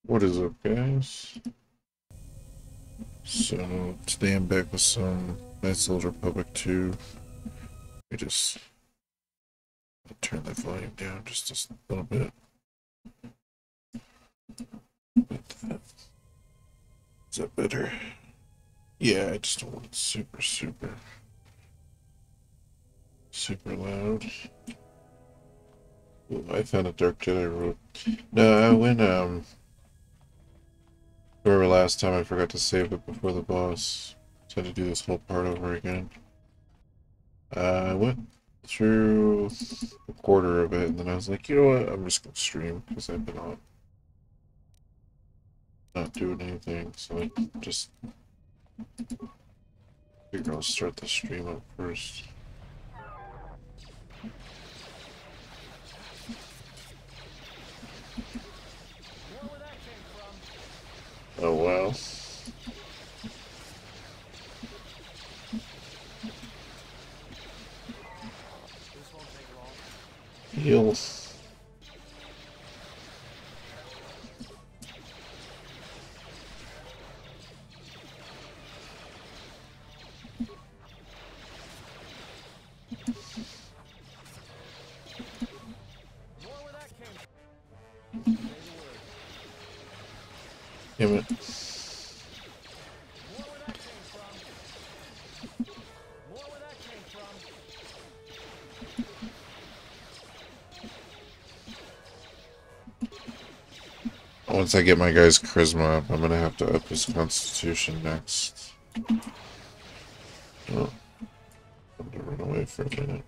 What is up, guys? So today I'm back with some Knights of the Old Republic 2. We just turn the volume down just a little bit. Is that better? Yeah, I just don't want it super loud. Ooh, I found a Dark Jedi robe. No, I went remember last time I forgot to save it before the boss. So I had to do this whole part over again. I went through a quarter of it, and then I was like, you know what, I'm just gonna stream, because I've been on not doing anything, so I just figured I'll start the stream up first. Oh wow. Heal. Damn it. Once I get my guy's charisma up, I'm gonna have to up his constitution next. Oh, I'm gonna run away for a minute.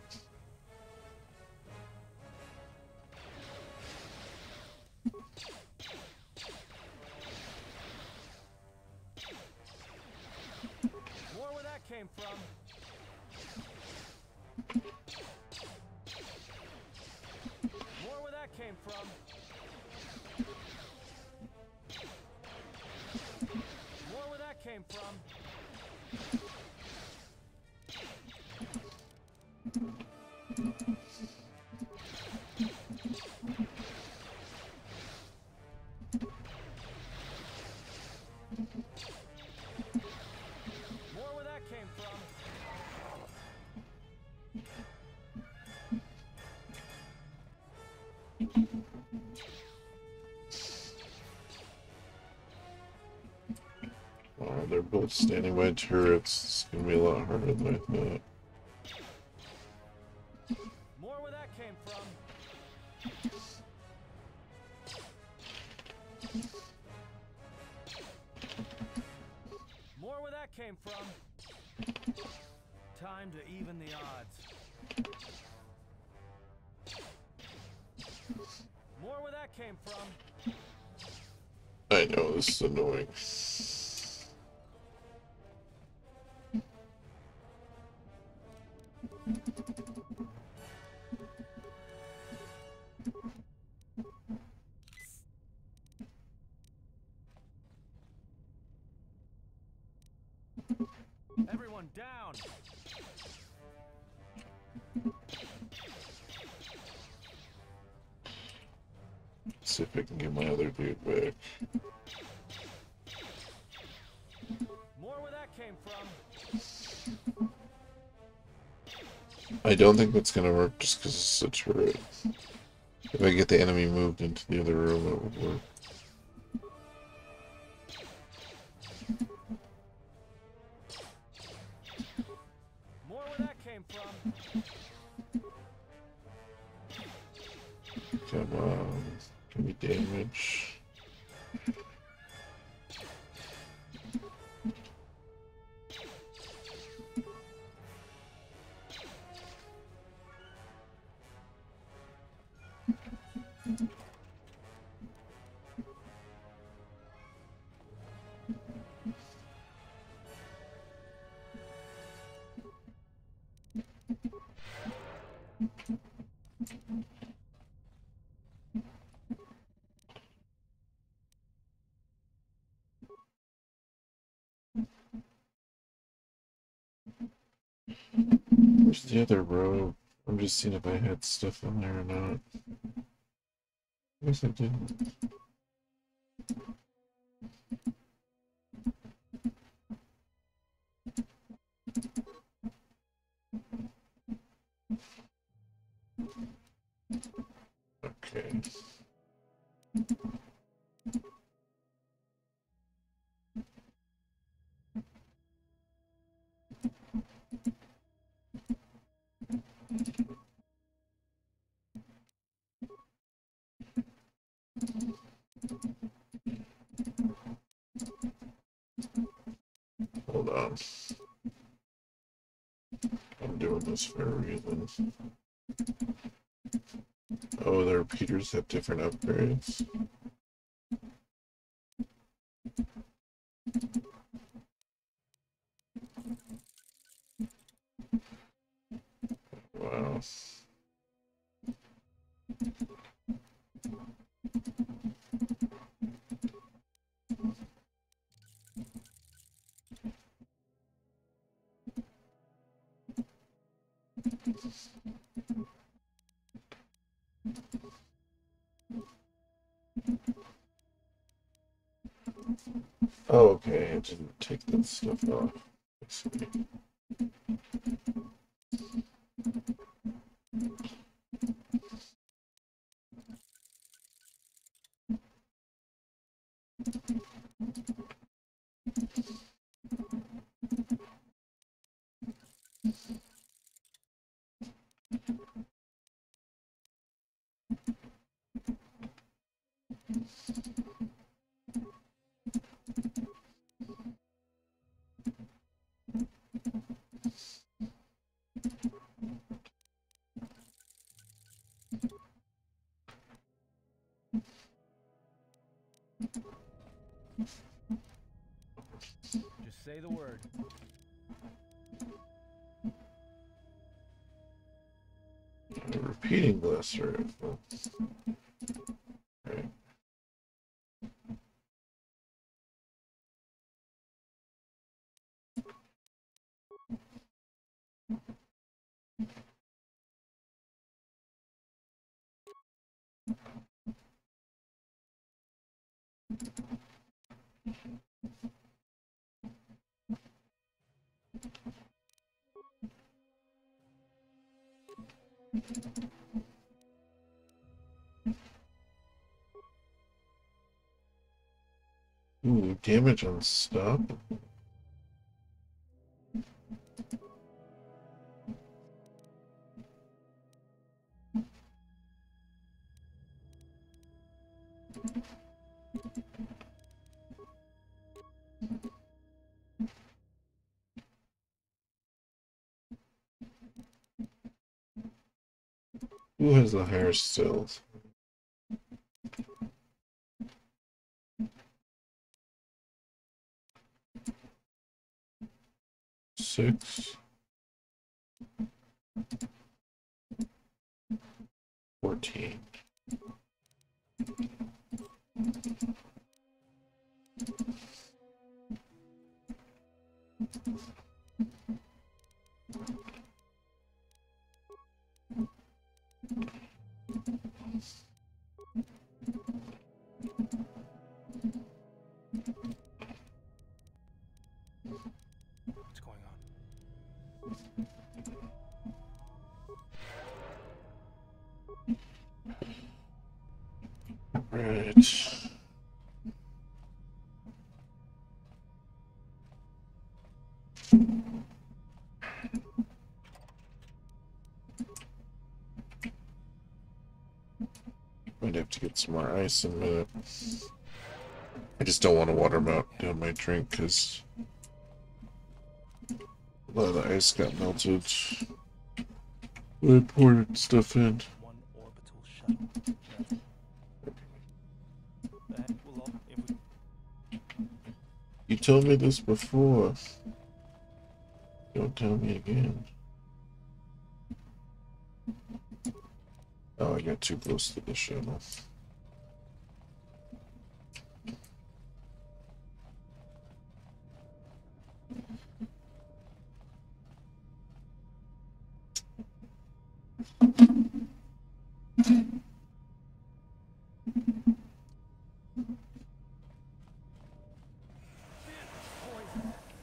They're both standing by turrets. It's gonna be a lot harder than I thought. More where that came from. More where that came from. Time to even the odds. More where that came from. I know, this is annoying. Everyone down. Let's see if I can get my other dude back. More where that came from. I don't think that's gonna work just because it's a turret. If I get the enemy moved into the other room, it would work. More where that came from. Come on, give me damage. Where's the other row? I'm just seeing if I had stuff in there or not. I guess I didn't. Hold on. I'm doing this for a reason. Oh, the repeaters have different upgrades. Wow. Oh, okay, I didn't take that stuff off. I see. Just say the word. A repeating blaster rifle. Right. Ooh, damage on stop. Who has the higher stealth? Six. 14. What's going on? Right. Might have to get some more ice in a minute. I just don't want to water down my drink because a lot of the ice got melted when I poured stuff in. One orbital shuttle. That will all, if we... You told me this before. Don't tell me again. Oh, I got too close to the shuttle.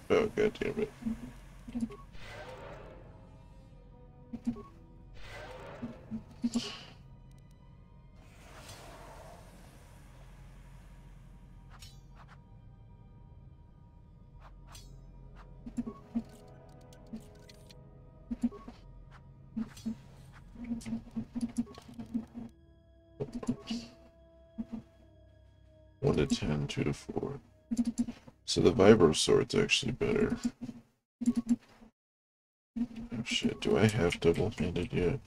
Oh, god damn it. 1 to 10, 2 to 4. So the vibro sword's actually better. Oh shit, do I have double-handed yet?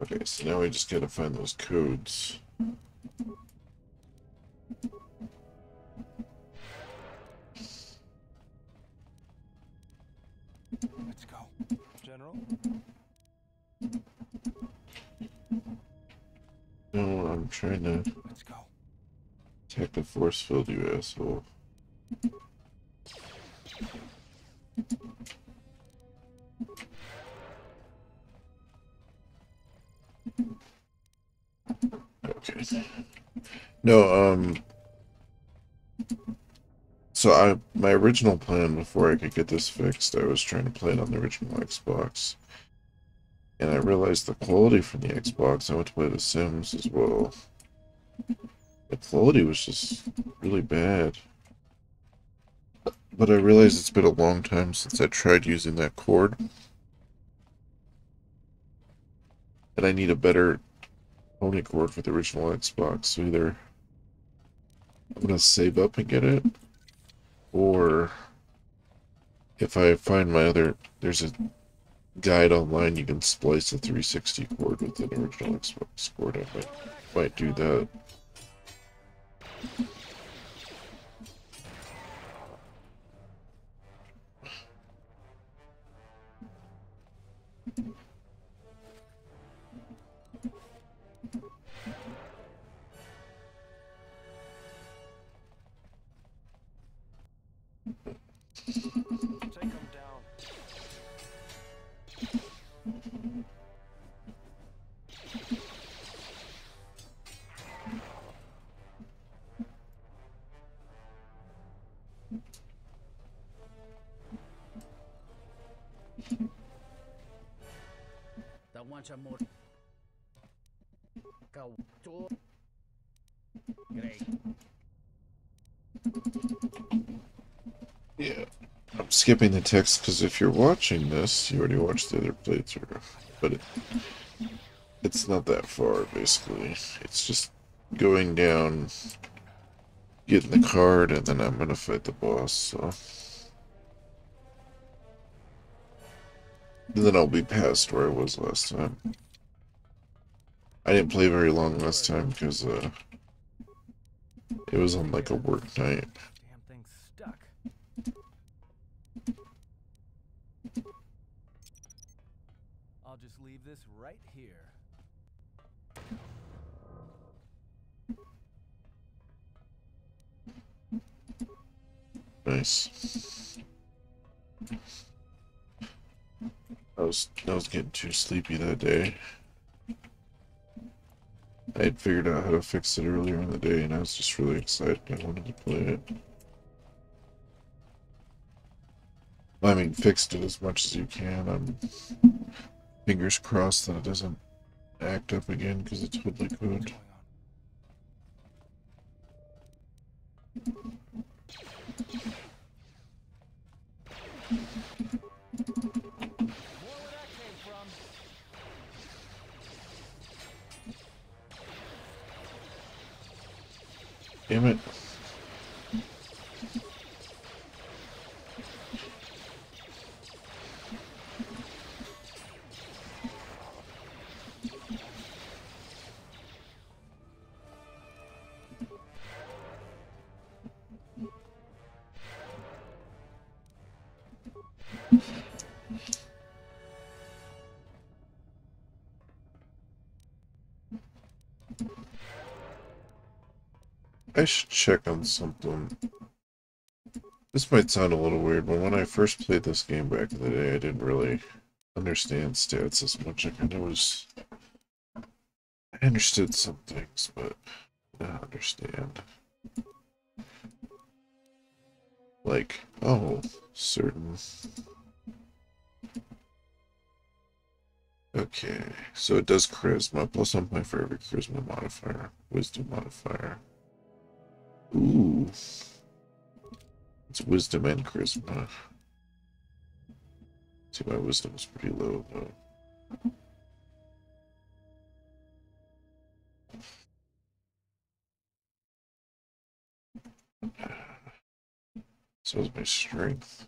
Okay, so now we just gotta find those codes. Let's go. General? No, I'm trying to Let's go. attack the force field, you asshole. Okay. No, so my original plan before I could get this fixed, I was trying to play it on the original Xbox. And I realized the quality from the Xbox, I went to play The Sims as well. The quality was just really bad. But I realized it's been a long time since I tried using that cord. And I need a better Pony cord for the original Xbox, so either I'm gonna save up and get it, or if I find my other, there's a guide online you can splice a 360 cord with an original Xbox cord. I might do that. Take him down. Yeah, I'm skipping the text because if you're watching this, you already watched the other playthrough. But it's not that far, basically. It's just going down, getting the card, and then I'm gonna fight the boss, so. And then I'll be past where I was last time. I didn't play very long last time because it was on like a work night. Damn thing's stuck. I'll just leave this right here. Nice. I was getting too sleepy that day. I had figured out how to fix it earlier in the day, and I was just really excited. I wanted to play it. I mean, fixed it as much as you can. I'm fingers crossed that it doesn't act up again, because it totally What's could. going on? More where that came from. Damn it. I should check on something. This might sound a little weird, but when I first played this game back in the day, I didn't really understand stats as much. I kind of was... I understood some things, but I didn't understand. Like, oh, certain... Okay, so it does charisma, +1 point for every charisma modifier, wisdom modifier. Ooh. It's wisdom and charisma. See, my wisdom is pretty low though. So is my strength.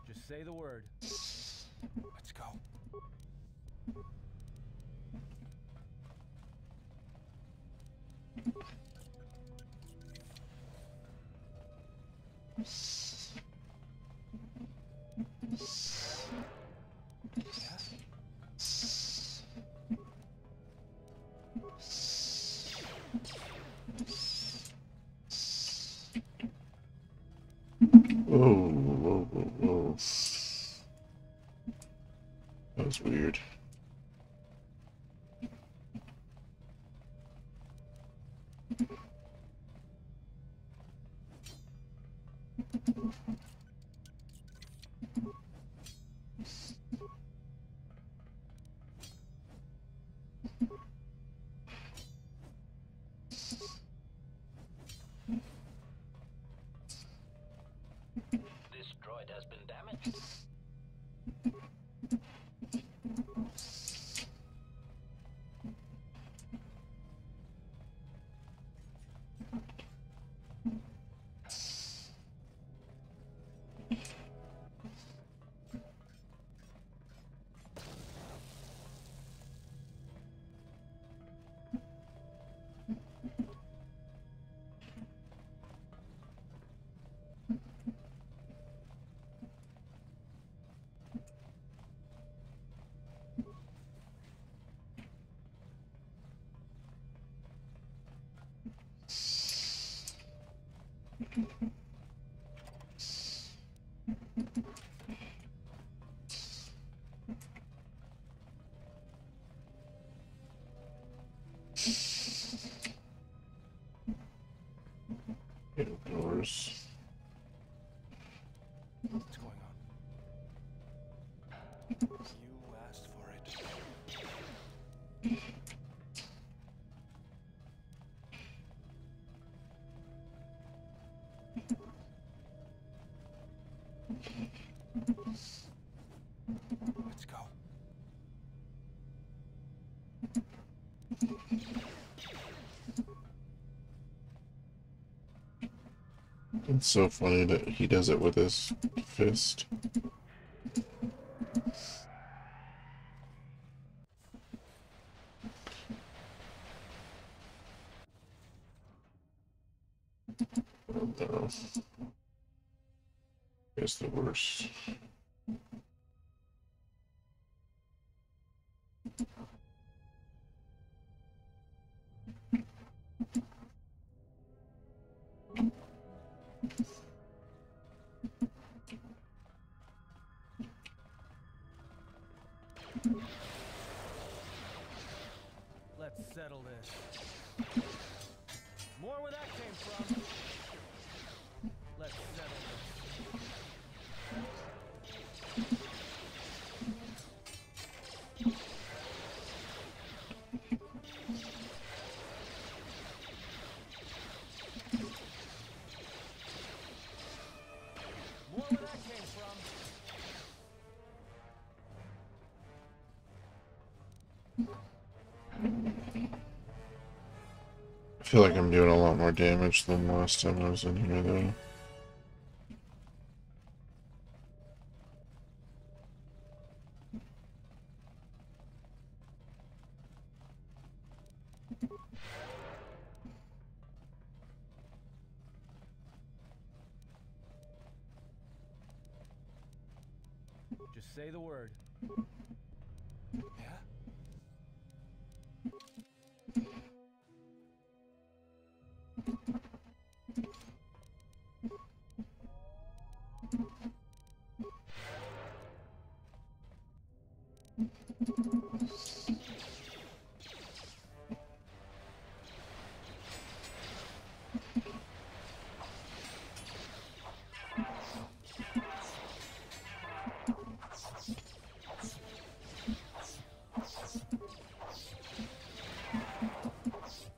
Just say the word. Let's go. Whoa, whoa, whoa, whoa. That was weird. This droid has been damaged. Indoors. What's going on? You asked for it. Let's go. It's so funny that he does it with his fist. Oh no. It's the worst. Let's settle this. More where that came from. Let's settle this. More where that came from. I feel like I'm doing a lot more damage than last time I was in here though. Just say the word. Yeah?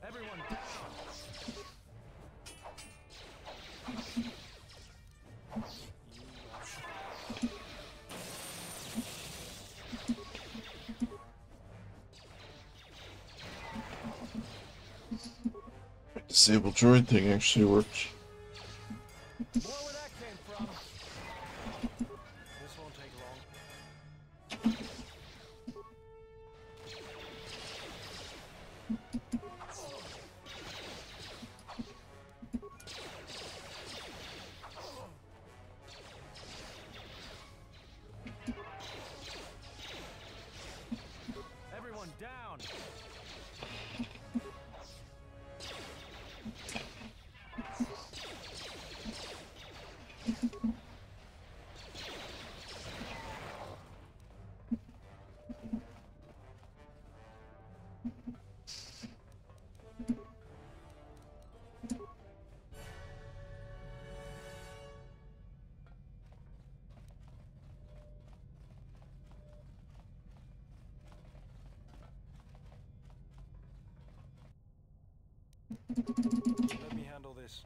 Everyone down! Disable droid thing actually worked. More where that came from. This won't take long. Everyone down! Let me handle this.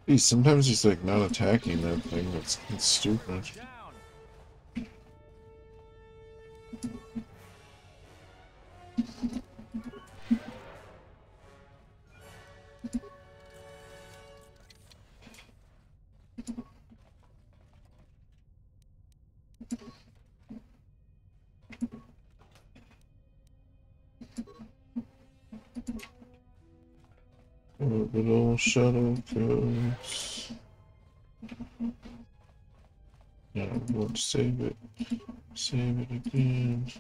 Hey, sometimes he's like not attacking that thing. That's stupid. Down. Orbital shuttle goes. Yeah, we'll save it. Save it again.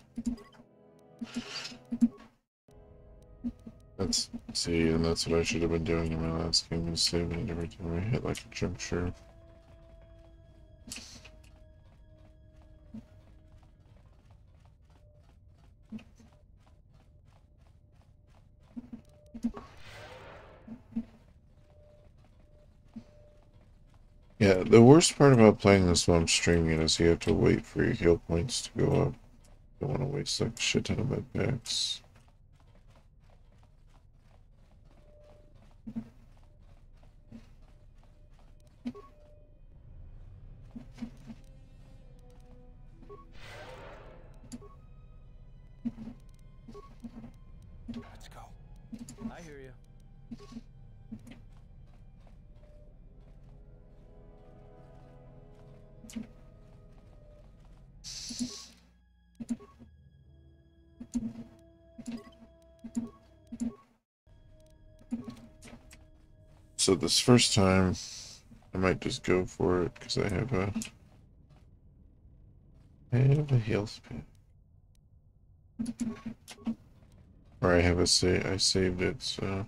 See, and that's what I should have been doing in my last game, is saving it every time I hit like a juncture. Yeah, the worst part about playing this while I'm streaming it is you have to wait for your heal points to go up. Don't want to waste like a shit ton of med packs. Let's go. I hear you. So this first time, I might just go for it because I have a health pack. Or I have a I saved it, so.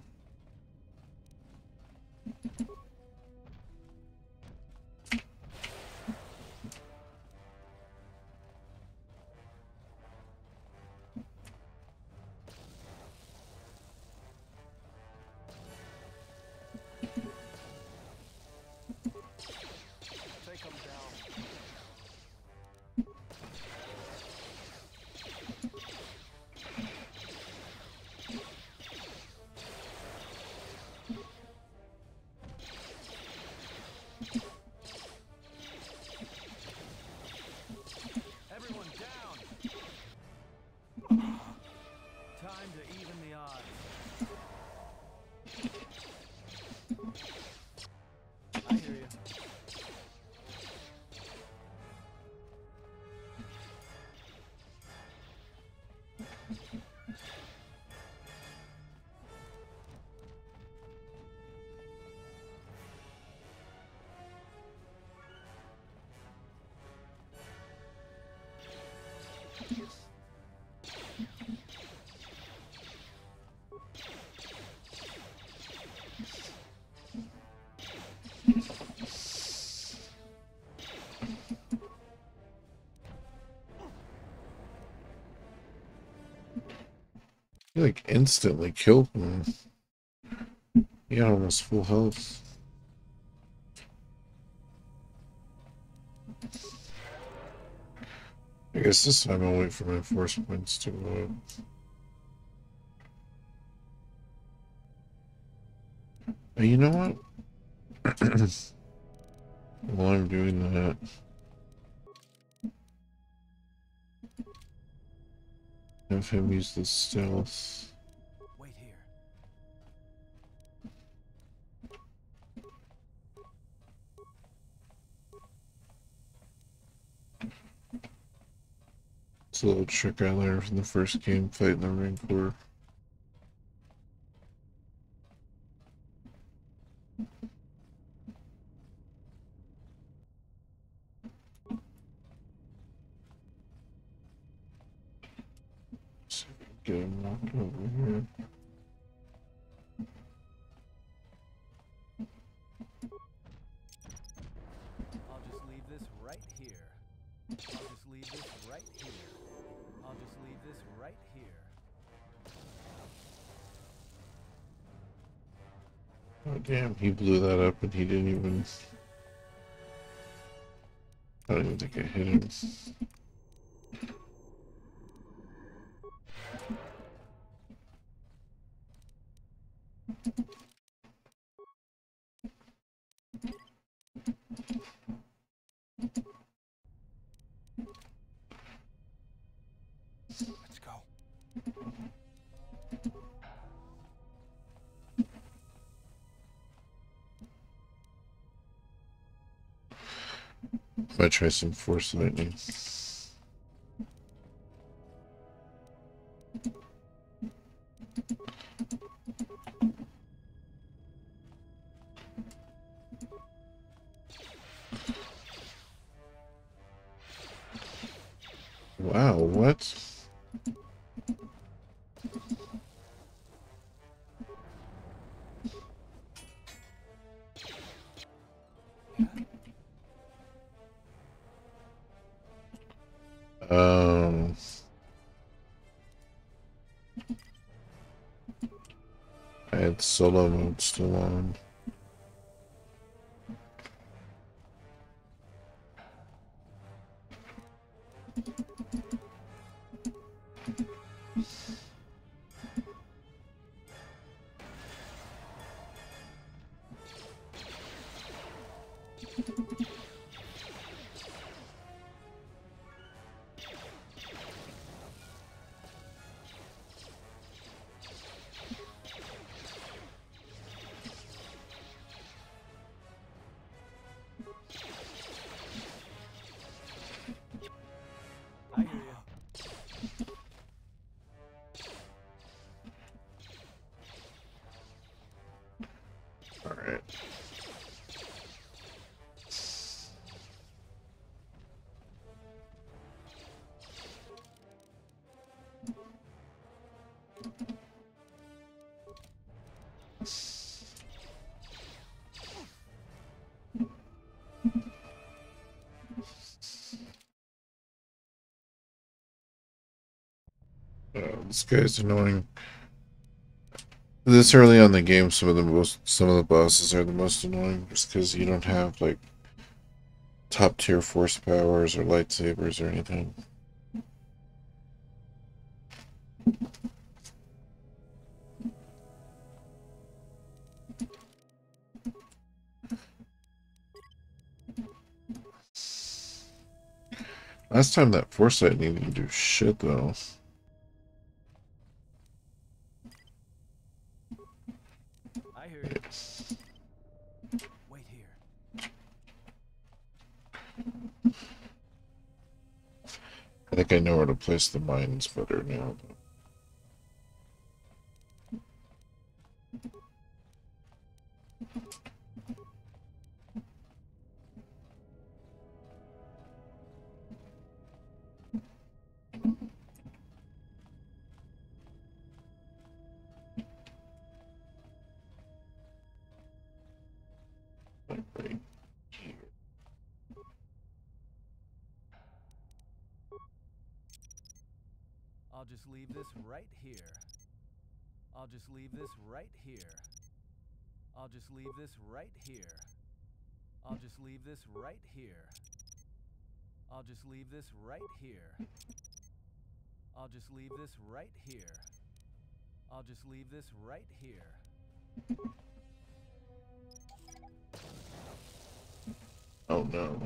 Take them down. Everyone down. Time to even the odds. I hear you. He like instantly killed him. He had almost full health. I guess this time I'll wait for my force points to go up. You know what? While I'm doing that, have him use the stealth. Wait here. It's a little trick I learned from the first game fighting the Rancor. See if I can get him knocked over here. I'll just leave this right here. I'll just leave this right here. I'll just leave this right here. Oh damn, he blew that up and he didn't even... I don't even think I hit him. Let's go. Might try some force lightning. Wow, what? I had solo mode still on. I hear you. Alright. This guy's annoying. This early on in the game, some of the bosses are the most annoying, just because you don't have like top tier force powers or lightsabers or anything. Last time that foresight needed to do shit though. I hear you. Wait here. I think I know where to place the mines better now. Like right here. I'll just leave this right here. I'll just leave this right here. I'll just leave this right here. I'll just leave this right here. I'll just leave this right here. I'll just leave this right here. I'll just leave this right here. Oh no.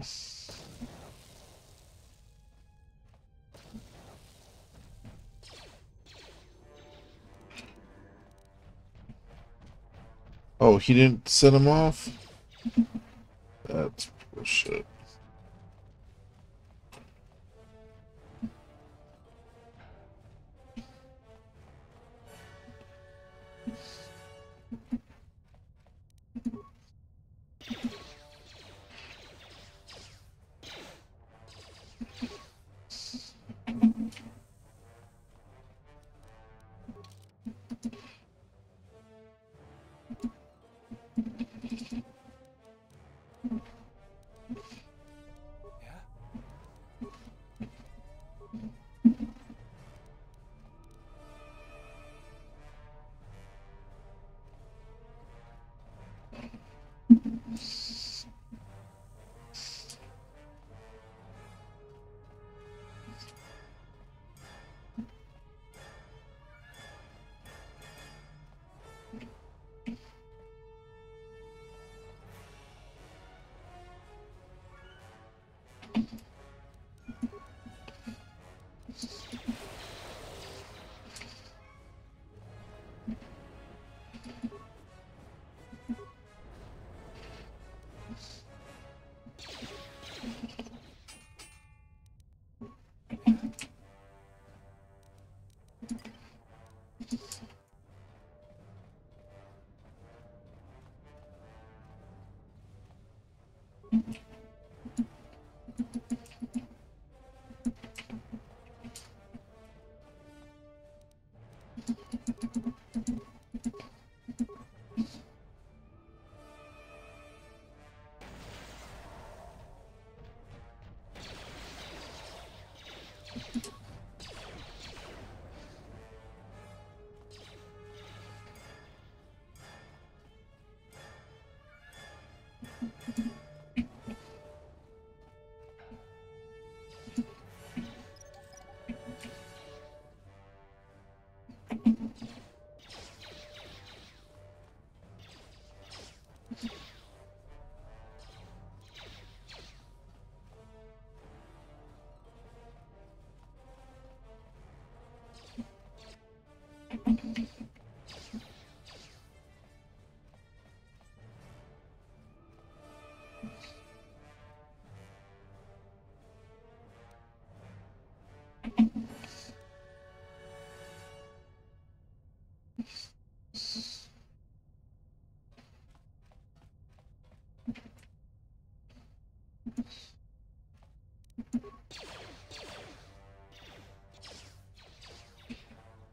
Oh, he didn't set him off? That's bullshit. Yeah?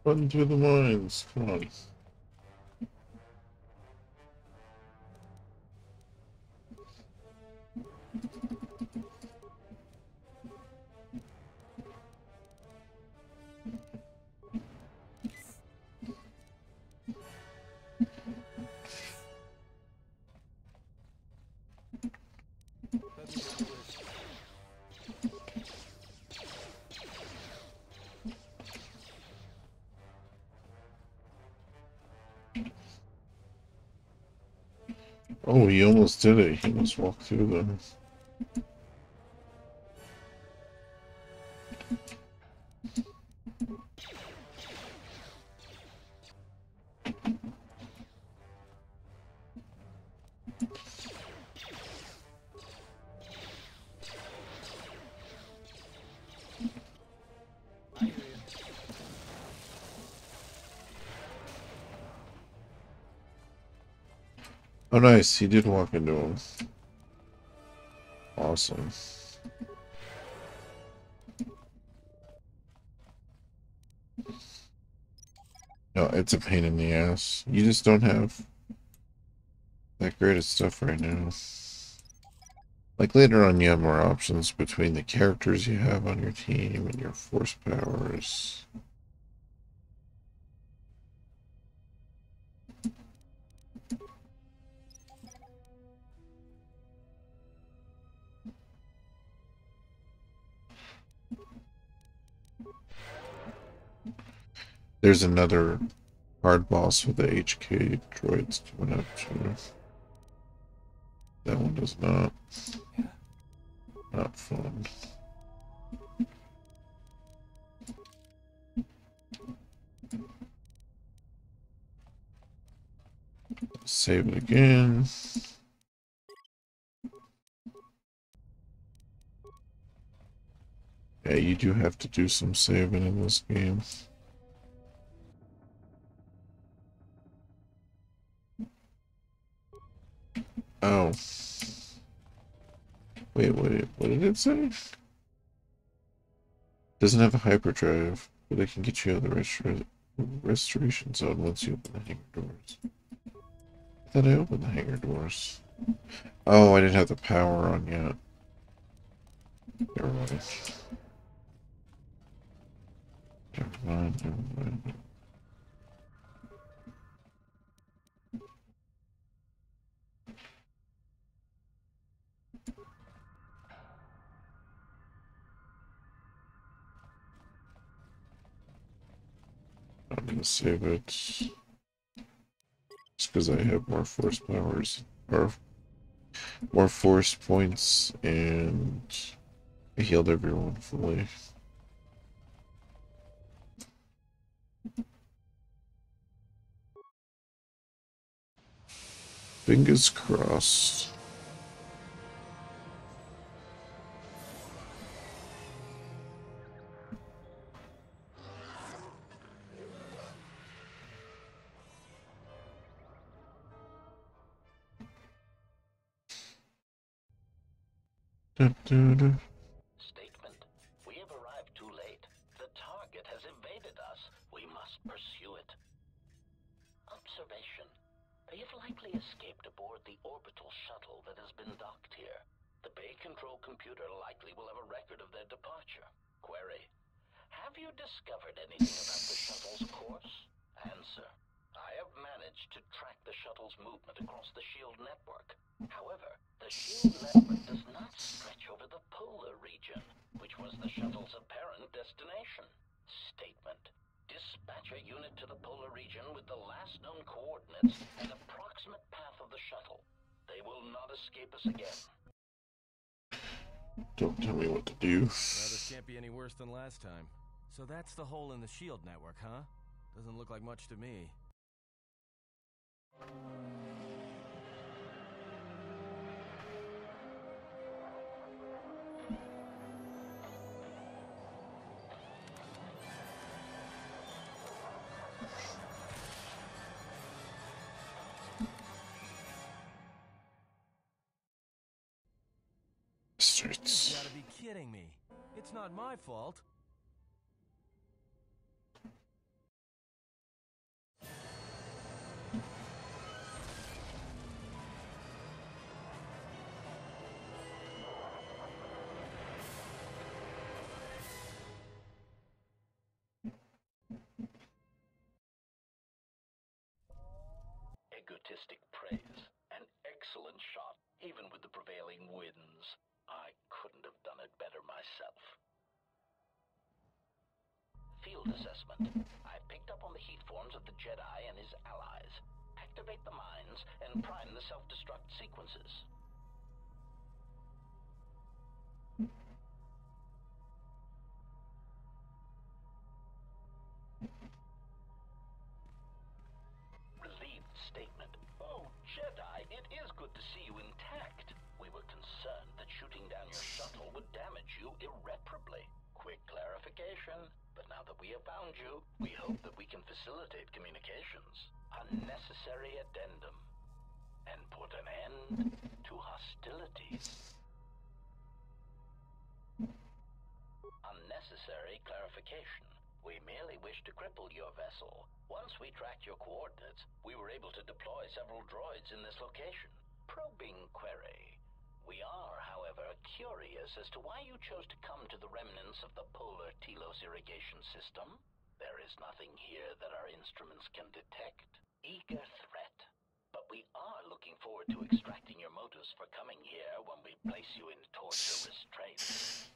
Run through the mines. Come on. Let me do this. Oh, he almost did it. He almost walked through them. I hear you. Oh, nice. He did walk into him. Awesome. No, it's a pain in the ass. You just don't have that great of stuff right now. Like later on, you have more options between the characters you have on your team and your force powers. There's another hard boss with the HK droids coming up too. That one does not. Not fun. Save it again. Yeah, you do have to do some saving in this game. Oh. Wait, what did it say? Doesn't have a hyperdrive, but it can get you out of the restoration zone once you open the hangar doors. I thought I opened the hangar doors. Oh, I didn't have the power on yet. Never mind. Never mind, never mind. I'm gonna save it. Just because I have more force powers. Or more force points, and I healed everyone fully. Fingers crossed. Statement. We have arrived too late. The target has evaded us. We must pursue it. Observation. They have likely escaped aboard the orbital shuttle that has been docked here. The bay control computer likely will have a record of their departure. Query. Have you discovered anything about the shuttle's course? Answer. I have managed to track the shuttle's movement across the SHIELD network. However, the SHIELD network does not stretch over the polar region, which was the shuttle's apparent destination. Statement. Dispatch a unit to the polar region with the last known coordinates and approximate path of the shuttle. They will not escape us again. Don't tell me what to do. Well, this can't be any worse than last time. So that's the hole in the SHIELD network, huh? Doesn't look like much to me. Starts. You gotta be kidding me. It's not my fault. Egotistic praise. An excellent shot, even with the prevailing winds. I couldn't have done it better myself. Field assessment. I picked up on the heat forms of the Jedi and his allies. Activate the mines and prime the self-destruct sequences. Relieved statement. Oh, Jedi, it is good to see we have found you. We hope that we can facilitate communications. Unnecessary addendum. And put an end to hostilities. Unnecessary clarification. We merely wish to cripple your vessel. Once we tracked your coordinates, we were able to deploy several droids in this location. Probing query. We are, however, curious as to why you chose to come to the remnants of the polar Telos irrigation system. There is nothing here that our instruments can detect. Eager threat. But we are looking forward to extracting your motives for coming here when we place you in torture restraints.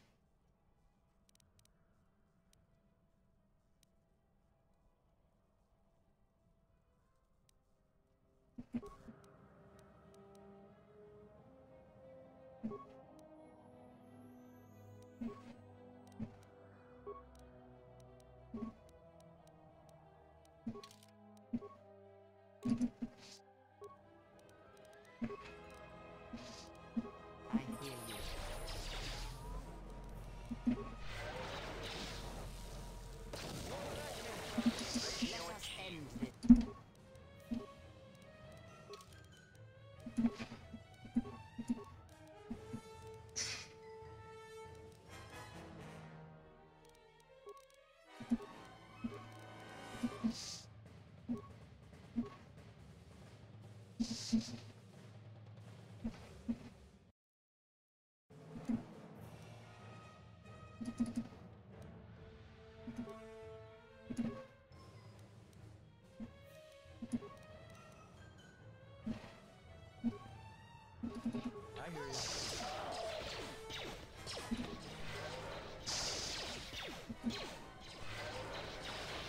I hear you.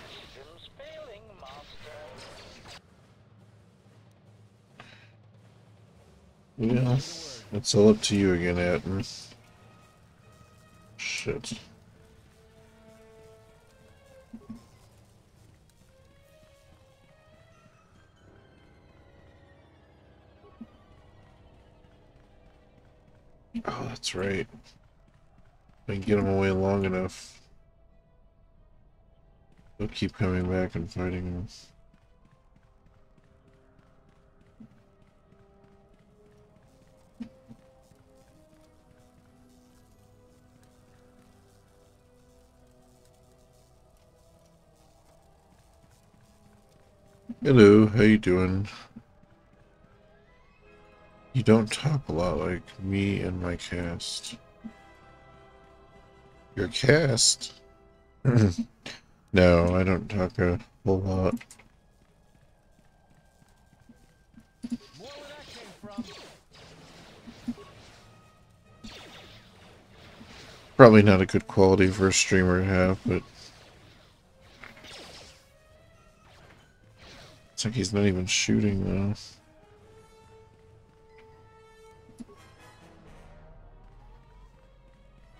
Systems failing, master. Yeah, it's all up to you again, Atten. Shit. Oh, that's right. If I can get him away long enough, he'll keep coming back and fighting him. Hello, how you doing? You don't talk a lot like me and my cast. Your cast? No, I don't talk a whole lot. More where that came from. Probably not a good quality for a streamer to have, but it's like he's not even shooting though.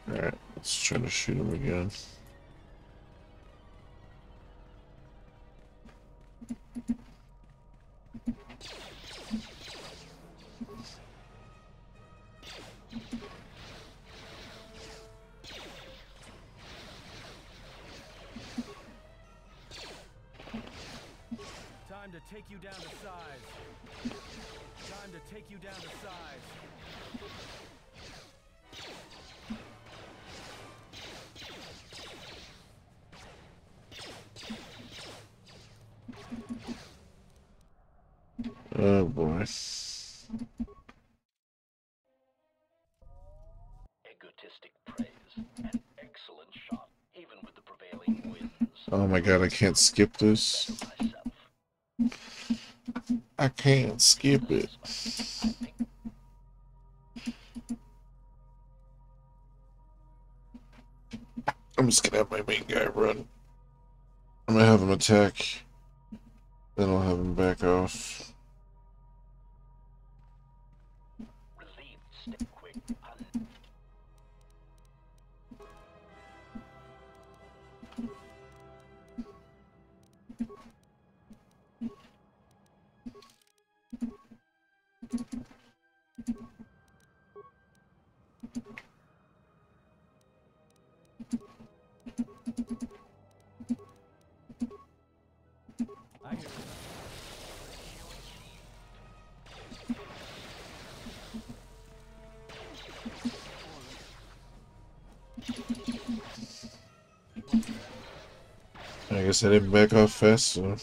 Alright, let's try to shoot him again. Time to take you down to size. Time to take you down to size. Oh boy. Egotistic praise. An excellent shot, even with the prevailing winds. Oh my god, I can't skip this. I can't skip it. I'm just gonna have my main guy run. I'm gonna have him attack. Then I'll have him back off. Relieved, stick quick. I guess I didn't back off fast, so.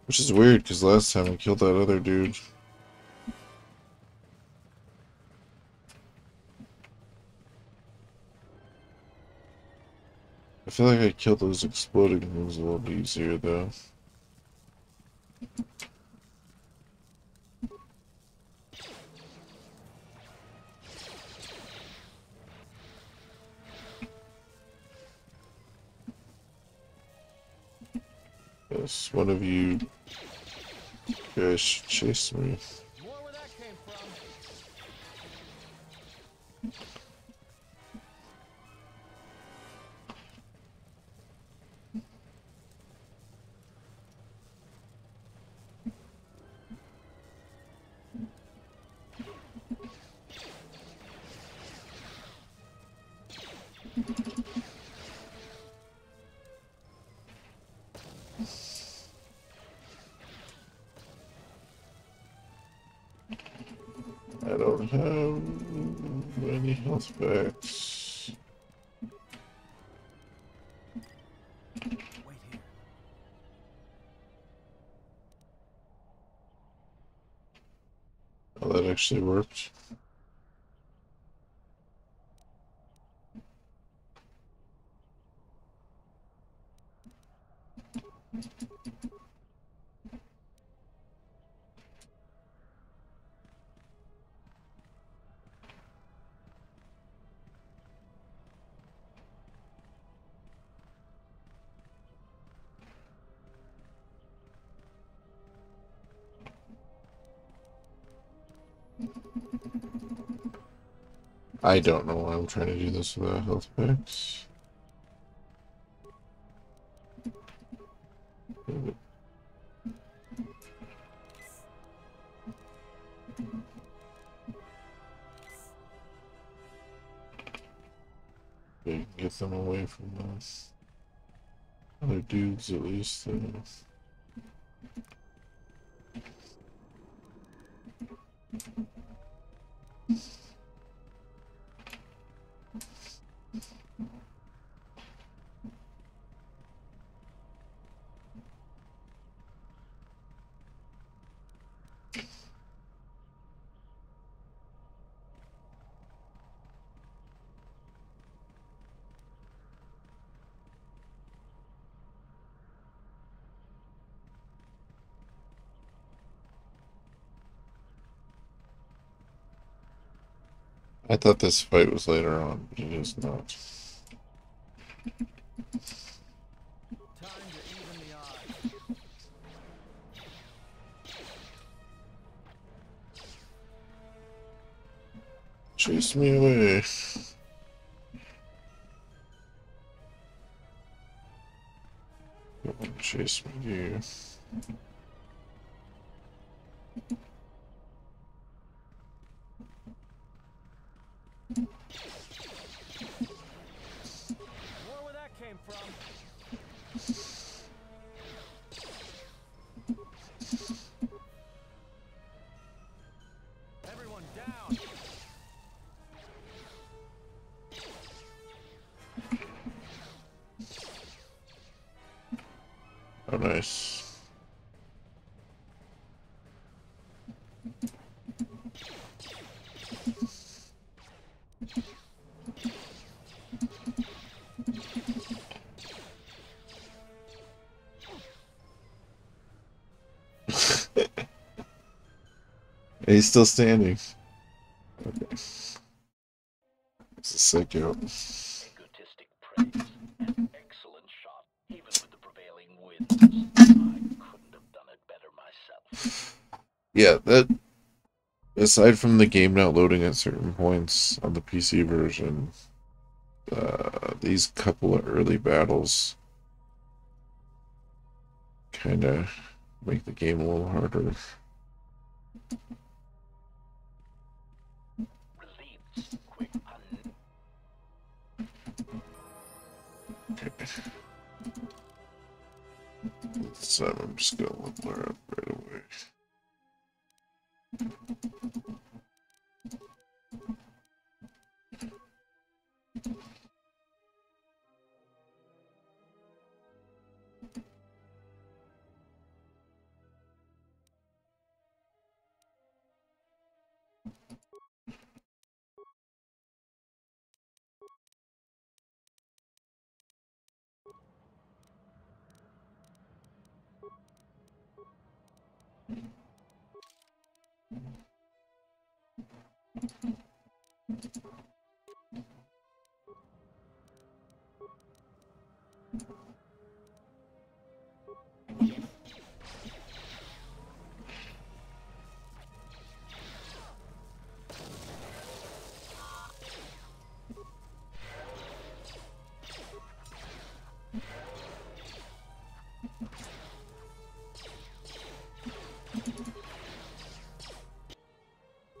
Which is weird, because last time I killed that other dude. I feel like I killed those exploding moves a little easier, though. Yes, one of you guys should chase me. More where that came from. I don't have any health packs. Wait here. Oh, that actually worked. I don't know why I'm trying to do this without health packs. Okay, get them away from us. Other dudes, at least. I thought this fight was later on, but it is not. Time to even the odds. Chase me away. Don't chase me, do you? More where that came from. Everyone down. Oh, nice. He's still standing. Okay. It's a sick yo. Egotistic praise. An excellent shot, even with the prevailing winds. I couldn't have done it better myself. Yeah, that. Aside from the game not loading at certain points on the PC version, these couple of early battles kind of make the game a little harder. Relieved. Quick Okay. So I'm just gonna look her up right away.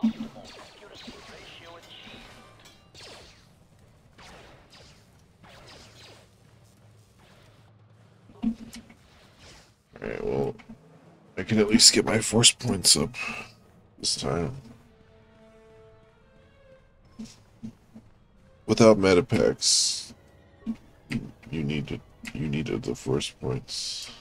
Optimal accuracy ratio achieved. Alright, well, I can at least get my force points up this time. Without meta packs, you needed the force points.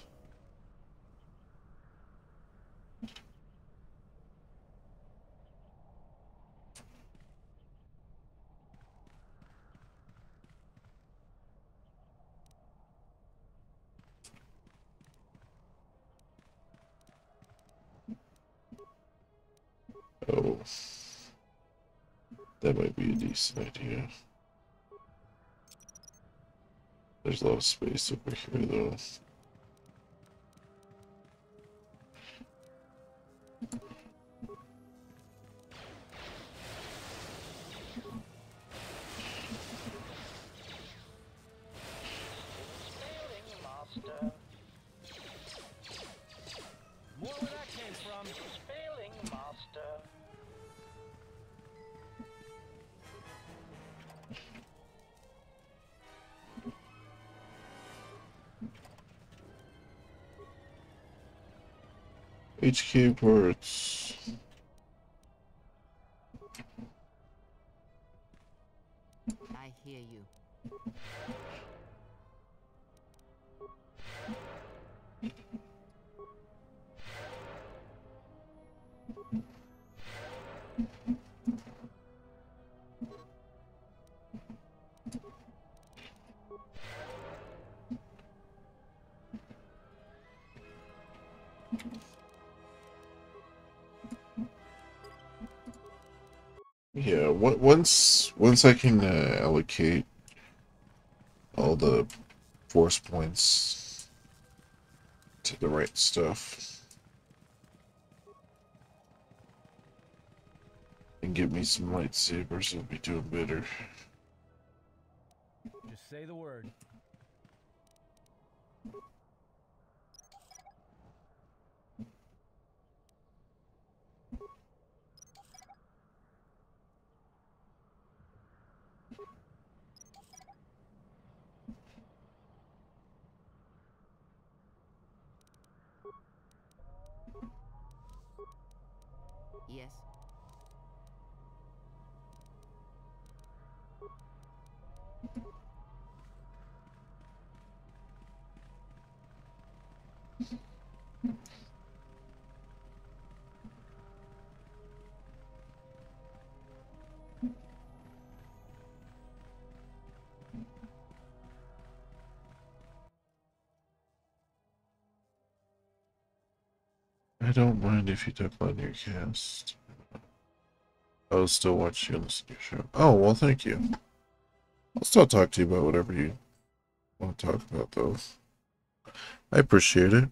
Oh, that might be a decent idea. There's a lot of space over here, though. Failing, master. More where that came from. It's failing, master. HK ports. I hear you. Yeah, once I can allocate all the force points to the right stuff and get me some lightsabers, I'll be doing better. Just say the word. Yes. I don't mind if you tap on your cast. I was still watching you on this new show. Oh, well, thank you. I'll still talk to you about whatever you want to talk about, though. I appreciate it.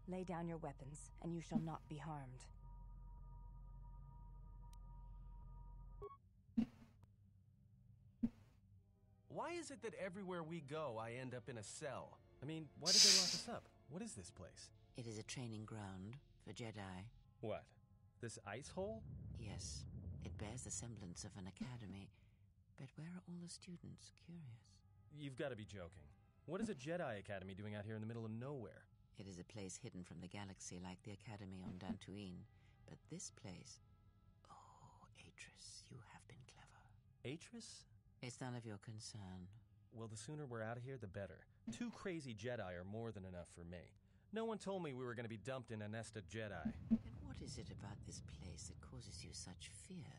Lay down your weapons, and you shall not be harmed. Why is it that everywhere we go, I end up in a cell? I mean, why did they lock us up? What is this place? It is a training ground for Jedi. What? This ice hole? Yes, it bears the semblance of an academy. But where are all the students? Curious. You've got to be joking. What is a Jedi Academy doing out here in the middle of nowhere? It is a place hidden from the galaxy like the academy on Dantooine. But this place... Oh, Atris, you have been clever. Atris? It's none of your concern. Well, the sooner we're out of here, the better. 2 crazy Jedi are more than enough for me. No one told me we were going to be dumped in a nest of Jedi. And what is it about this place that causes you such fear?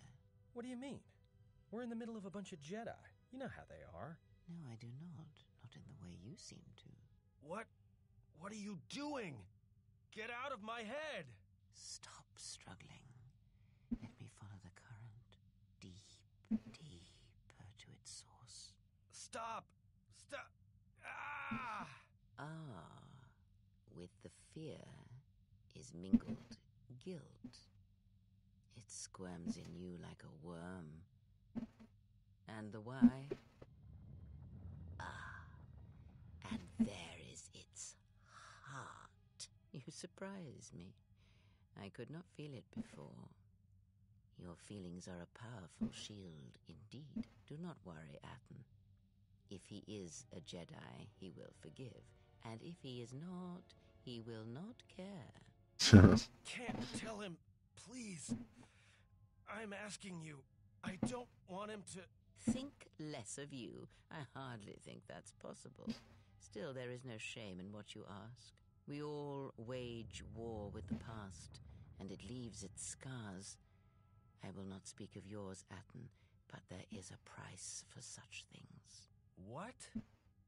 What do you mean? We're in the middle of a bunch of Jedi. You know how they are. No, I do not. Not in the way you seem to. What? What are you doing? Get out of my head! Stop struggling. Let me follow the current. Deeper to its source. Stop! Stop! Ah! With the fear is mingled guilt. It squirms in you like a worm. And the why? And there is its heart. You surprise me. I could not feel it before. Your feelings are a powerful shield indeed. Do not worry, Athen. If he is a Jedi, he will forgive. And if he is not, he will not care. Can't tell him, please. I'm asking you. I don't want him to... Think less of you. I hardly think that's possible. Still, there is no shame in what you ask. We all wage war with the past, and it leaves its scars. I will not speak of yours, Athen, but there is a price for such things. What?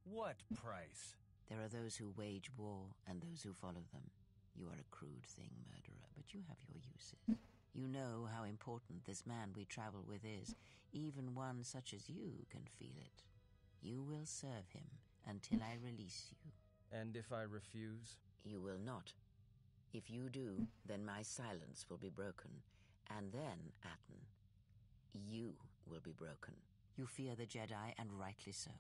What price? There are those who wage war and those who follow them. You are a crude thing, murderer, but you have your uses. You know how important this man we travel with is. Even one such as you can feel it. You will serve him until I release you. And if I refuse? You will not. If you do, then my silence will be broken. And then, Athen, you will be broken. You fear the Jedi, and rightly so.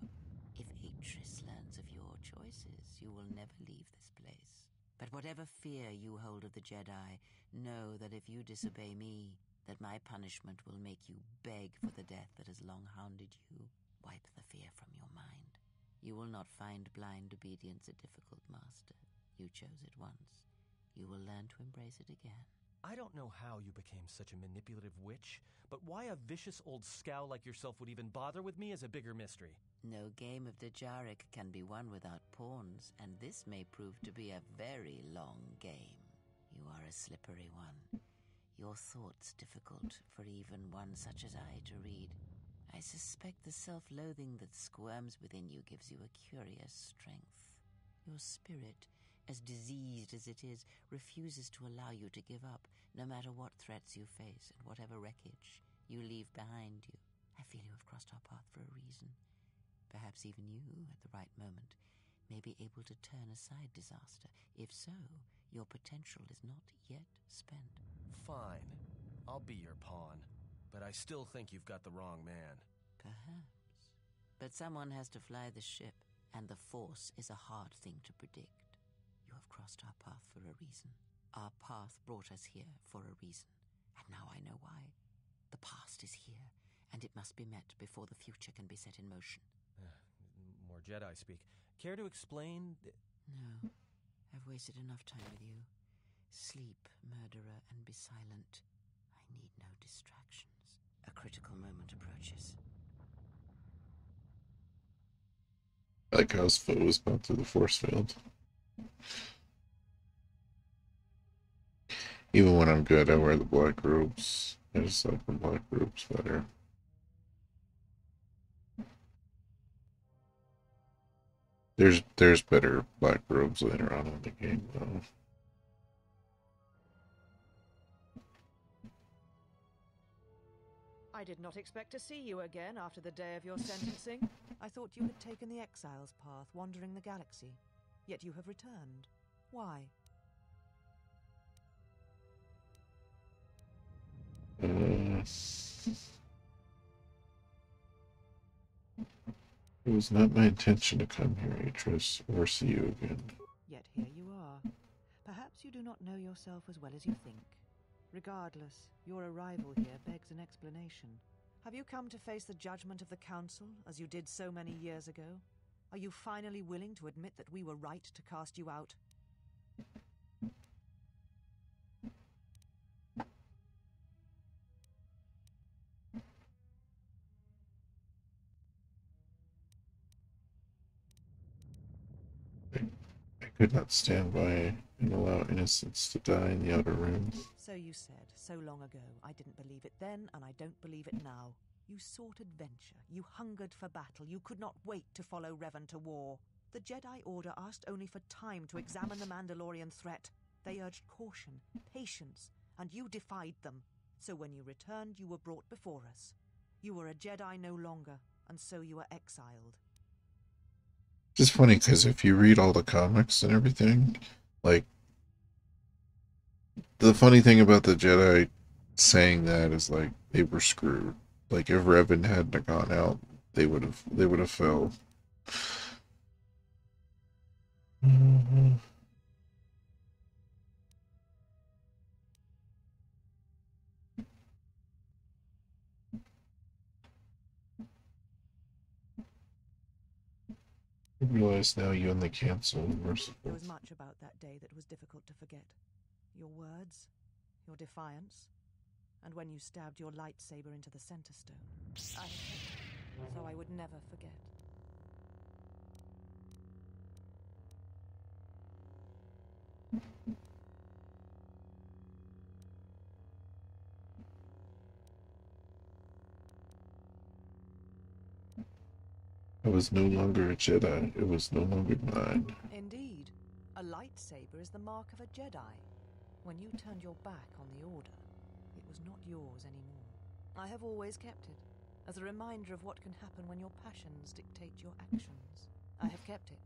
If Atris learns of your choices, you will never leave this place. But whatever fear you hold of the Jedi, know that if you disobey me, that my punishment will make you beg for the death that has long hounded you. Wipe the fear from your mind. You will not find blind obedience a difficult master. You chose it once. You will learn to embrace it again. I don't know how you became such a manipulative witch, but why a vicious old scowl like yourself would even bother with me is a bigger mystery. No game of Dajaric can be won without pawns, and this may prove to be a very long game. You are a slippery one. Your thoughts difficult for even one such as I to read. I suspect the self-loathing that squirms within you gives you a curious strength. Your spirit, as diseased as it is, refuses to allow you to give up, no matter what threats you face and whatever wreckage you leave behind you. I feel you have crossed our path for a reason. Perhaps even you, at the right moment, may be able to turn aside disaster. If so, your potential is not yet spent. Fine. I'll be your pawn. But I still think you've got the wrong man. Perhaps. But someone has to fly the ship, and the Force is a hard thing to predict. You have crossed our path for a reason. Our path brought us here for a reason. And now I know why. The past is here, and it must be met before the future can be set in motion. More Jedi speak. Care to explain? No. I've wasted enough time with you. Sleep, murderer, and be silent. I need no distractions. A critical moment approaches. Like how his foot was gone through the force field. Even when I'm good, I wear the black robes. I just like the black robes better. There's better black robes later on in the game, though. I did not expect to see you again after the day of your sentencing. I thought you had taken the exile's path, wandering the galaxy. Yet you have returned. Why? It was not my intention to come here, Atris, or see you again. Yet here you are. Perhaps you do not know yourself as well as you think. Regardless, your arrival here begs an explanation. Have you come to face the judgment of the Council, as you did so many years ago? Are you finally willing to admit that we were right to cast you out? could not stand by and allow innocents to die in the outer rim. So you said, so long ago. I didn't believe it then, and I don't believe it now. You sought adventure. You hungered for battle. You could not wait to follow Revan to war. The Jedi Order asked only for time to examine the Mandalorian threat. They urged caution, patience, and you defied them. So when you returned, you were brought before us. You were a Jedi no longer, and so you were exiled. It's funny because if you read all the comics and everything, like, the funny thing about the Jedi saying that is like they were screwed. Like if Revan hadn't gone out, they would have fell. I realize now you only cancel merciful. There was much about that day that was difficult to forget. Your words, your defiance, and when you stabbed your lightsaber into the center stone. I had kept it, so I would never forget. I was no longer a Jedi. It was no longer mine. Indeed. A lightsaber is the mark of a Jedi. When you turned your back on the Order, it was not yours anymore. I have always kept it, as a reminder of what can happen when your passions dictate your actions. I have kept it,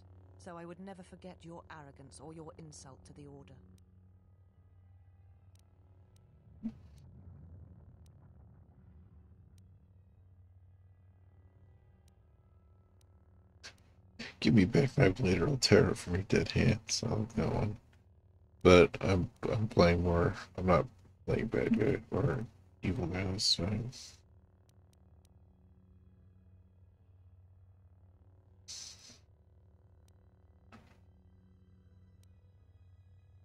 so I would never forget your arrogance or your insult to the Order. Give me back my blade or I'll tear it from your dead hands. I like that one. But I'm playing more. I'm not playing bad guy or evil guy this time.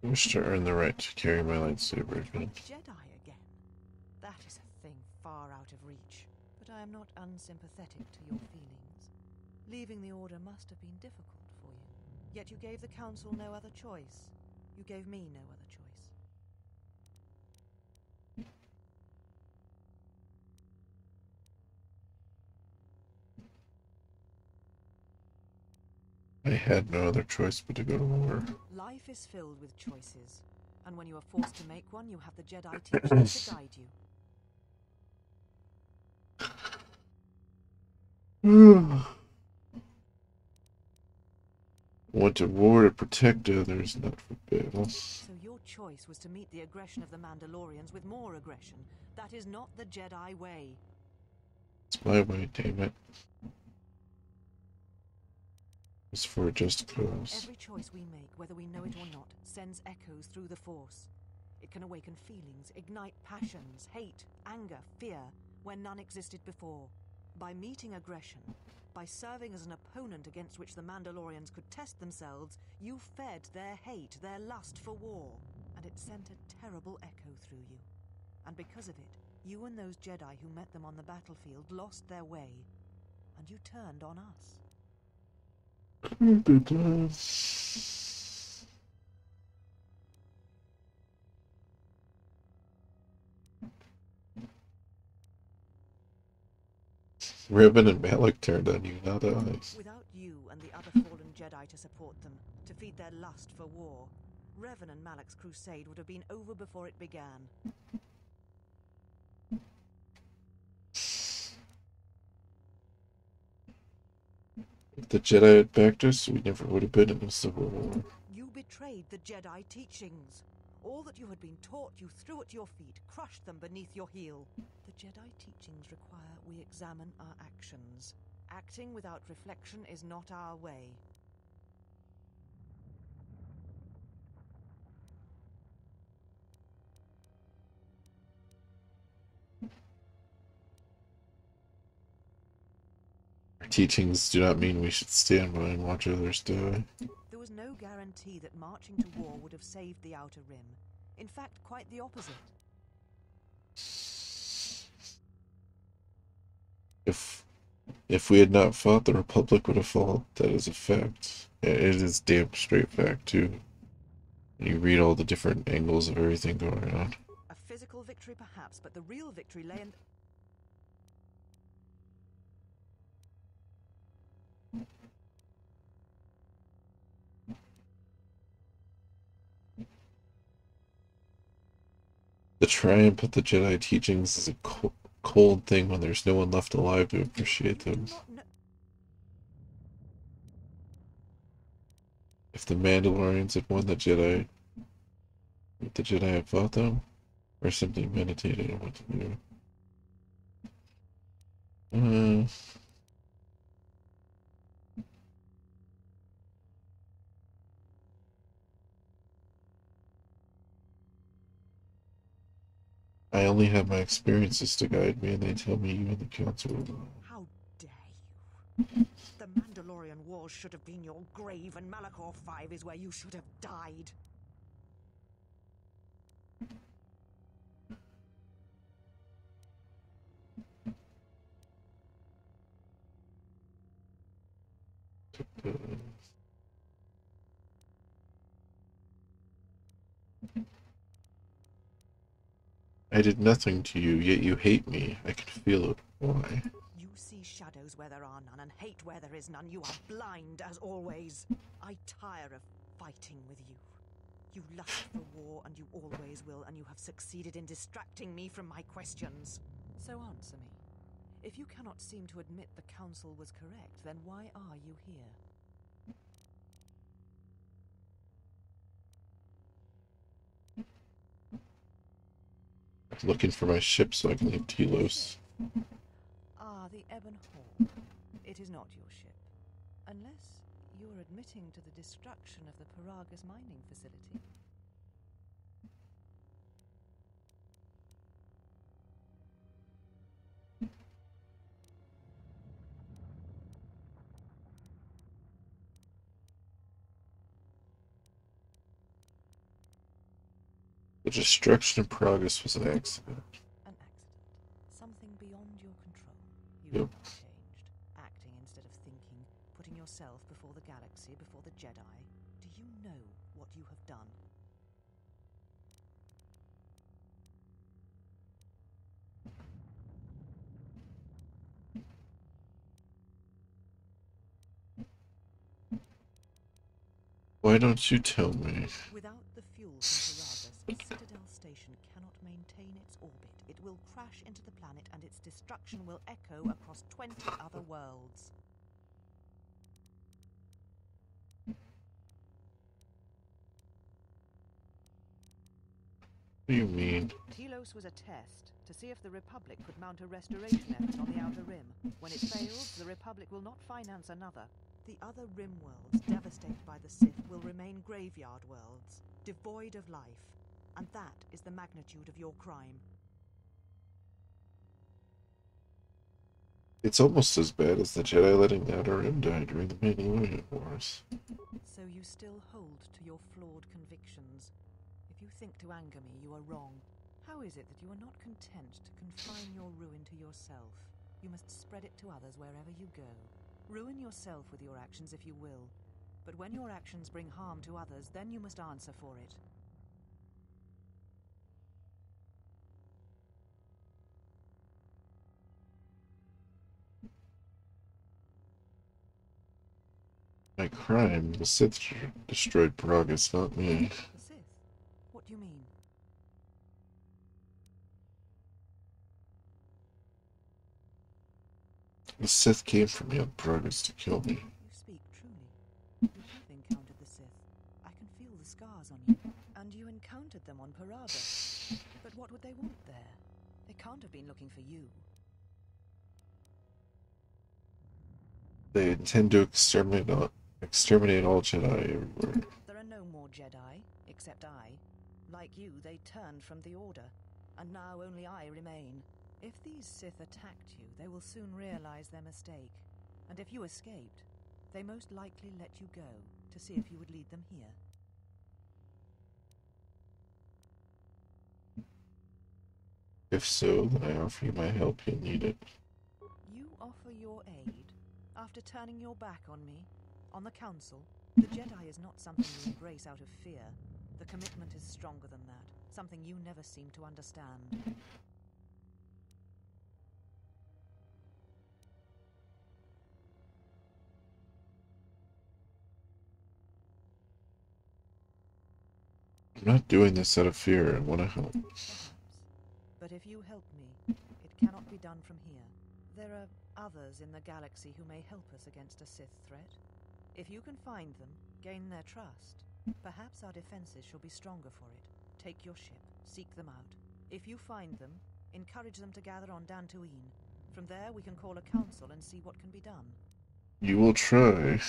I wish to earn the right to carry my lightsaber again. Jedi again? That is a thing far out of reach. But I am not unsympathetic to your feelings. Leaving the Order must have been difficult for you. Yet you gave the Council no other choice. You gave me no other choice. I had no other choice but to go to war. Life is filled with choices, and when you are forced to make one, you have the Jedi teachings to guide you. Want to war to protect others, not for battle. So your choice was to meet the aggression of the Mandalorians with more aggression. That is not the Jedi way. It's my way, damn it. It's for a just cause. Every choice we make, whether we know it or not, sends echoes through the Force. It can awaken feelings, ignite passions, hate, anger, fear, where none existed before. By meeting aggression, by serving as an opponent against which the Mandalorians could test themselves, you fed their hate, their lust for war, and it sent a terrible echo through you. And because of it, you and those Jedi who met them on the battlefield lost their way, and you turned on us. Revan and Malak turned on you, not us. Without you and the other fallen Jedi to support them, to feed their lust for war, Revan and Malak's crusade would have been over before it began. If the Jedi had backed us, we never would have been in a civil war. You betrayed the Jedi teachings. All that you had been taught, you threw at your feet, crushed them beneath your heel. The Jedi teachings require we examine our actions. Acting without reflection is not our way. Our teachings do not mean we should stand by and watch others die. There was no guarantee that marching to war would have saved the Outer Rim. In fact, quite the opposite. If we had not fought, the Republic would have fallen. That is a fact. And it is damn straight fact, too. You read all the different angles of everything going on. A physical victory, perhaps, but the real victory lay in... The triumph of the Jedi teachings is a cold thing when there's no one left alive to appreciate them. If the Mandalorians had won the Jedi, would the Jedi have fought them? Or simply meditated on what to do? I only have my experiences to guide me, and they tell me even the council will. How dare you? The Mandalorian Wars should have been your grave, and Malachor 5 is where you should have died. I did nothing to you, yet you hate me. I can feel it. Why? You see shadows where there are none, and hate where there is none. You are blind, as always. I tire of fighting with you. You lust for war, and you always will, and you have succeeded in distracting me from my questions. So answer me. If you cannot seem to admit the Council was correct, then why are you here? Looking for my ship so I can leave Telos. Ah, the Ebon Hawk. It is not your ship. Unless you're admitting to the destruction of the Paragus mining facility. The destruction of Paragus was an accident. An accident. Something beyond your control. You Yep. have changed. Acting instead of thinking. Putting yourself before the galaxy, before the Jedi. Do you know what you have done? Why don't you tell me? Without the fuel from Paragus, Citadel Station cannot maintain its orbit. It will crash into the planet, and its destruction will echo across 20 other worlds. What do you mean? Telos was a test to see if the Republic could mount a restoration effort on the Outer Rim. When it fails, the Republic will not finance another. The other Rim worlds, devastated by the Sith, will remain graveyard worlds, devoid of life. And that is the magnitude of your crime. It's almost as bad as the Jedi letting the Outer Rim die during the Mandalorian Wars. So you still hold to your flawed convictions. If you think to anger me, you are wrong. How is it that you are not content to confine your ruin to yourself? You must spread it to others wherever you go. Ruin yourself with your actions if you will. But when your actions bring harm to others, then you must answer for it. My crime, the Sith destroyed Paragus, not me. The Sith? What do you mean? The Sith came for me on Paragus to kill me. You speak truly. You have encountered the Sith. I can feel the scars on you. And you encountered them on Paragus. But what would they want there? They can't have been looking for you. They intend to exterminate all Jedi everywhere. There are no more Jedi, except I. Like you, they turned from the Order. And now only I remain. If these Sith attacked you, they will soon realize their mistake. And if you escaped, they most likely let you go to see if you would lead them here. If so, then I offer you my help. You'll need it. You offer offer your aid? After turning your back on me? On the Council? The Jedi is not something you embrace out of fear. The commitment is stronger than that. Something you never seem to understand. I'm not doing this out of fear. I want to help. Perhaps. But if you help me, it cannot be done from here. There are others in the galaxy who may help us against a Sith threat. If you can find them, gain their trust, perhaps our defenses shall be stronger for it. Take your ship, seek them out. If you find them, encourage them to gather on Dantooine. From there we can call a council and see what can be done. You will try.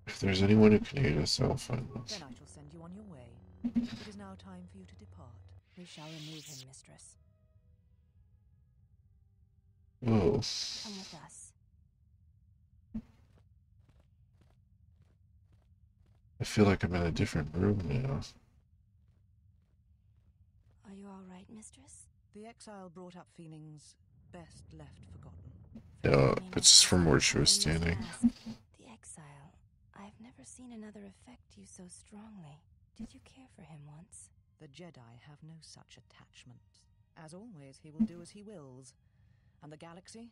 If there's anyone who can aid us, I'll find them. Then I shall send you on your way. It is now time for you to depart. We shall remove him, mistress. Whoa. Come with us. I feel like I'm in a different room now. Are you all right, mistress? The exile brought up feelings best left forgotten. No, it's just from where she was standing. The exile. I've never seen another affect you so strongly. Did you care for him once? The Jedi have no such attachment. As always, he will do as he wills. And the galaxy,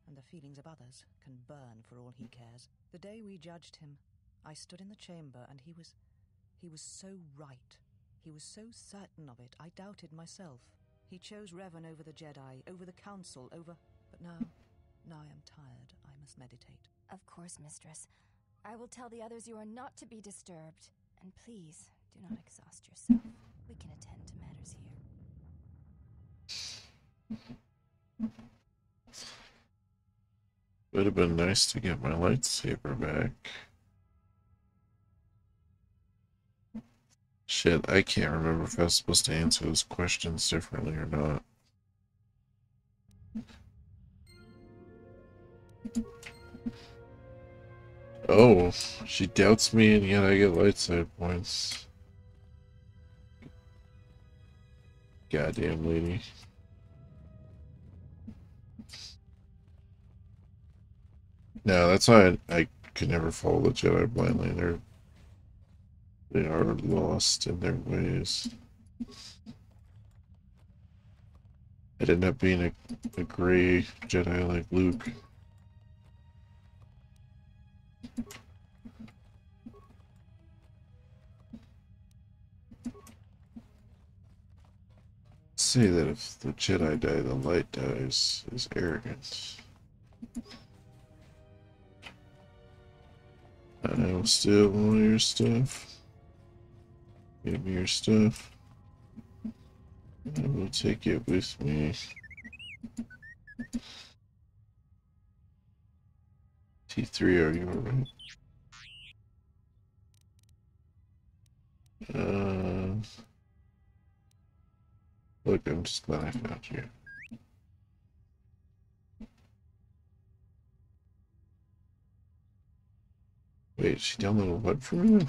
and the feelings of others, can burn for all he cares. The day we judged him, I stood in the chamber and he was so right. He was so certain of it, I doubted myself. He chose Revan over the Jedi, over the Council, over... But now I am tired. I must meditate. Of course, mistress. I will tell the others you are not to be disturbed. And please, do not exhaust yourself. We can attend to matters here. Would have been nice to get my lightsaber back. Shit, I can't remember if I was supposed to answer those questions differently or not. Oh, she doubts me and yet I get light side points. Goddamn lady. No, that's why I could never follow the Jedi blindly. They are lost in their ways. I'd end up being a gray Jedi like Luke. Say that if the Jedi die, the light dies is arrogant. I will steal all your stuff. Give me your stuff. I will take it with me. T3, are you alright? Look, I'm just glad I found you. Wait, she downloaded what from you?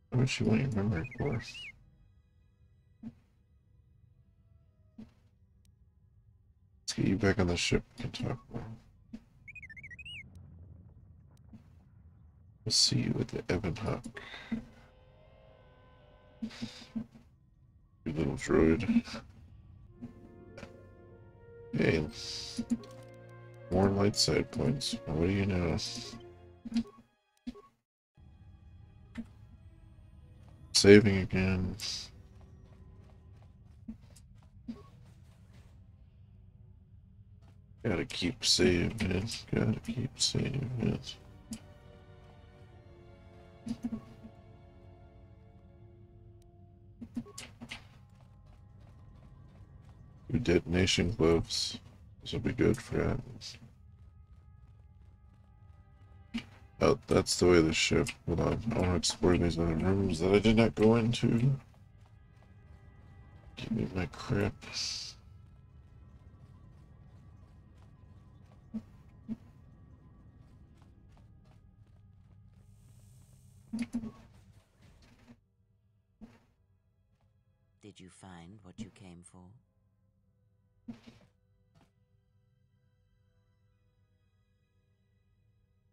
What would she want your memory for? Let's get you back on the ship. We can talk more. We'll see you at the Ebon Hawk. You little droid. Hey, more light side points. What do you know? Saving again. Gotta keep saving it. Gotta keep saving it. Your detonation gloves. This will be good for that. Oh, that's the way the ship. Hold on. I want to explore these other rooms that I did not go into. Give me my crap. Did you find what you came for?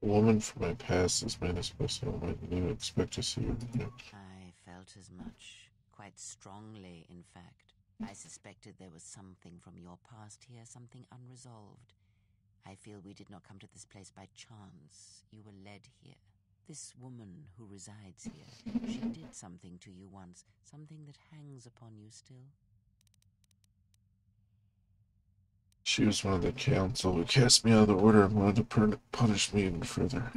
A woman from my past is my espresso. I didn't expect to see her again. I felt as much. Quite strongly, in fact. I suspected there was something from your past here, something unresolved. I feel we did not come to this place by chance. You were led here. This woman who resides here, she did something to you once, something that hangs upon you still. She was one of the council who cast me out of the order and wanted to punish me even further.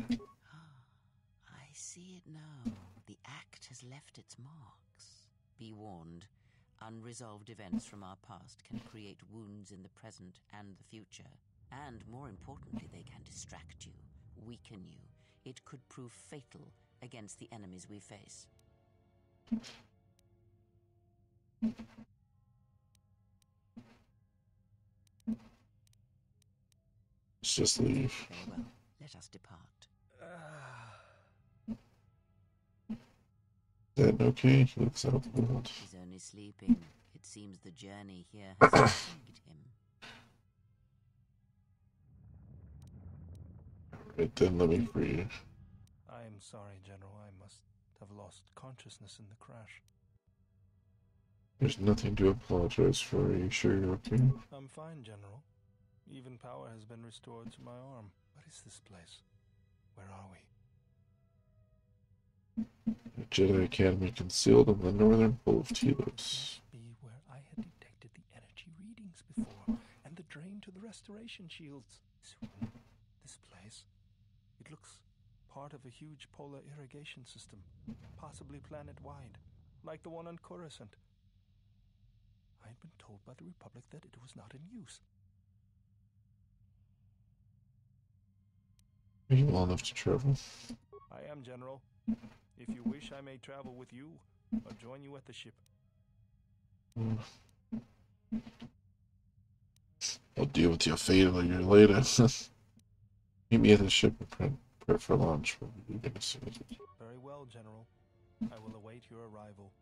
I see it now. The act has left its marks. Be warned. Unresolved events from our past can create wounds in the present and the future. And more importantly, they can distract you, weaken you. It could prove fatal against the enemies we face. Let's just leave. Very well. Let us depart. Is that okay? He looks out cold. He's only sleeping. It seems the journey here has fatigued him. Alright then, let me free you. I am sorry, General. I must have lost consciousness in the crash. There's nothing to apologize for. Are you sure you're okay? I'm fine, General. Even power has been restored to my arm. What is this place? Where are we? The Jedi Academy concealed in the northern pole of Telos. Be where I had detected the energy readings before, and the drain to the restoration shields. This place. It looks part of a huge polar irrigation system, possibly planet-wide, like the one on Coruscant. I had been told by the Republic that it was not in use. Are you well enough to travel? I am, General. If you wish, I may travel with you, or join you at the ship. I'll deal with your fate a year later. Meet me at the ship and prepare for launch. We'll be as soon as we can. Very well, General. I will await your arrival.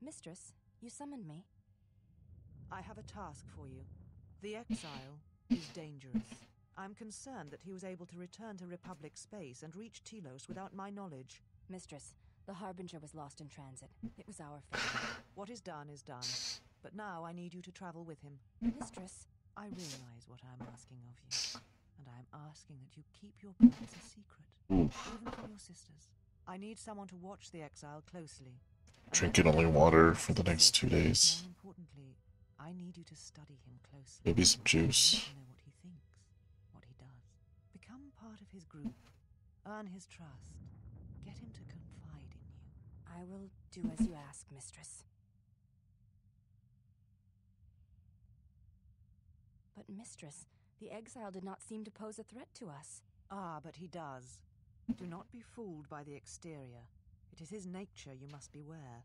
Mistress, you summoned me. I have a task for you. The exile is dangerous. I'm concerned that he was able to return to Republic space and reach Telos without my knowledge. Mistress, the Harbinger was lost in transit. It was our fault. What is done is done. But now I need you to travel with him. Mistress, I realize what I'm asking of you. And I'm asking that you keep your plans a secret. Even from your sisters. I need someone to watch the exile closely. Drinking only water for the next 2 days. More importantly, I need you to study him closely. Maybe some juice. I need to know what he thinks, what he does. Become part of his group. Earn his trust. Get him to confide in you. I will do as you ask, Mistress. But Mistress, the exile did not seem to pose a threat to us. Ah, but he does. Do not be fooled by the exterior. It is his nature you must beware.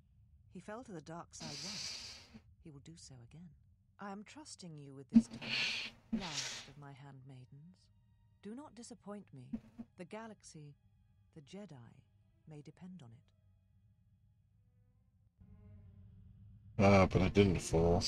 He fell to the dark side once. He will do so again. I am trusting you with this task, last of my handmaidens. Do not disappoint me. The galaxy, the Jedi, may depend on it. Ah, but I didn't fall.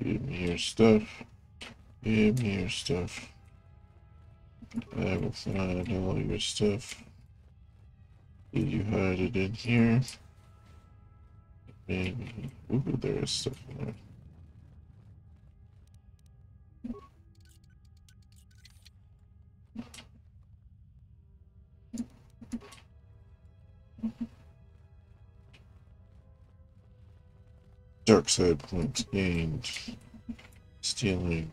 Give me your stuff. Give me your stuff. I will find all your stuff. Did you hide it in here? Maybe. Ooh, there is stuff in there. Dark side points gained. Stealing.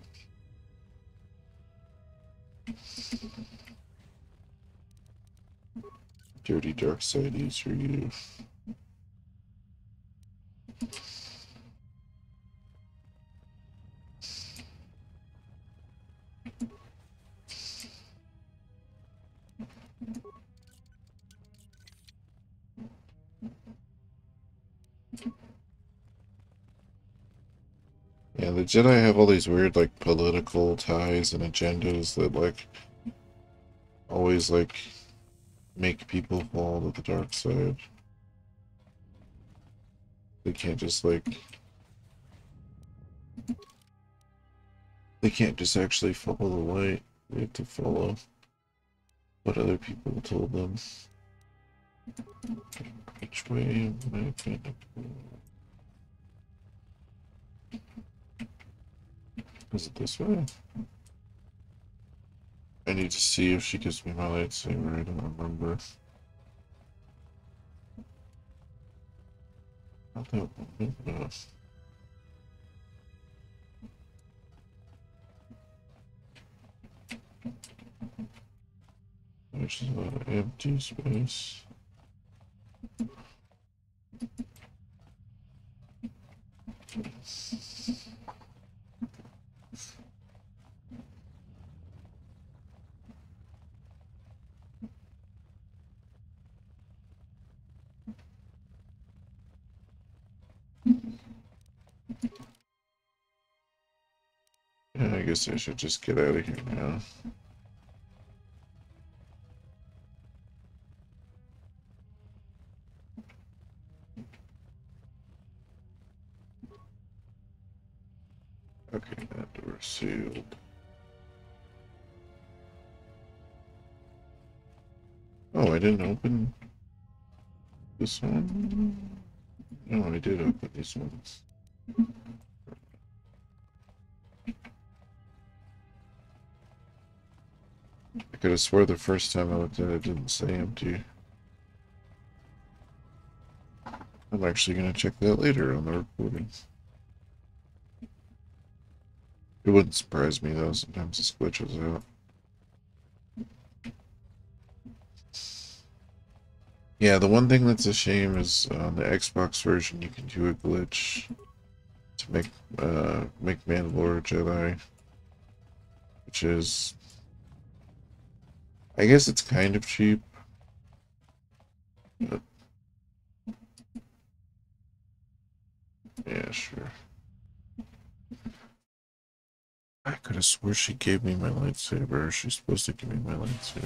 Dirty dark side is for you. Yeah, the Jedi have all these weird, like, political ties and agendas that, like, always, like, make people fall to the dark side. They can't just, like... They can't just actually follow the light. They have to follow what other people told them. Which way am I gonna go? Is it this way? I need to see if she gives me my lightsaber. I don't remember. Not that one. No. There's a lot of empty space. Yeah, I guess I should just get out of here now. Okay, that door's sealed. Oh, I didn't open this one? No, I did open these ones. I could have swore the first time I looked at it, it didn't say empty. I'm actually going to check that later on the recording. It wouldn't surprise me though, sometimes this glitches out. Yeah, the one thing that's a shame is on the Xbox version you can do a glitch to make Mandalore a Jedi, which is, I guess it's kind of cheap, but yeah, sure. I could have swore she gave me my lightsaber. She's supposed to give me my lightsaber.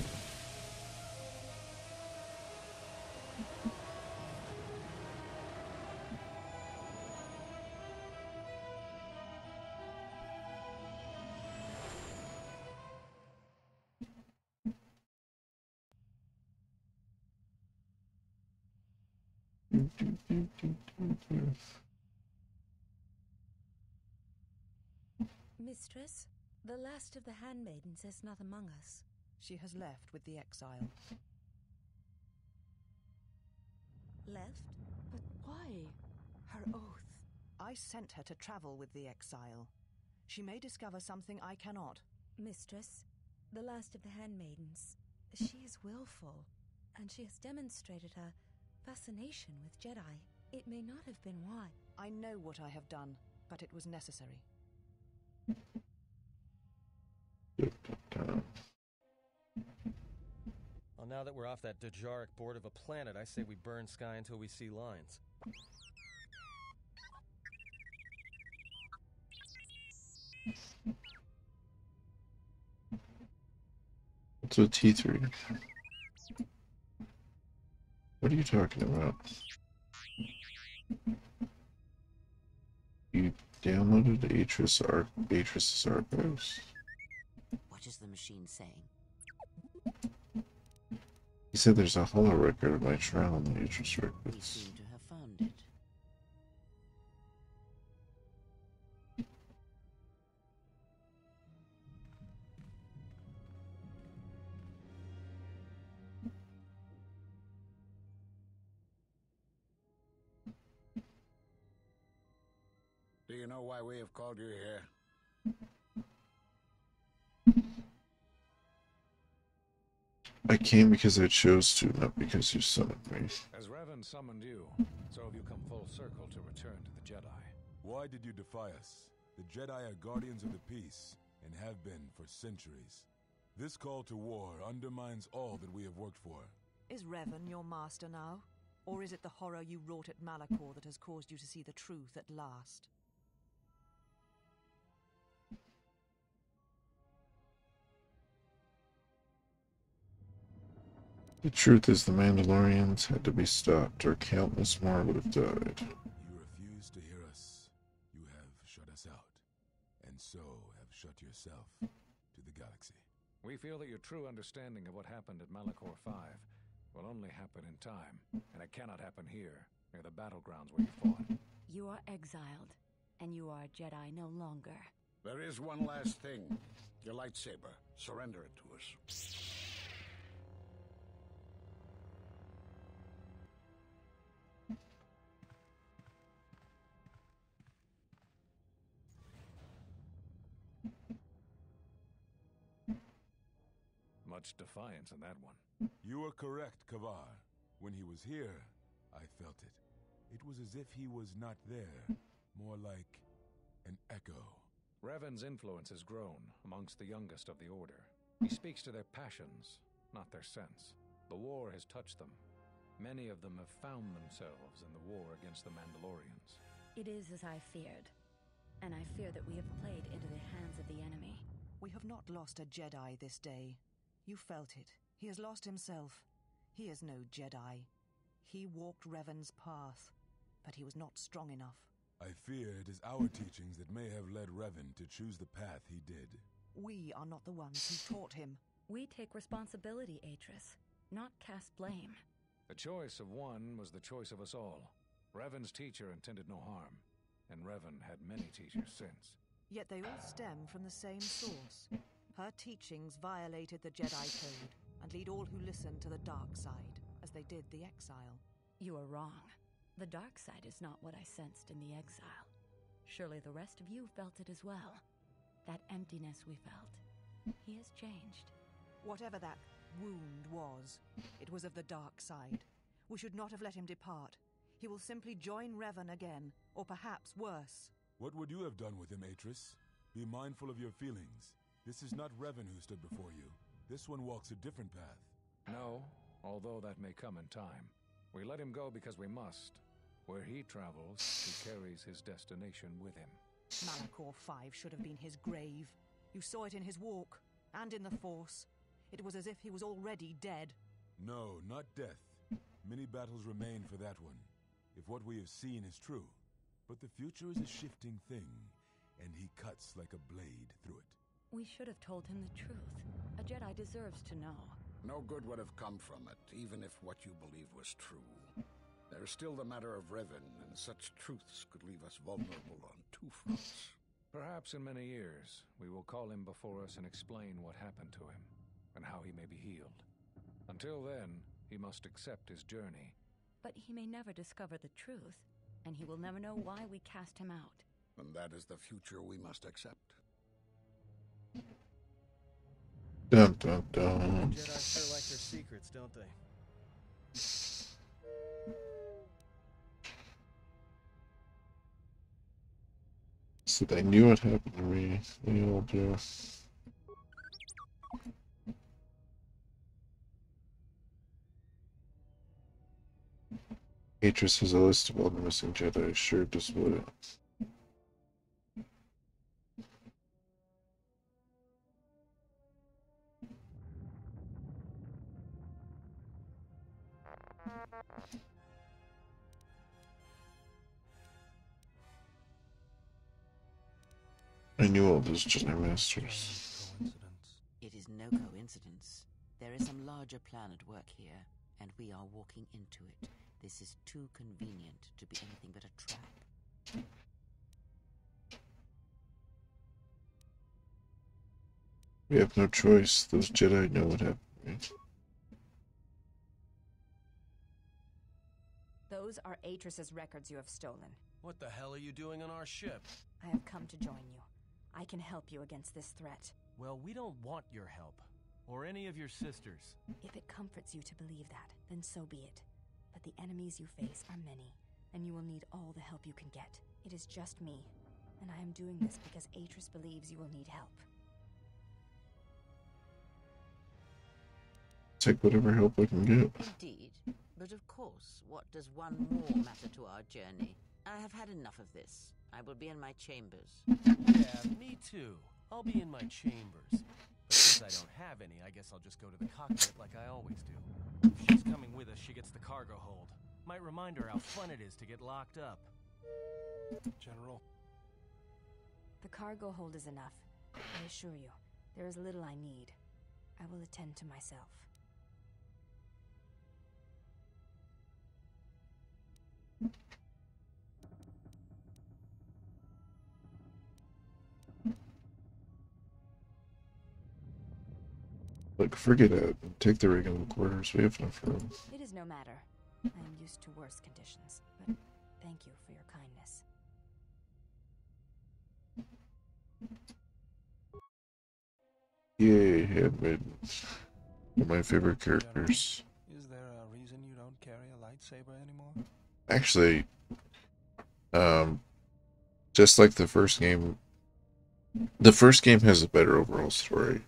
Mistress, the last of the handmaidens is not among us. She has left with the exile. Left? But why? Her oath. I sent her to travel with the exile. She may discover something I cannot. Mistress, the last of the handmaidens. She is willful, and she has demonstrated her fascination with Jedi. It may not have been why. I know what I have done, but it was necessary. Well, now that we're off that Dejaric board of a planet, I say we burn sky until we see lines. What's a T3? What are you talking about? You downloaded Atris's archives? What is the machine saying? He said there's a holo record of my trial on the Atris We records. seem to have found it. Do you know why we have called you here? I came because I chose to, not because you summoned me. As Revan summoned you, so have you come full circle to return to the Jedi. Why did you defy us? The Jedi are guardians of the peace, and have been for centuries. This call to war undermines all that we have worked for. Is Revan your master now? Or is it the horror you wrought at Malachor that has caused you to see the truth at last? The truth is the Mandalorians had to be stopped, or countless more would have died. You refuse to hear us. You have shut us out, and so have shut yourself to the galaxy. We feel that your true understanding of what happened at Malachor 5 will only happen in time, and it cannot happen here, near the battlegrounds where you fought. You are exiled, and you are a Jedi no longer. There is one last thing. Your lightsaber. Surrender it to us. Much defiance in that one. You are correct, Kavar. When he was here, I felt it. It was as if he was not there, more like an echo. Revan's influence has grown amongst the youngest of the Order. He speaks to their passions, not their sense. The war has touched them. Many of them have found themselves in the war against the Mandalorians. It is as I feared, and I fear that we have played into the hands of the enemy. We have not lost a Jedi this day. You felt it. He has lost himself. He is no Jedi. He walked Revan's path, but he was not strong enough. I fear it is our teachings that may have led Revan to choose the path he did. We are not the ones who taught him. We take responsibility, Atris, not cast blame. The choice of one was the choice of us all. Revan's teacher intended no harm, and Revan had many teachers since. Yet they all stem from the same source. Her teachings violated the Jedi Code and lead all who listen to the dark side, as they did the exile. You are wrong. The dark side is not what I sensed in the exile. Surely the rest of you felt it as well. That emptiness we felt. He has changed. Whatever that wound was, it was of the dark side. We should not have let him depart. He will simply join Revan again, or perhaps worse. What would you have done with him, Atris? Be mindful of your feelings. This is not Revan who stood before you. This one walks a different path. No, although that may come in time. We let him go because we must. Where he travels, he carries his destination with him. Malachor 5 should have been his grave. You saw it in his walk, and in the Force. It was as if he was already dead. No, not death. Many battles remain for that one, if what we have seen is true. But the future is a shifting thing, and he cuts like a blade through it. We should have told him the truth. A Jedi deserves to know. No good would have come from it, even if what you believed was true. There's still the matter of Revan, and such truths could leave us vulnerable on two fronts. Perhaps in many years, we will call him before us and explain what happened to him, and how he may be healed. Until then, he must accept his journey. But he may never discover the truth, and he will never know why we cast him out. And that is the future we must accept. Dun dun dun. Jedi sure like their secrets, don't they? So they knew what happened to me. They all do. Atris has a list of all the missing Jedi. Sure, display it. I knew all those Jedi Masters. It is no coincidence. There is some larger plan at work here, and we are walking into it. This is too convenient to be anything but a trap. We have no choice. Those Jedi know what happened to me. Those are Atris's records you have stolen. What the hell are you doing on our ship? I have come to join you. I can help you against this threat. Well, we don't want your help. Or any of your sisters. If it comforts you to believe that, then so be it. But the enemies you face are many, and you will need all the help you can get. It is just me, and I am doing this because Atris believes you will need help. take whatever help I can get. Indeed. But of course, what does one more matter to our journey? I have had enough of this. I will be in my chambers. Yeah, me too. I'll be in my chambers. But since I don't have any, I guess I'll just go to the cockpit like I always do. If she's coming with us, she gets the cargo hold. Might remind her how fun it is to get locked up. General. The cargo hold is enough. I assure you, there is little I need. I will attend to myself. Like, forget it. Take the regular quarters. We have enough room. It is no matter. I am used to worse conditions, but thank you for your kindness. Yay, handmaidens. They're my favorite characters. Is there a reason you don't carry a lightsaber anymore? Actually, just like the first game has a better overall story.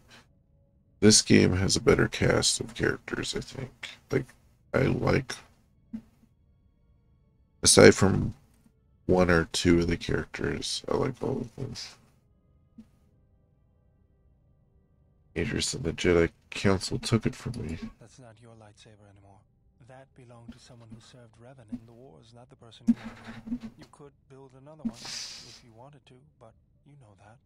This game has a better cast of characters, I think. Aside from one or two of the characters, I like all of them. Interesting, the Jedi Council took it from me. That's not your lightsaber anymore. That belonged to someone who served Revan in the wars, not the person you are. You could build another one if you wanted to, but you know that.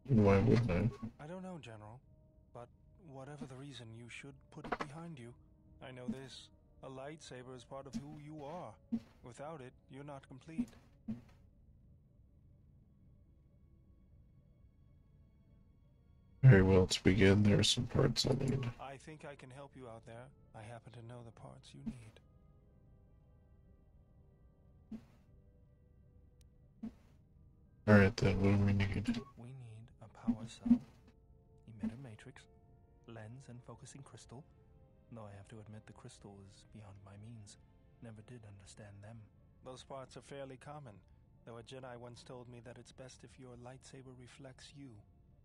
Why wouldn't I? I don't know, General, but whatever the reason, you should put it behind you. I know this. A lightsaber is part of who you are. Without it, you're not complete. Very well, to begin, there are some parts I'll need. I think I can help you out there. I happen to know the parts you need. Alright then, what do we need? We need a power cell, emitter matrix, lens and focusing crystal. Though I have to admit the crystal is beyond my means. Never did understand them. Those parts are fairly common, though a Jedi once told me that it's best if your lightsaber reflects you,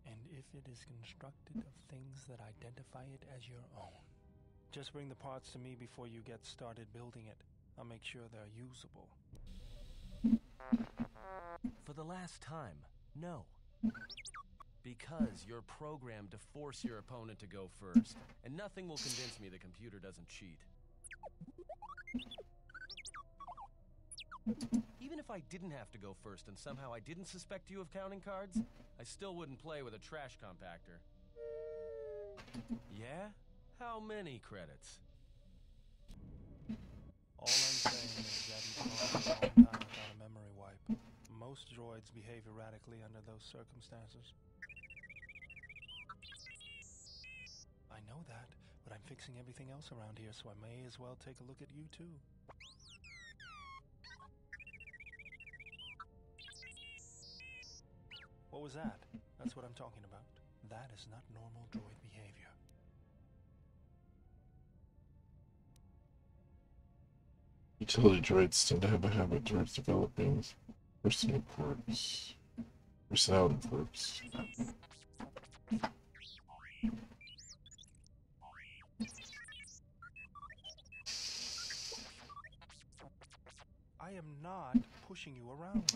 and if it is constructed of things that identify it as your own. Just bring the parts to me before you get started building it. I'll make sure they're usable. For the last time, no. Because you're programmed to force your opponent to go first, and nothing will convince me the computer doesn't cheat. Even if I didn't have to go first and somehow I didn't suspect you of counting cards, I still wouldn't play with a trash compactor. Yeah? How many credits? All I'm saying is that you've gone a long time without a memory wipe. Most droids behave erratically under those circumstances. I know that, but I'm fixing everything else around here, so I may as well take a look at you too. What was that? That's what I'm talking about. That is not normal droid behavior. Utility droids tend to have a habit towards developing personality quirks. I am not pushing you around.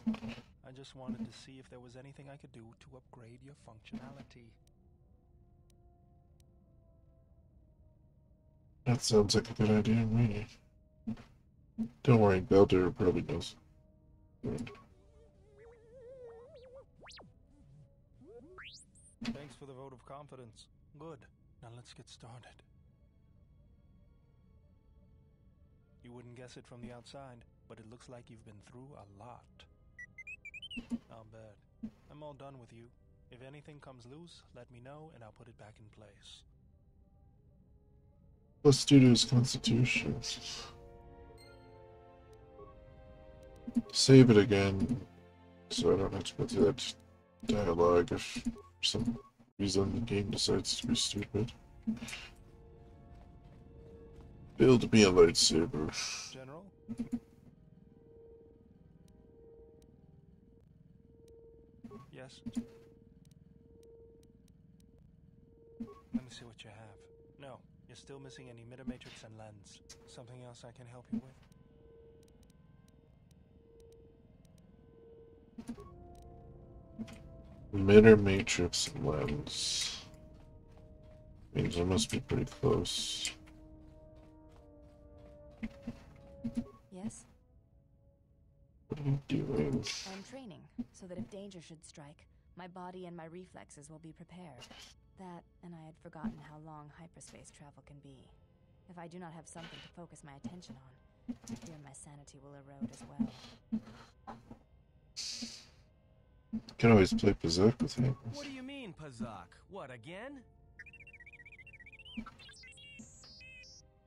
I just wanted to see if there was anything I could do to upgrade your functionality. That sounds like a good idea to me. Don't worry, Belder probably knows. Good. Thanks for the vote of confidence. Good. Now let's get started. You wouldn't guess it from the outside, but it looks like you've been through a lot. I'll bet. I'm all done with you. If anything comes loose, let me know and I'll put it back in place. Let's do his constitution. Save it again, so I don't have to go through that dialogue if for some reason the game decides to be stupid. Build me a lightsaber. General? Yes? Let me see what you have. No, you're still missing an emitter matrix and lens. Something else I can help you with? Emitter matrix and lens. Means I must be pretty close. Yes? What are you doing? I'm training, so that if danger should strike, my body and my reflexes will be prepared. That, and I had forgotten how long hyperspace travel can be. If I do not have something to focus my attention on, I fear my sanity will erode as well. You can always play Pazak with him. What do you mean, Pazak? What, again?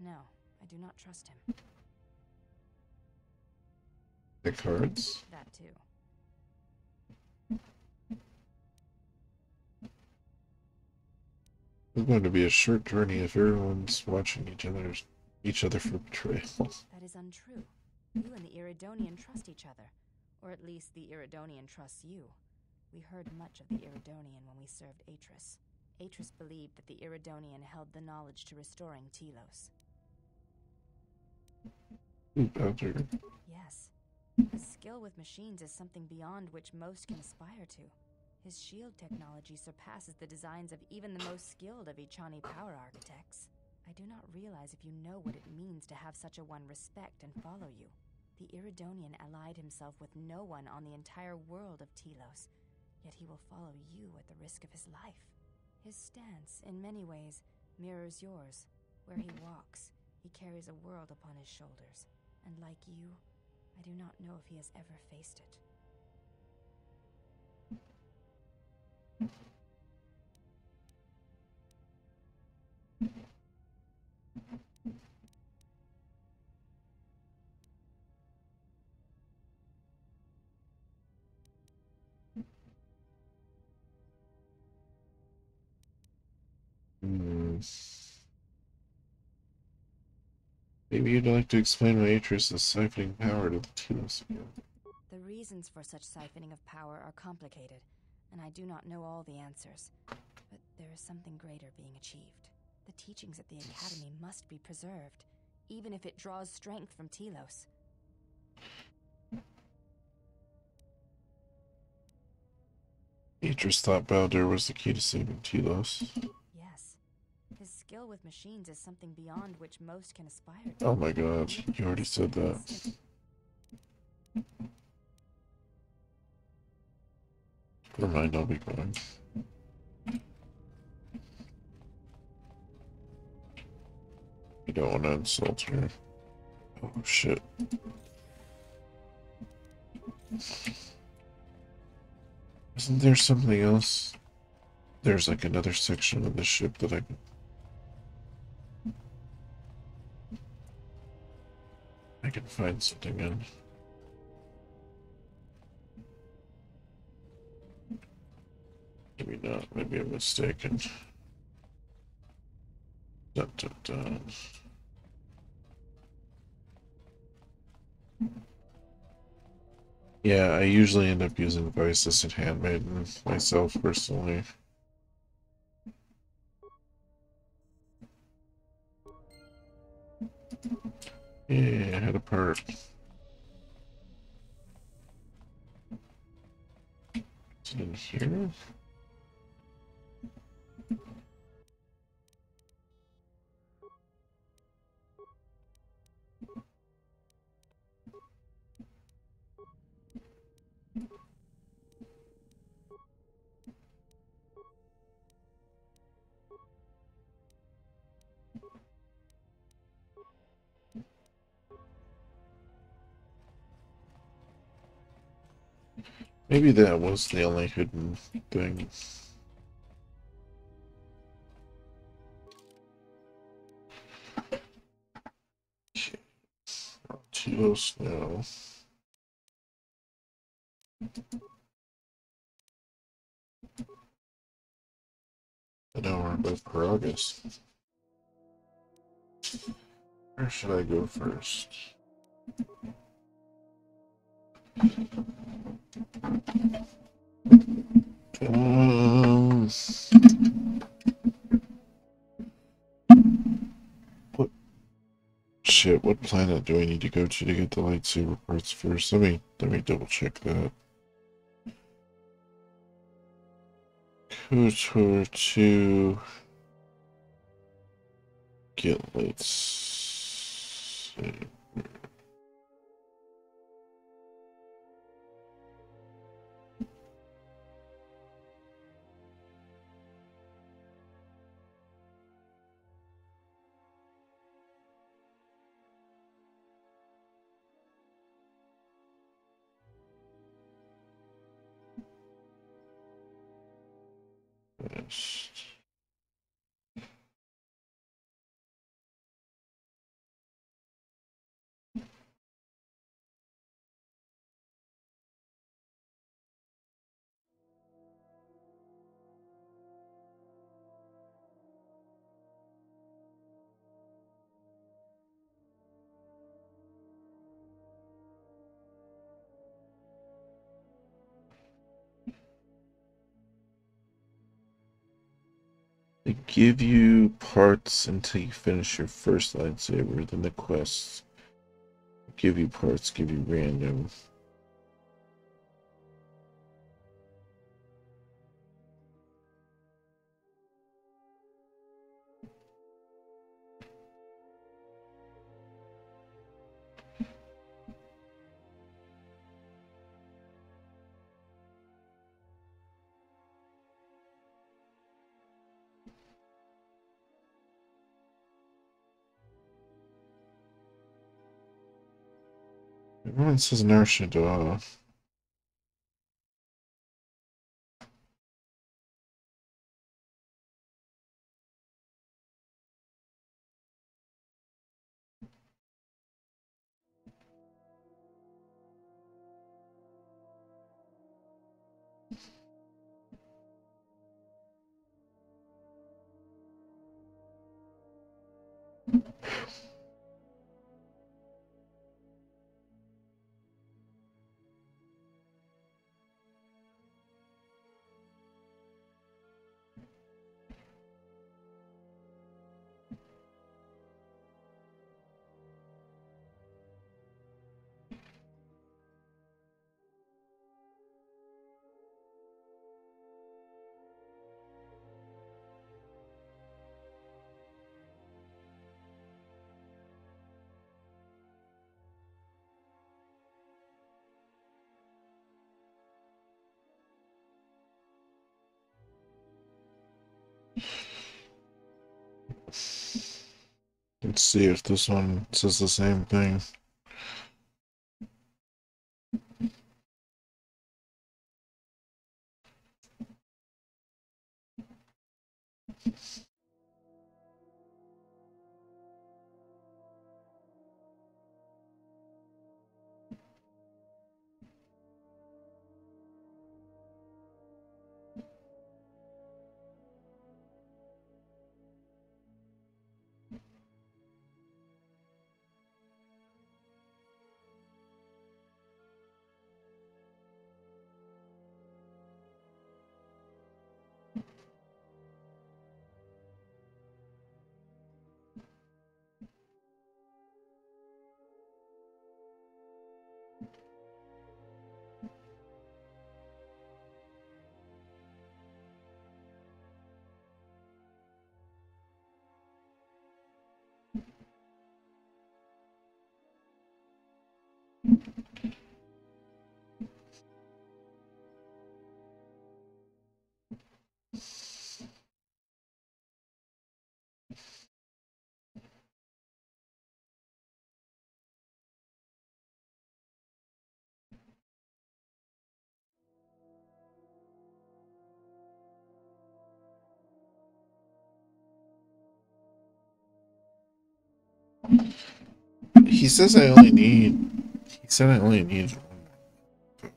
No, I do not trust him. The cards? That too. It's going to be a short journey if everyone's watching each other for betrayal. That is untrue. You and the Iridonian trust each other. Or at least the Iridonian trusts you. We heard much of the Iridonian when we served Atris. Atris believed that the Iridonian held the knowledge to restoring Telos. Bowser. Yes. His skill with machines is something beyond which most can aspire to. His shield technology surpasses the designs of even the most skilled of Ichani power architects. I do not realize if you know what it means to have such a one respect and follow you. The Iridonian allied himself with no one on the entire world of Telos, yet he will follow you at the risk of his life. His stance, in many ways, mirrors yours. Where he walks, he carries a world upon his shoulders, and like you, I do not know if he has ever faced it. Maybe you'd like to explain why Atris is siphoning power to the Telos again. The reasons for such siphoning of power are complicated, and I do not know all the answers. But there is something greater being achieved. The teachings at the Academy must be preserved, even if it draws strength from Telos. Atris thought Baldur was the key to saving Telos. Yes. His skill with machines is something beyond which most can aspire to. Oh my god, you already said that. Never mind, I'll be going. You don't want to insult her. Oh shit. Isn't there something else? There's like another section of the ship that I can find something in. Maybe not, maybe I'm mistaken. Dun, dun, dun. Yeah, I usually end up using Voice Assistant Handmaiden myself personally. Yeah, I had a part. Is it in here? Maybe that was the only hidden thing. Okay. Telos now. I know we're both Paragus. Where should I go first? What? Shit, what planet do I need to go to get the lightsaber parts first? Let me double check that. KOTOR to get lightsaber. Yes. They give you parts until you finish your first lightsaber, then the quests give you parts, give you random. Everyone says inertia to Let's see if this one says the same thing. He says I only need. He said I only need one.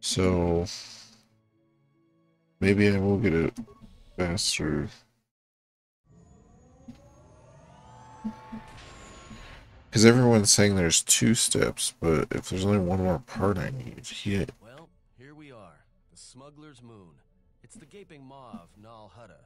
So maybe I will get it faster. Because everyone's saying there's 2 steps, but if there's only one more part I need, Well, here we are. The Smuggler's Moon. It's the gaping maw of Nal Hutta,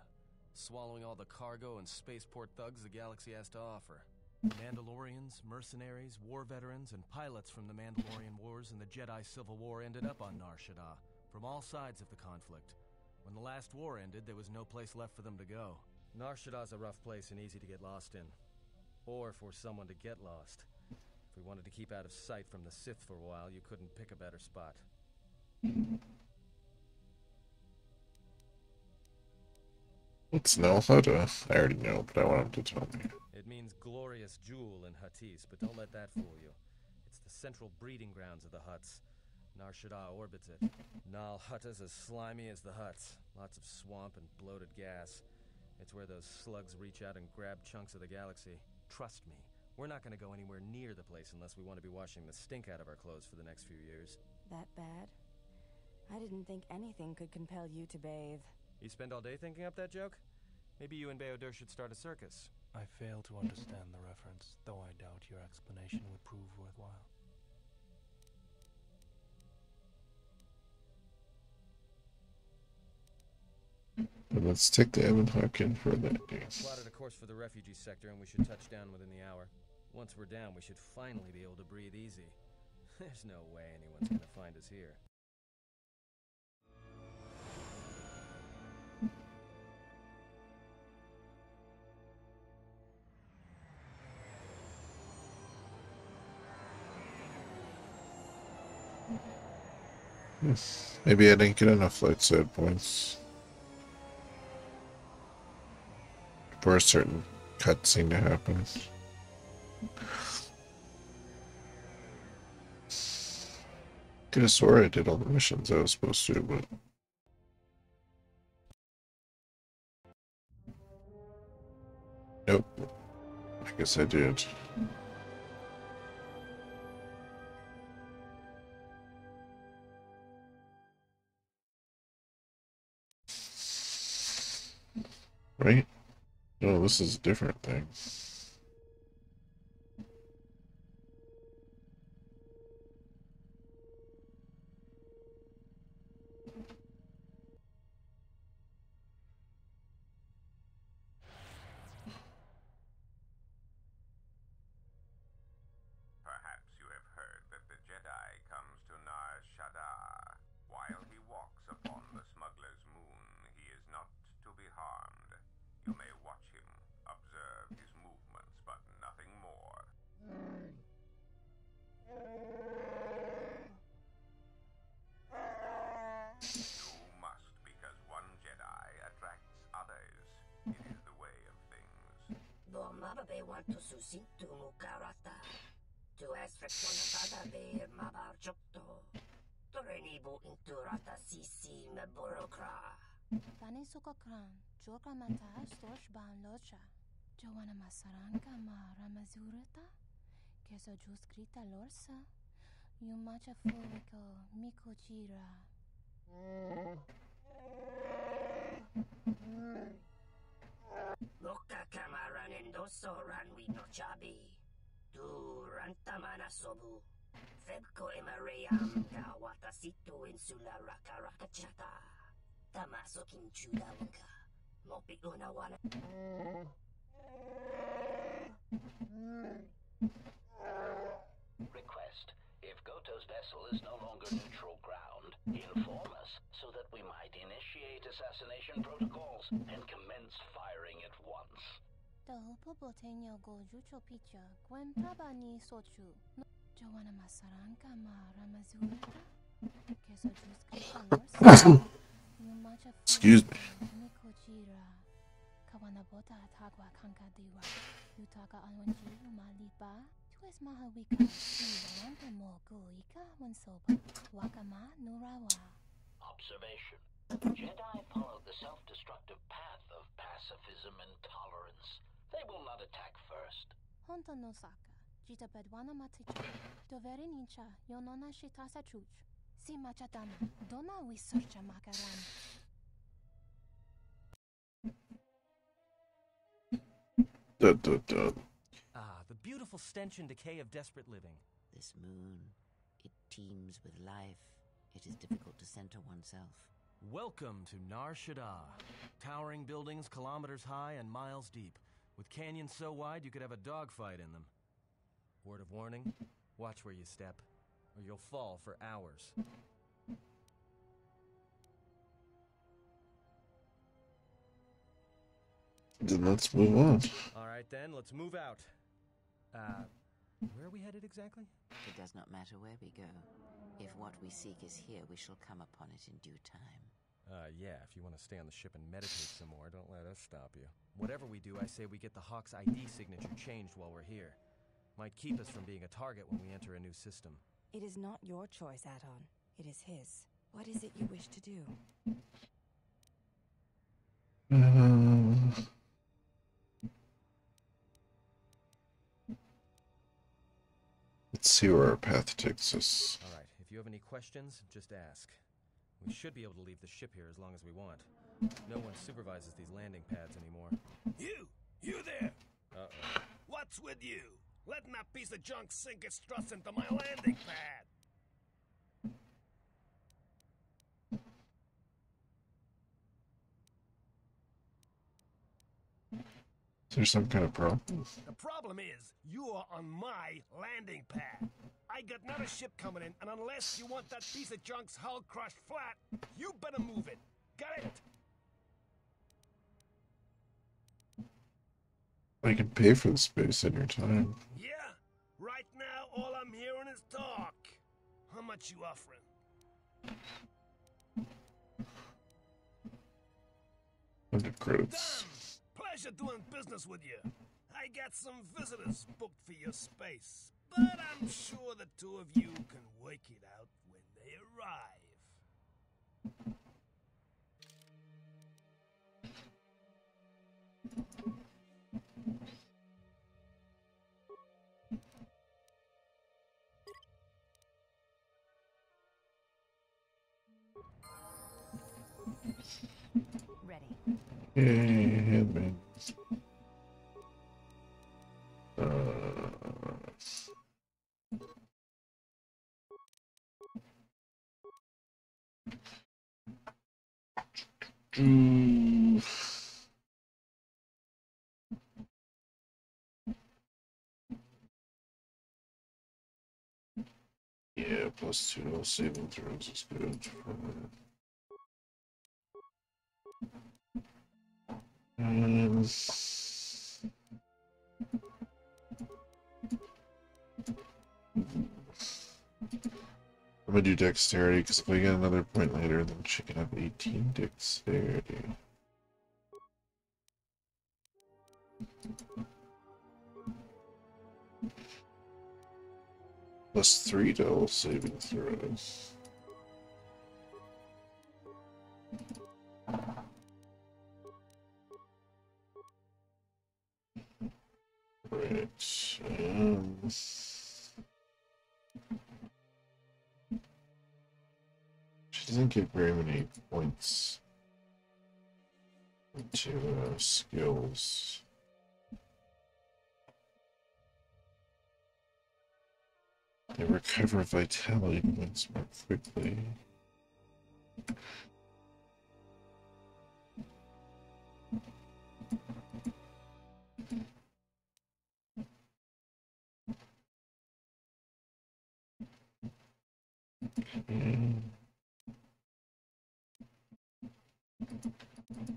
swallowing all the cargo and spaceport thugs the galaxy has to offer. Mandalorians, mercenaries, war veterans, and pilots from the Mandalorian Wars and the Jedi Civil War ended up on Nar Shaddaa, from all sides of the conflict. When the last war ended, there was no place left for them to go. Nar Shaddaa's a rough place and easy to get lost in. Or for someone to get lost. If we wanted to keep out of sight from the Sith for a while, you couldn't pick a better spot. What's Nal Hutta? I already know, but I want him to tell me. It means glorious jewel in Huttese, but don't let that fool you. It's the central breeding grounds of the Hutts. Nar Shaddaa orbits it. Nal Hutta's as slimy as the Hutts. Lots of swamp and bloated gas. It's where those slugs reach out and grab chunks of the galaxy. Trust me, we're not going to go anywhere near the place unless we want to be washing the stink out of our clothes for the next few years. That bad? I didn't think anything could compel you to bathe. You spend all day thinking up that joke? Maybe you and Beodur should start a circus. I fail to understand the reference, though I doubt your explanation would prove worthwhile. Let's take the Evan Hawkin for that. Plotted a course for the refugee sector, and we should touch down within the hour. Once we're down, we should finally be able to breathe easy. There's no way anyone's gonna find us here. Maybe I didn't get enough light side points for a certain cutscene to happen. Could have swore I did all the missions I was supposed to, but nope. I guess I did. Right? No, this is a different thing. Perhaps you have heard that the Jedi comes to Nar Shaddaa. While he walks upon the smuggler's moon, he is not to be harmed. You may watch him, observe his movements, but nothing more. You must, because one Jedi attracts others. It is the way of things. Mababe want to susintu mukarata. Tu es fraccionatada be mabar chokto. Torenibu inturata sisi me burokra. Tani sokokran, joka mata storch ban locha. Joanna masaranka ma ramazurata. Keso juskrita lorsa. Yumacha furiko mikochira. Moka kamaran endoso ranwi no chabi. Tu rantamana sobu. Febko emareyam ka watasitu insula raka raka chata. Tamaso kinchuda waka. Mopi unawana. Request. If Goto's vessel is no longer neutral ground, inform us so that we might initiate assassination protocols and commence firing at once. The Hopopotenyo go jucho picha, Gwen Prabani sochu. Joanna masaranka ma ramazurata. Keso juskrita lorsa. Yumacha Excuse me. Mikochira. Kawanabota atagwa kankadiwa. Yutaka alwanji umaliba. Tues mahawika. Iwanta mogo ika wansoba. Wakama nurawa. Observation. Jedi follow the self-destructive path of pacifism and tolerance. They will not attack first. Honto no saka. Jita bedwana maticha. Doveri nincha. Yonona shitasa chuch. Si machatama. Dona we searcha makaran. Ah, the beautiful stench and decay of desperate living. This moon, it teems with life. It is difficult to center oneself. Welcome to Nar Shaddaa. Towering buildings kilometers high and miles deep, with canyons so wide you could have a dogfight in them. Word of warning, watch where you step, or you'll fall for hours. Then let's move on. Alright then, let's move out. Where are we headed exactly? It does not matter where we go. If what we seek is here, we shall come upon it in due time. Yeah, if you want to stay on the ship and meditate some more, don't let us stop you. Whatever we do, I say we get the Hawk's ID signature changed while we're here. Might keep us from being a target when we enter a new system. It is not your choice, Addon. It is his. What is it you wish to do? Let's see where our path takes us. Alright, if you have any questions, just ask. We should be able to leave the ship here as long as we want. No one supervises these landing pads anymore. You there! Uh-oh. What's with you? Letting that piece of junk sink its struts into my landing pad! Is there some kind of problem? The problem is, you are on my landing pad. I got another ship coming in, and unless you want that piece of junk's hull crushed flat, you better move it. Got it? I can pay for the space in your time. Yeah? Right now, all I'm hearing is talk. How much you offering? 100 credits. Pleasure doing business with you. I got some visitors booked for your space, but I'm sure the two of you can work it out when they arrive. Ready. Hey, man. Yeah, +2 saving throws is good for I'm gonna do dexterity because if I get another point later, then she can have 18 dexterity. +3 to all saving throws. Right. She doesn't get very many points into skills. They recover vitality points more quickly.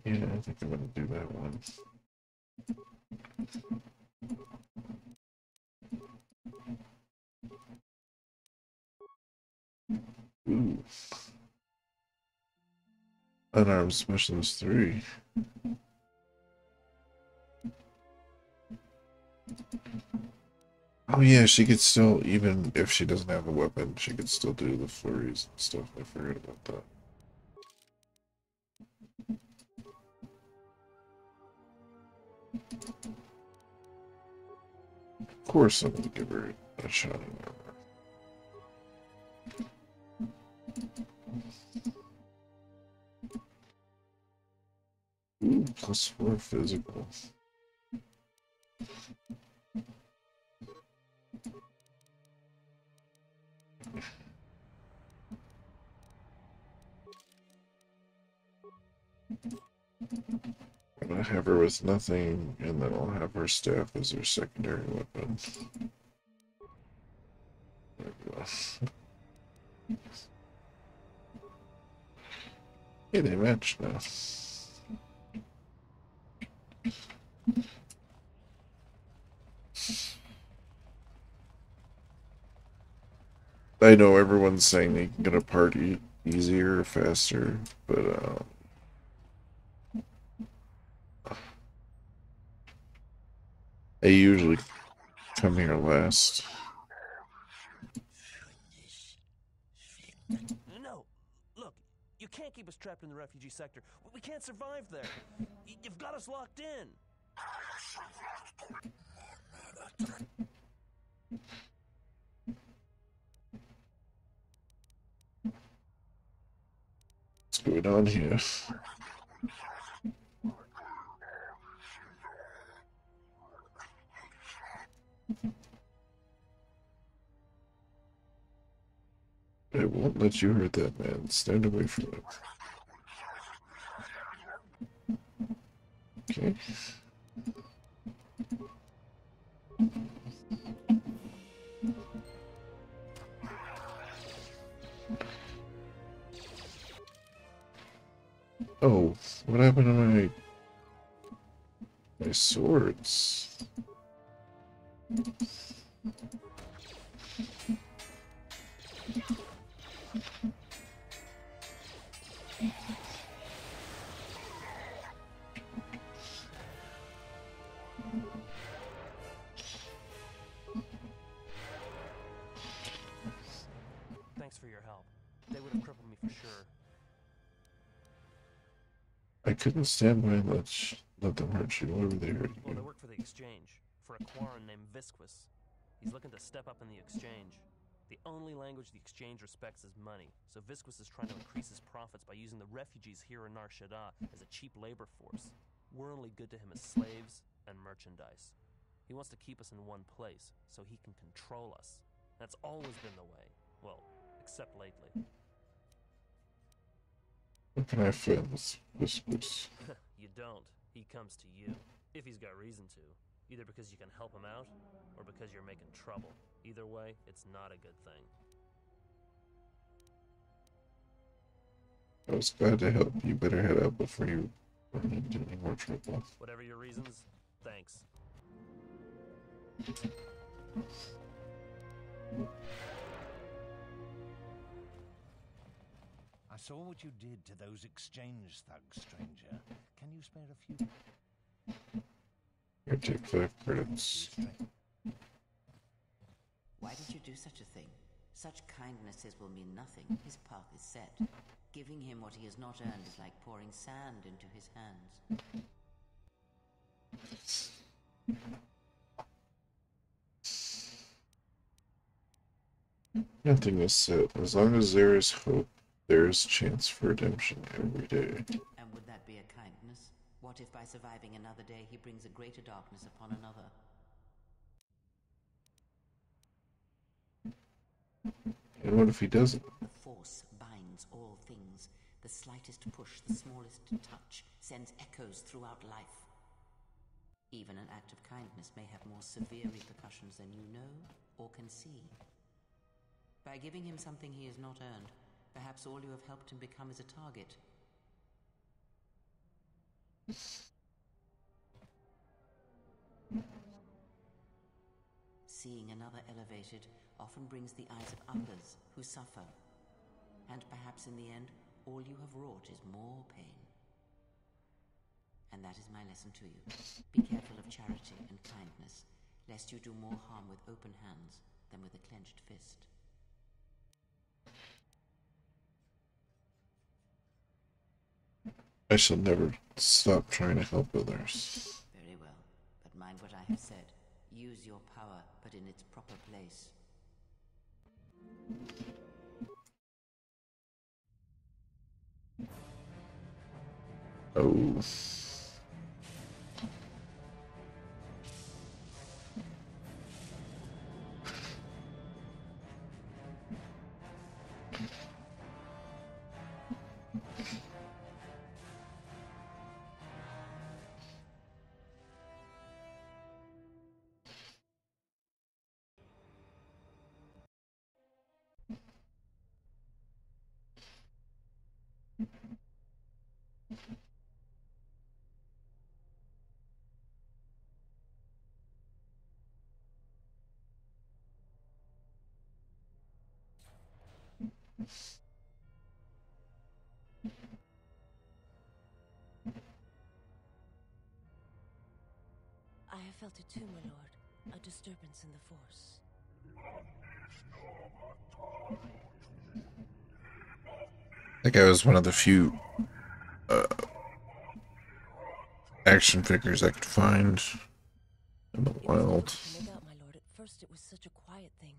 Yeah, I think I'm gonna do that one. Ooh. Unarmed Specialist 3. Oh yeah, she could still, even if she doesn't have a weapon, she could still do the flurries and stuff. I forgot about that. Of course I'm gonna give her a shot in armor. Ooh, +4 physical. have her with nothing, and then I'll have her staff as her secondary weapon. There we go. Hey, they match now. I know everyone's saying they can get a party easier or faster, but I usually come here last. No, look, you can't keep us trapped in the refugee sector. We can't survive there. You've got us locked in. What's going on here? I won't let you hurt that man. Stand away from him. Okay. Oh, what happened to my swords? Thanks for your help. They would have crippled me for sure. I couldn't stand by and let them hurt you. Why were they hurting Well, they you? work for the exchange, for a Quarren named Visquis. He's looking to step up in the exchange. The only language the exchange respects is money, so Visquis is trying to increase his profits by using the refugees here in Nar Shaddaa as a cheap labor force. We're only good to him as slaves and merchandise. He wants to keep us in one place, so he can control us. That's always been the way. Well, except lately. What can I fit with Visquis? You don't. He comes to you. If he's got reason to. Either because you can help him out, or because you're making trouble. Either way, it's not a good thing. I was glad to help. You better head out before you run into any more trouble. Whatever your reasons, thanks. I saw what you did to those exchange thugs, stranger. Can you spare a few? Here, take 5 credits. Why did you do such a thing? Such kindnesses will mean nothing. His path is set. Giving him what he has not earned is like pouring sand into his hands. Nothing is set. As long as there is hope, there is chance for redemption every day. And would that be a kindness? What if by surviving another day he brings a greater darkness upon another? And what if he doesn't? The force binds all things. The slightest push, the smallest touch, sends echoes throughout life. Even an act of kindness may have more severe repercussions than you know or can see. By giving him something he has not earned, perhaps all you have helped him become is a target. Seeing another elevated often brings the eyes of others who suffer. And perhaps in the end, all you have wrought is more pain. And that is my lesson to you. Be careful of charity and kindness, lest you do more harm with open hands than with a clenched fist. I shall never stop trying to help others. Very well, but mind what I have said. Use your power, but in its proper place. Oh. I have felt it too, my lord. A disturbance in the Force. I think I was one of the few action figures I could find in the wild. To make out, my lord. At first it was such a quiet thing.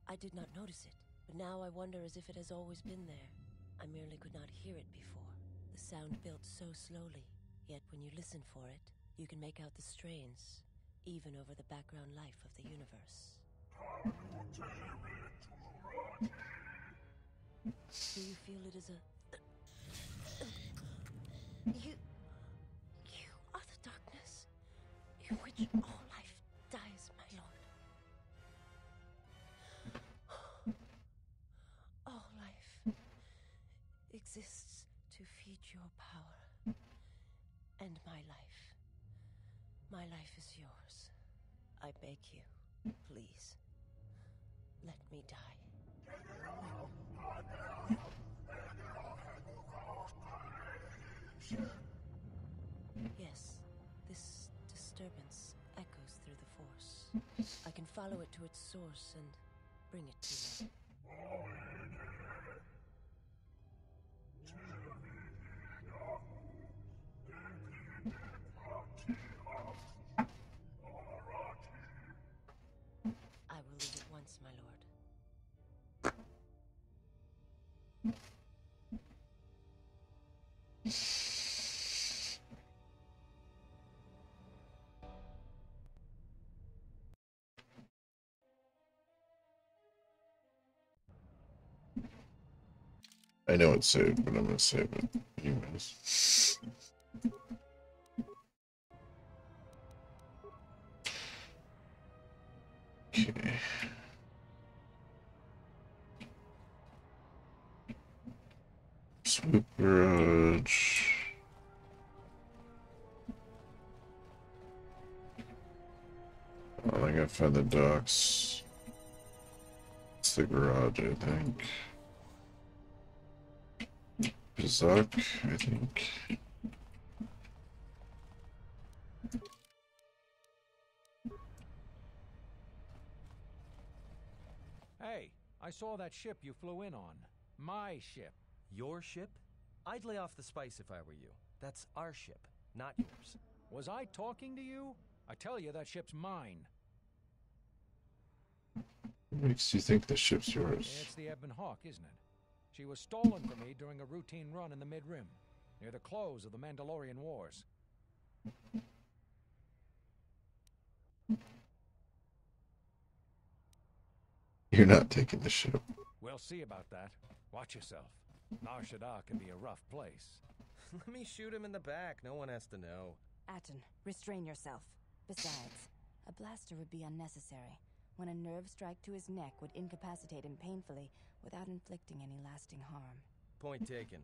I did not notice it, but now I wonder as if it has always been there. I merely could not hear it before. The sound built so slowly, yet when you listen for it, you can make out the strains, even over the background life of the universe. Do you feel it is a... You are the darkness in which all life dies, my lord. All life exists to feed your power. And my life is yours. I beg you, please, let me die. Yes, this disturbance echoes through the Force. I can follow it to its source and bring it to you. I will leave at once, my lord. I know it's saved, but I'm gonna save it anyways. Okay. Swoop garage. Oh, I gotta find the docks. It's the garage, I think. Zuck, I think. Hey, I saw that ship you flew in on. My ship. Your ship? I'd lay off the spice if I were you. That's our ship, not yours. Was I talking to you? I tell you, that ship's mine. What makes you think the ship's yours? It's the Ebon Hawk, isn't it? She was stolen from me during a routine run in the Mid-Rim, near the close of the Mandalorian Wars. You're not taking the ship. We'll see about that. Watch yourself. Nar Shaddaa can be a rough place. Let me shoot him in the back. No one has to know. Atten, restrain yourself. Besides, a blaster would be unnecessary, when a nerve strike to his neck would incapacitate him painfully without inflicting any lasting harm. Point taken.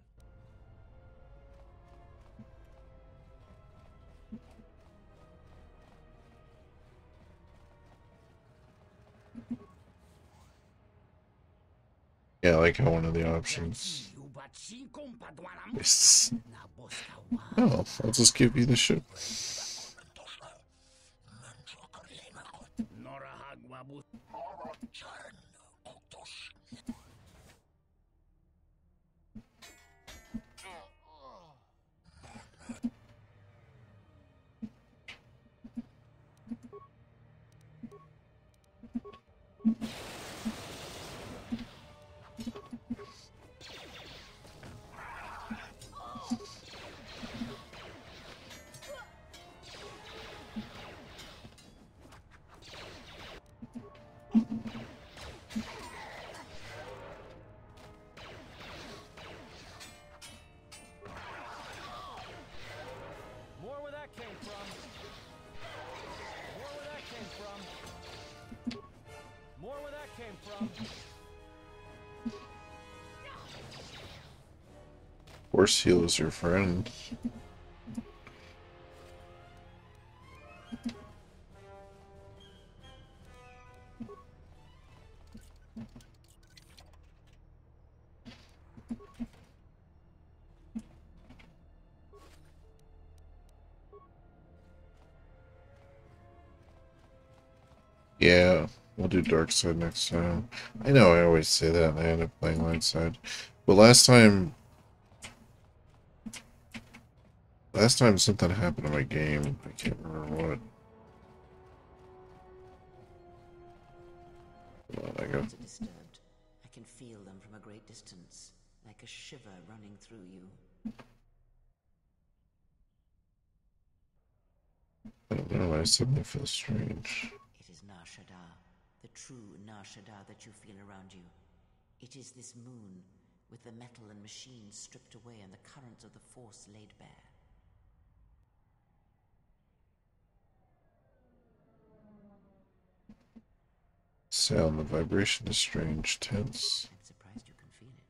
Yeah, I like how one of the options is... Oh, I'll just give you the ship. More where that came from. More where that came from. More where that came from. Force heal is your friend. Yeah, we'll do dark side next time. I know I always say that and I end up playing light side. But last time something happened to my game. I can't remember what. Hold on, I got... Are disturbed. I can feel them from a great distance, like a shiver running through you. I don't know, I suddenly feel strange. It is Nar Shaddaa, the true Nar Shaddaa that you feel around you. It is this moon, with the metal and machines stripped away and the currents of the Force laid bare. Sound, the vibration is strange, tense. I'm surprised you can feel it.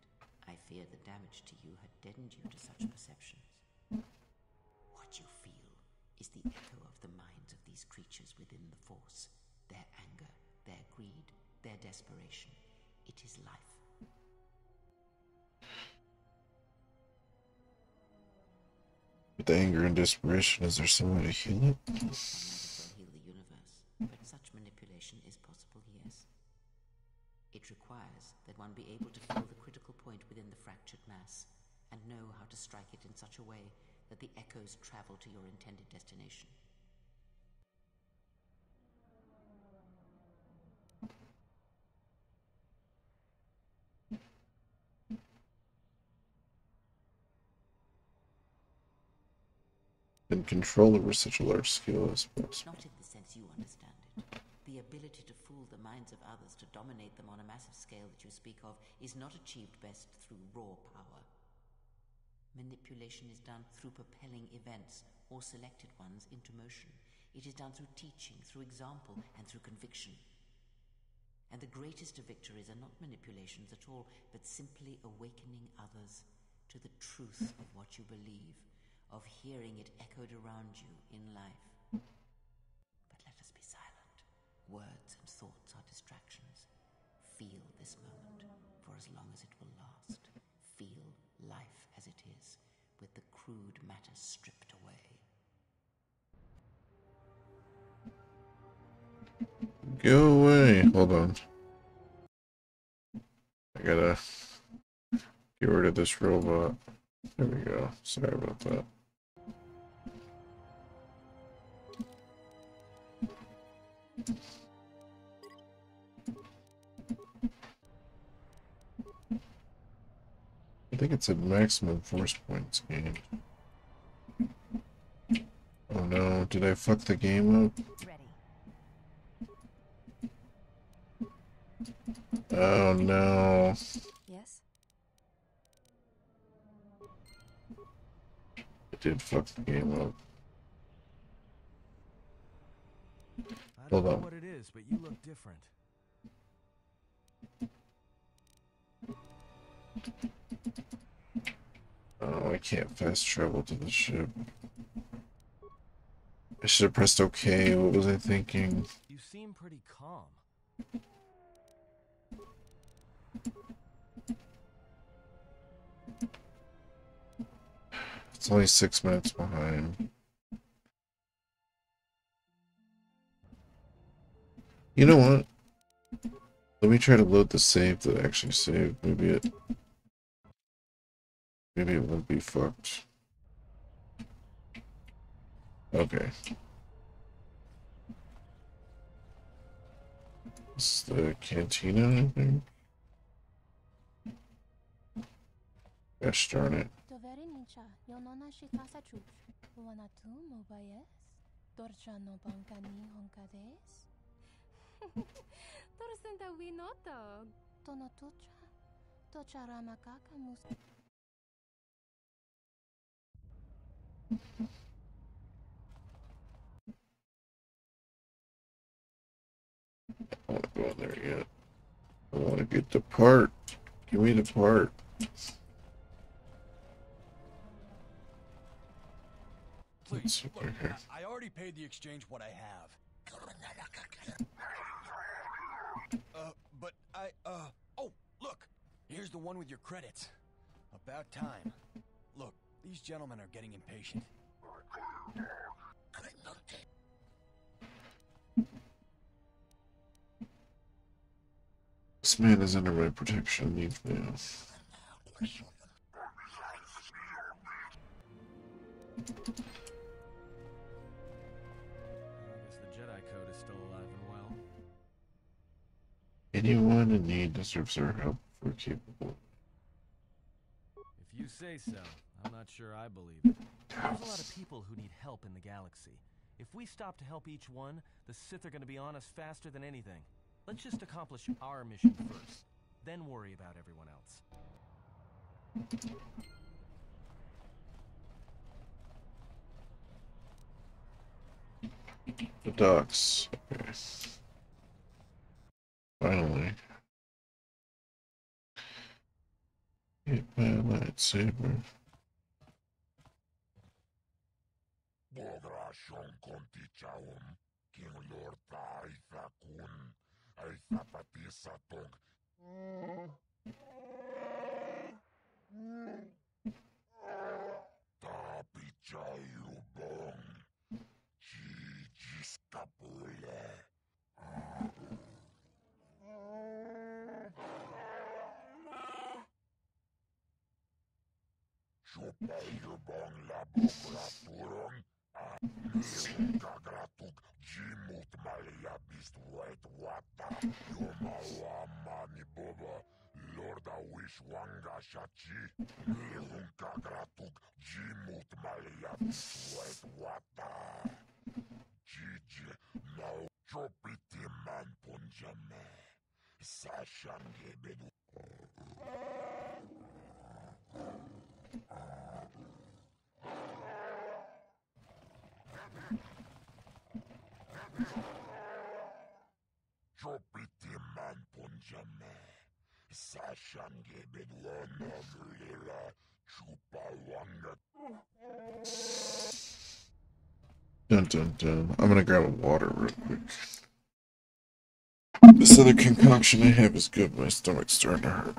I fear the damage to you had deadened you to such perceptions. What you feel is the echo of the minds of these creatures within the Force. Their anger, their greed, their desperation. It is life. With anger and desperation, is there some way to heal it? Heal the universe, but such manipulation is possible, yes. It requires that one be able to feel the critical point within the fractured mass, and know how to strike it in such a way that the echoes travel to your intended destination. And control over such a large scale as possible. Not in the sense you understand it. The ability to fool the minds of others, to dominate them on a massive scale that you speak of, is not achieved best through raw power. Manipulation is done through propelling events, or selected ones, into motion. It is done through teaching, through example, and through conviction. And the greatest of victories are not manipulations at all, but simply awakening others to the truth of what you believe, of hearing it echoed around you in life. But let us be silent. Words and thoughts are distractions. Feel this moment, for as long as it will last. Feel life as it is, with the crude matter stripped away. Go away. Hold on. I gotta get rid of this robot. There we go. Sorry about that. I think it's a maximum force points gained. Oh no, did I fuck the game up? Oh no. Yes? I did fuck the game up. I Hold don't know on. what it is, but you look different. Oh, I can't fast travel to the ship. I should have pressed OK. What was I thinking? You seem pretty calm. It's only 6 minutes behind. You know what? Let me try to load the save that I actually saved. Maybe it won't be fucked. Okay. This is the cantina, I think. Gosh darn it. I don't want to go in there yet. I want to get the part. Give me the part. Please, look, I already paid the exchange what I have. But oh, look, here's the one with your credits. About time. Look, these gentlemen are getting impatient. This man is under my protection. Leave now. Anyone in need deserves our help if we're capable. If you say so, I'm not sure I believe it. There's a lot of people who need help in the galaxy. If we stop to help each one, the Sith are going to be on us faster than anything. Let's just accomplish our mission first, then worry about everyone else. The docks. Okay. Finally. Hit my lightsaber. Bodrashon kontichaum, King Lord Aithakun, Aithapatisatong. Tapichayubong, Chijiskapule. Chupayubong labograturong. Kagratuk Jimut Malia Beast White Wata Yomawa Mani Boba Lorda Wish Wanga Shachi Nihun Kagratuk Jimut Malia Beast White Wata Jiji Now Chopiti Man Punjame Sashan Gebedu Chopiti man punjame, Sashange bedwana lila, chupawanga. Dun dun dun. I'm gonna grab a water real quick. This other concoction I have is good. My stomach's starting to hurt.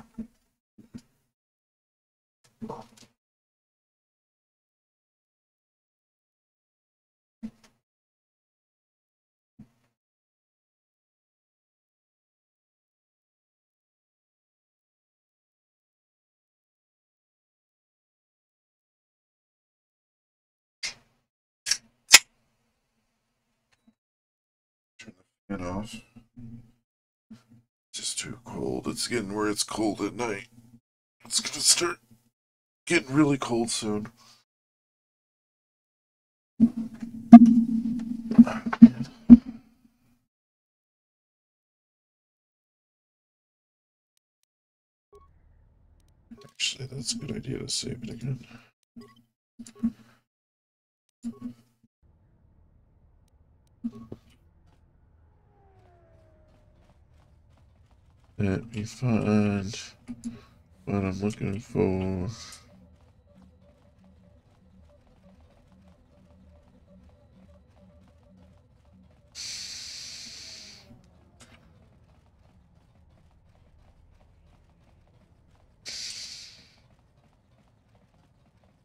Turn the fan off. Just too cold. It's getting where it's cold at night. It's gonna start getting really cold soon. Actually, that's a good idea to save it again. Let me find what I'm looking for.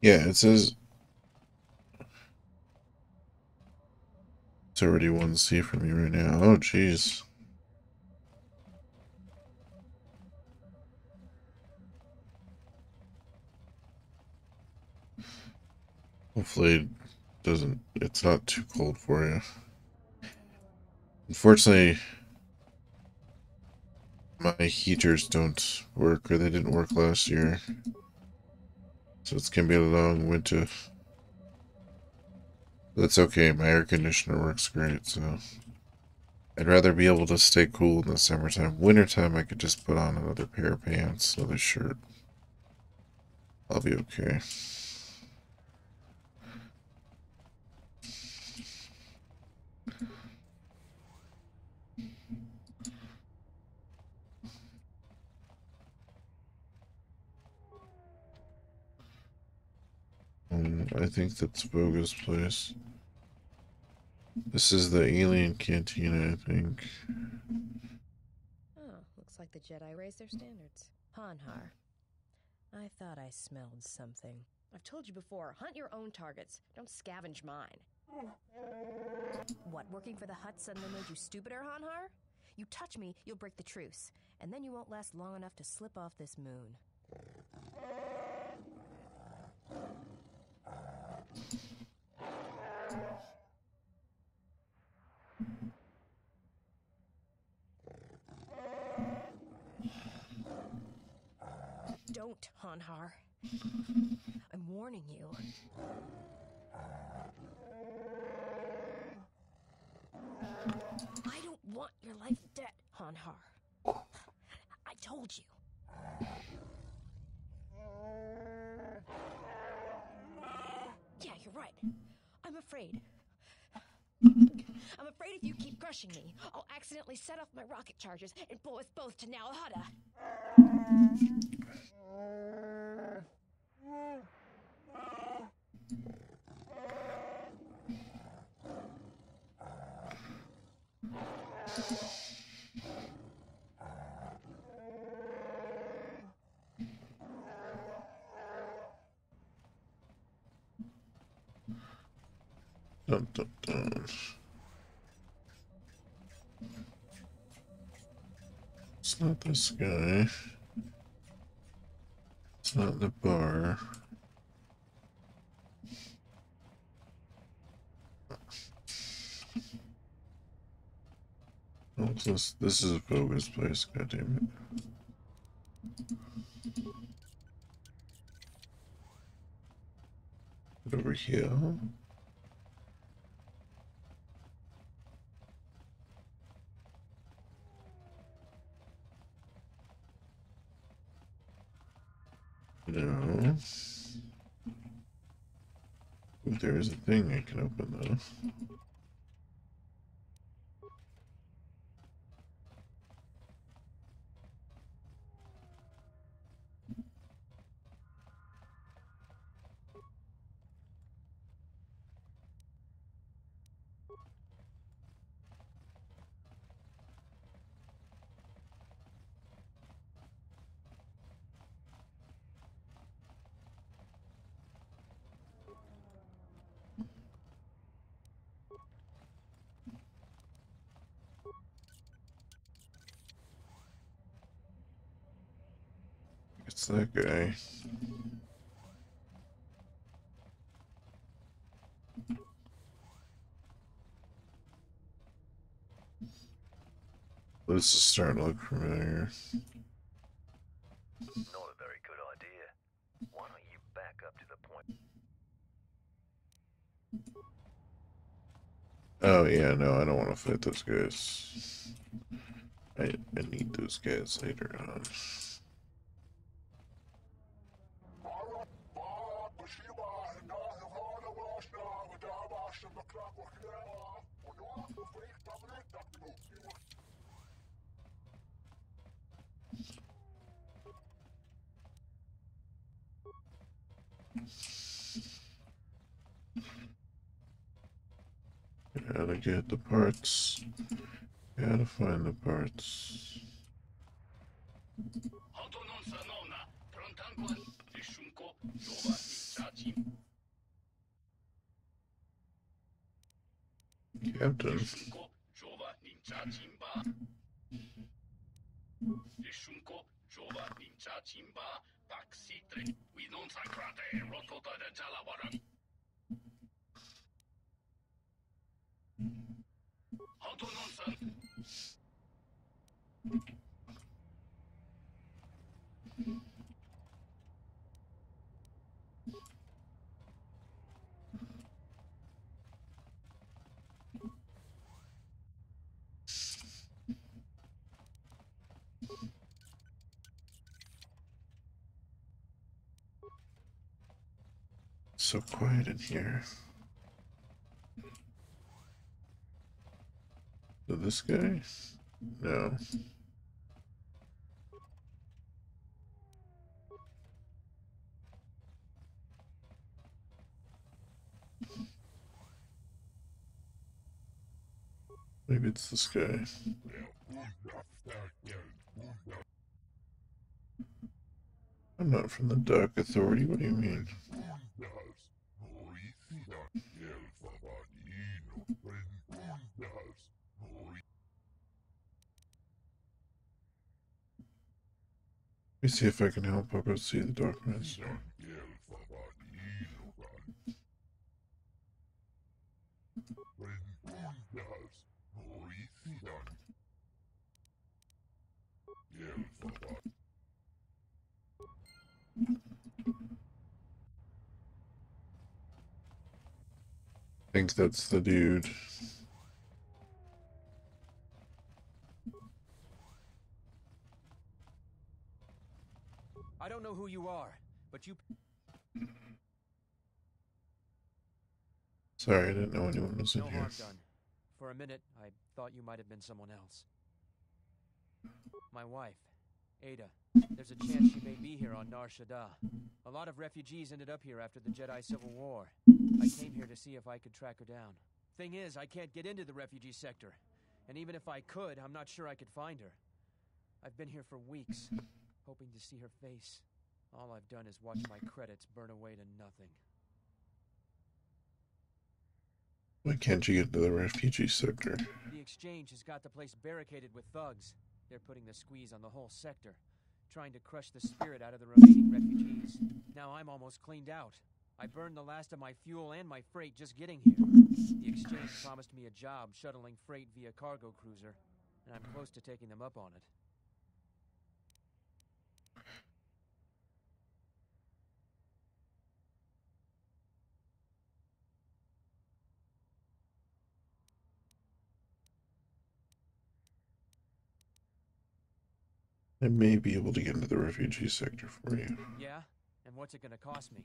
Yeah, it says it's already 1C from you right now. Oh, jeez. Hopefully it's not too cold for you. Unfortunately, my heaters don't work, or they didn't work last year. So it's gonna be a long winter. That's okay, my air conditioner works great, so I'd rather be able to stay cool in the summertime. Wintertime, I could just put on another pair of pants, another shirt. I'll be okay. I think that's Boga's place. This is the alien cantina, I think. Oh, looks like the Jedi raised their standards. Hanhar. I thought I smelled something. I've told you before, hunt your own targets. Don't scavenge mine. What, working for the Hutt suddenly made you stupider, Hanhar? You touch me, you'll break the truce. and then you won't last long enough to slip off this moon. Don't, Hanhar. I'm warning you. I don't want your life dead, Hanhar. I told you. Yeah, you're right. I'm afraid. I'm afraid if you keep crushing me, I'll accidentally set off my rocket charges and pull us both to Nal Hutta. Dun, dun, dun. It's not this guy. It's not the bar. Oh, this is a focus place, goddammit. Over here. No. There is a thing I can open though. It's that guy. This is starting to look familiar. Not a very good idea. Why don't you back up to the point? Oh yeah, no, I don't want to fight those guys. I need those guys later on. Gotta get the parts. Gotta find the parts. Captain. So quiet in here. So this guy? No. Maybe it's this guy. I'm not from the Dark Authority, what do you mean? Let me see if I can help. I'll go see the documents. I think that's the dude. I don't know who you are, but you... Sorry, I didn't know anyone was in No here. harm done. For a minute, I thought you might have been someone else. My wife, Ada. There's a chance she may be here on Nar Shaddaa. A lot of refugees ended up here after the Jedi Civil War. I came here to see if I could track her down. Thing is, I can't get into the refugee sector. And even if I could, I'm not sure I could find her. I've been here for weeks, hoping to see her face. All I've done is watch my credits burn away to nothing. Why can't you get into the refugee sector? The exchange has got the place barricaded with thugs. They're putting the squeeze on the whole sector, trying to crush the spirit out of the remaining refugees. Now I'm almost cleaned out. I burned the last of my fuel and my freight just getting here. The exchange promised me a job shuttling freight via cargo cruiser, and I'm close to taking them up on it. I may be able to get into the refugee sector for you. Yeah? And what's it gonna cost me?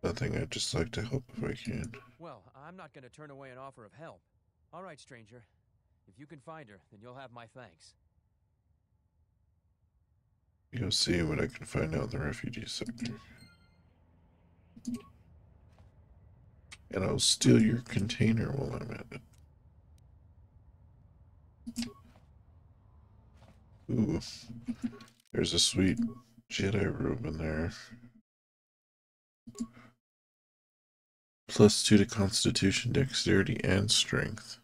Nothing, I'd just like to help if I can. Well, I'm not gonna turn away an offer of help. All right, stranger. If you can find her, then you'll have my thanks. Go see what I can find out in the refugee sector. And I'll steal your container while I'm at it. Ooh, there's a sweet Jedi robe in there. +2 to Constitution, Dexterity, and Strength.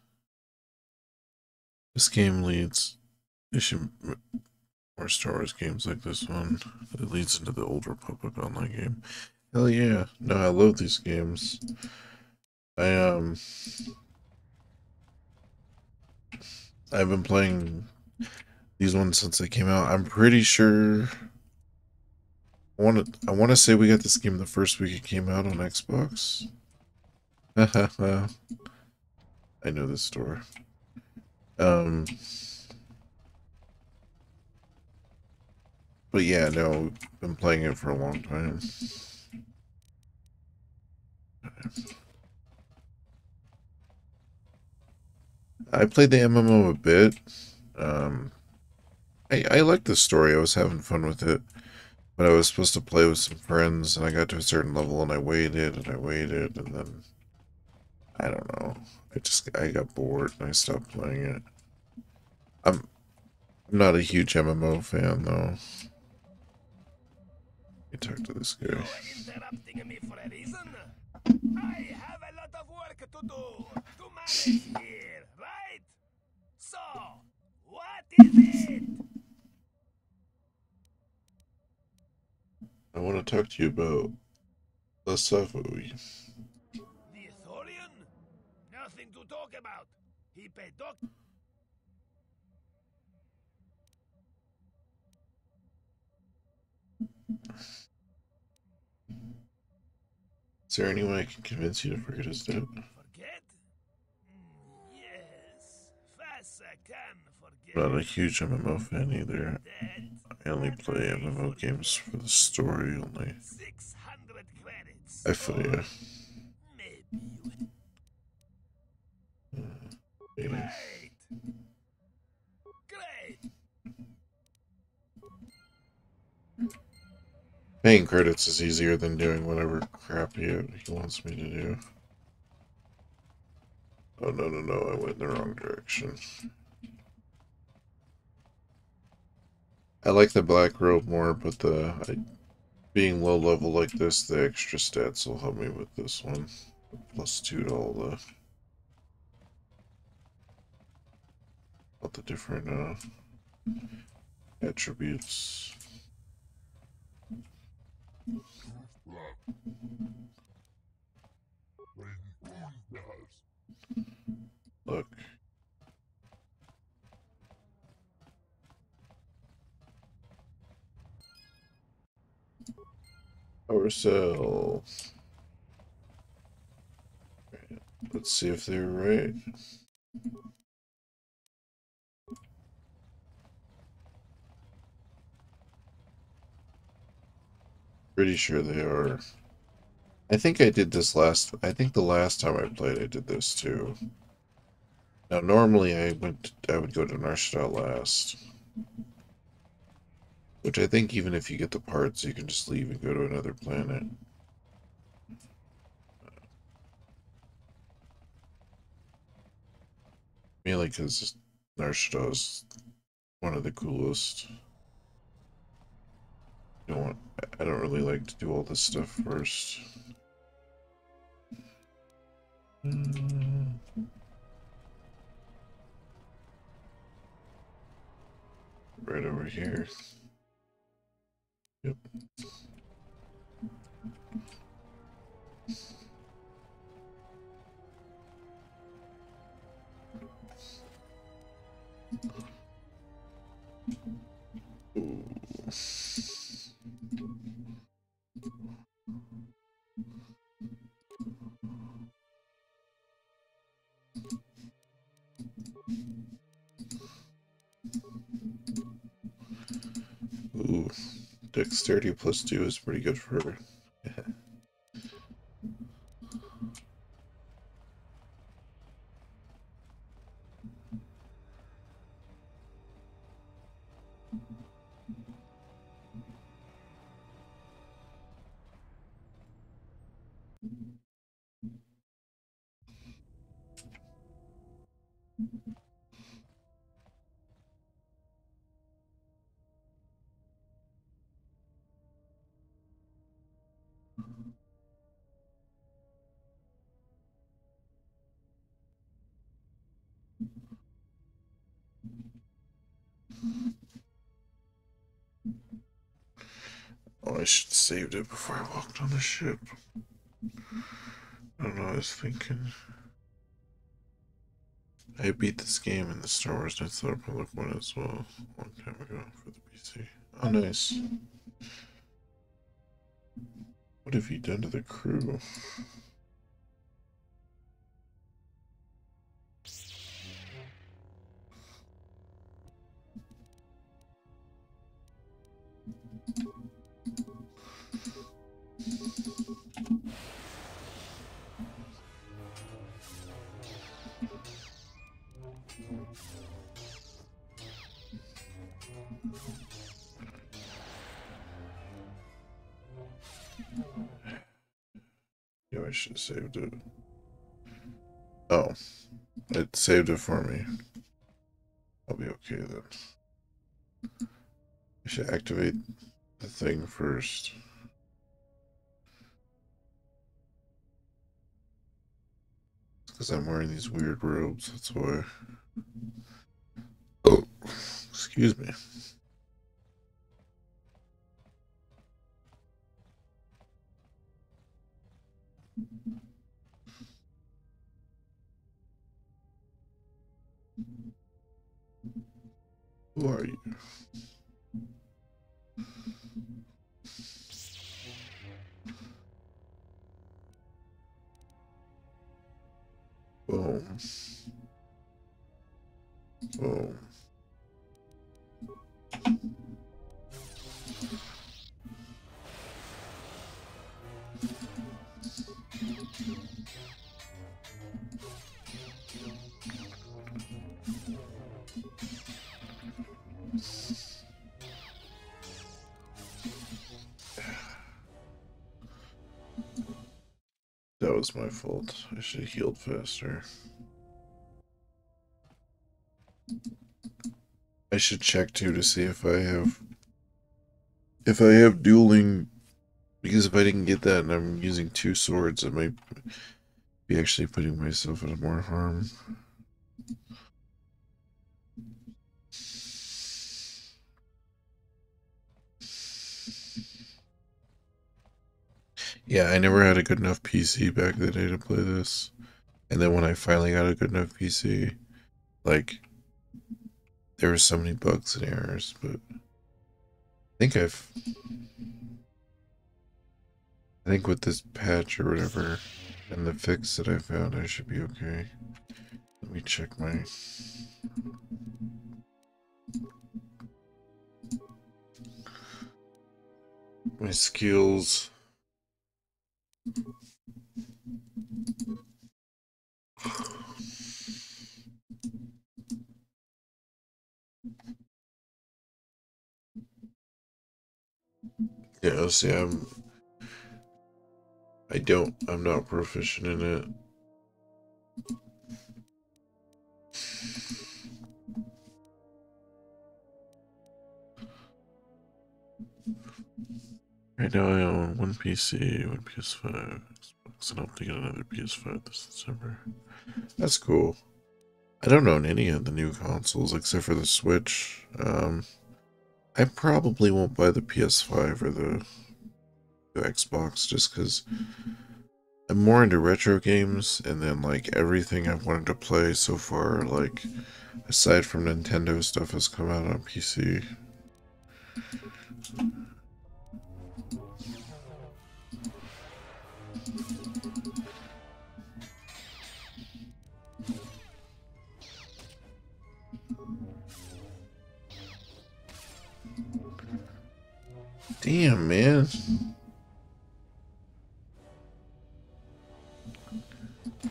This game leads... They should more Star Wars games like this one. It leads into the Old Republic online game. Hell yeah. No, I love these games. I've been playing these ones since they came out. I'm pretty sure... I want to say we got this game the first week it came out on Xbox. I know this store. But yeah, no, I've been playing it for a long time. I played the MMO a bit. I liked the story. I was having fun with it. But I was supposed to play with some friends, and I got to a certain level, and I waited, and then... I don't know. I got bored, and I stopped playing it. I'm not a huge MMO fan, though. Let me talk to this guy. Interrupting me for a reason? I have a lot of work to do to manage here, right? So, what is it? I want to talk to you about the Savoy. The Thorian? Nothing to talk about. He paid doc. Is there any way I can convince you to forget his debt? Forget? Yes. Fast I can forget. I'm not a huge MMO fan either. I only play MMO games for the story only. 600 credits. I feel ya. Great. Great. Paying credits is easier than doing whatever crap he wants me to do. Oh, no, I went in the wrong direction. I like the black robe more, but being low level like this, the extra stats will help me with this one. +2 to all the different attributes. Look. Power cell. Let's see if they're right. Pretty sure they are. I think I did this I think the last time I played I did this too. Now normally I would go to Nar Shaddaa last. Which I think even if you get the parts you can just leave and go to another planet. Mainly because Nar Shaddaa is one of the coolest. You know what? I don't really like to do all this stuff first. Right over here. Yep. Ooh. Ooh, dexterity +2 is pretty good for her. Oh, I should have saved it before I walked on the ship. I don't know, I was thinking. I beat this game in the Star Wars Knights of the Republic one as well, a long time ago for the PC. Oh, nice. What have you done to the crew? Yeah, I should have saved it. Oh, it saved it for me. I'll be okay then. I should activate the thing first. Because I'm wearing these weird robes, that's why. Oh, excuse me. Who are you? Boom. Boom. That was my fault. I should have healed faster. I should check too to see if I have dueling, because if I didn't get that and I'm using two swords, I might be actually putting myself in more harm. Yeah, I never had a good enough PC back in the day to play this. And then when I finally got a good enough PC, like, there were so many bugs and errors, but I think with this patch or whatever and the fix that I found, I should be okay. Let me check my skills. Yeah, see, I'm not proficient in it. Right now I own one PC, one PS5, Xbox, and I'm thinking another PS5 this December. That's cool. I don't own any of the new consoles except for the Switch. I probably won't buy the PS5 or the Xbox just because I'm more into retro games, and then like everything I've wanted to play so far, like aside from Nintendo stuff, has come out on PC. Damn, man.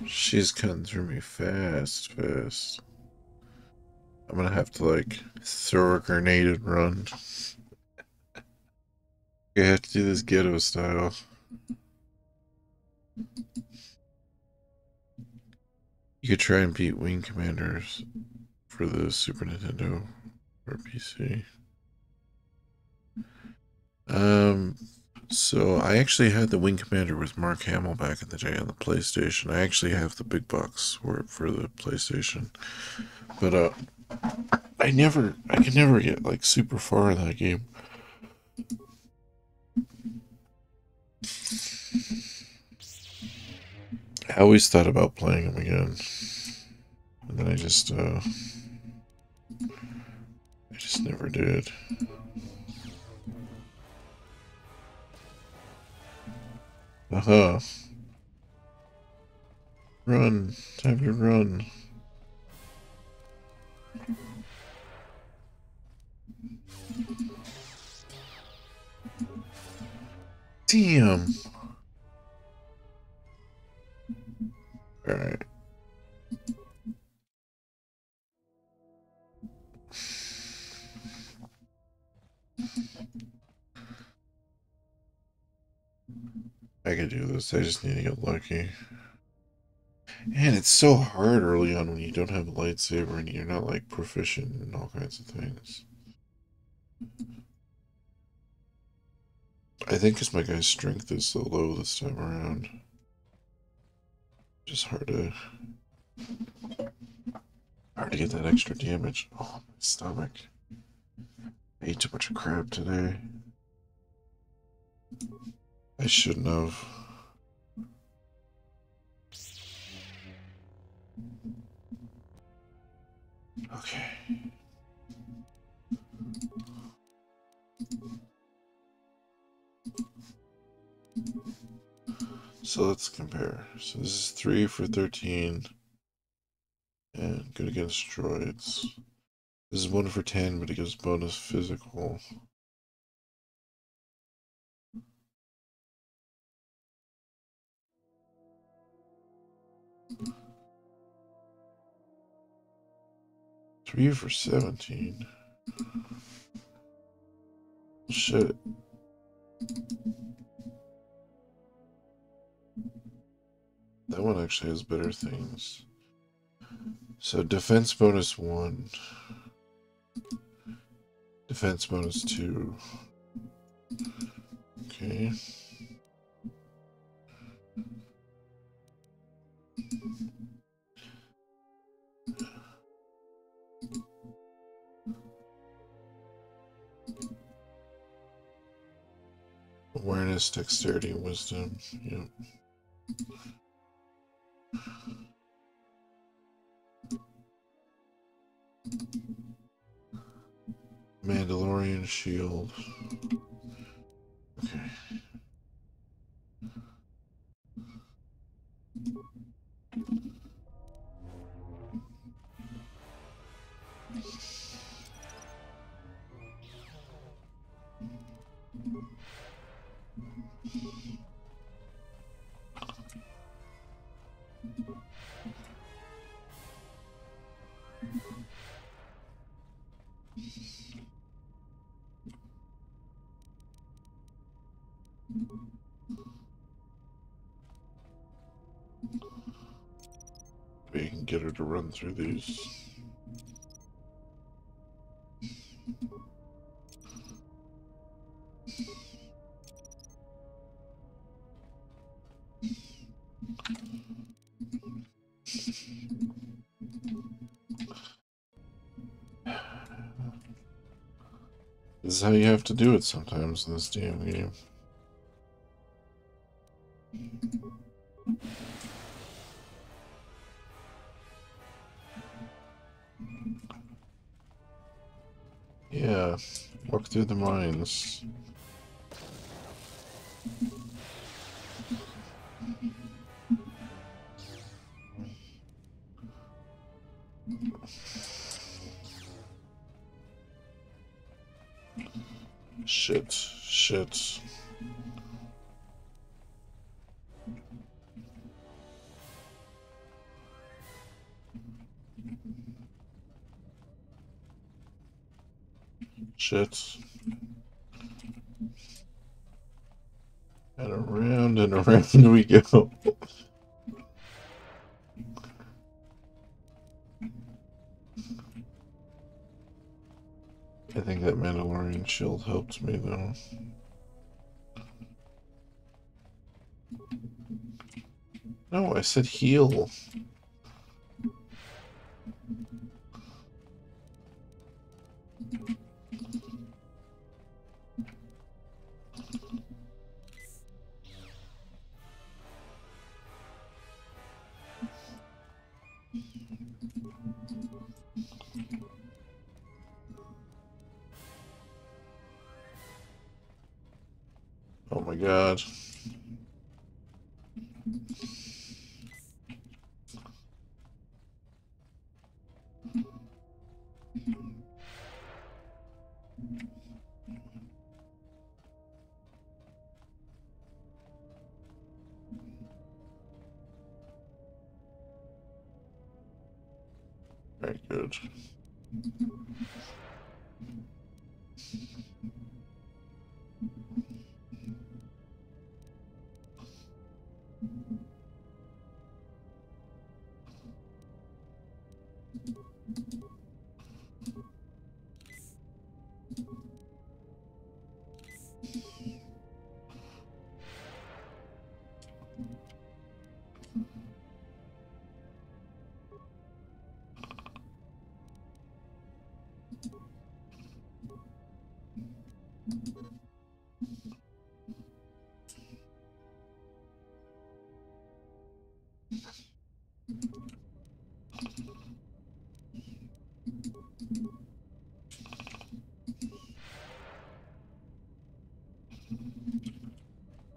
She's cutting through me fast. I'm gonna have to, like, throw a grenade and run. I have to do this ghetto style. You could try and beat Wing Commanders for the Super Nintendo or PC. So I actually had the Wing Commander with Mark Hamill back in the day on the PlayStation. I actually have the big box for the PlayStation. But I could never get like super far in that game. I always thought about playing them again. And then I just never did. Aha. Run. Time to run. Damn. Alright. I can do this. I just need to get lucky. And it's so hard early on when you don't have a lightsaber and you're not like proficient in all kinds of things. I think because my guy's strength is so low this time around. Just hard to get that extra damage. Oh, my stomach. I ate too much crab today. I shouldn't have. Okay. So let's compare. So this is 3 for 13. And good against droids. This is 1 for 10, but it gives bonus physical. Three for 17. Shit. That one actually has better things. So defense bonus 1. Defense bonus 2. Okay. Awareness, dexterity, wisdom. Yep. Mandalorian shield. Okay. We can get her to run through these. This is how you have to do it sometimes in this damn game. Yeah, walk through the mines. Shit, shit. Shit. And around we go. I think that Mandalorian shield helped me though. No, I said heal. Oh my god. Very good.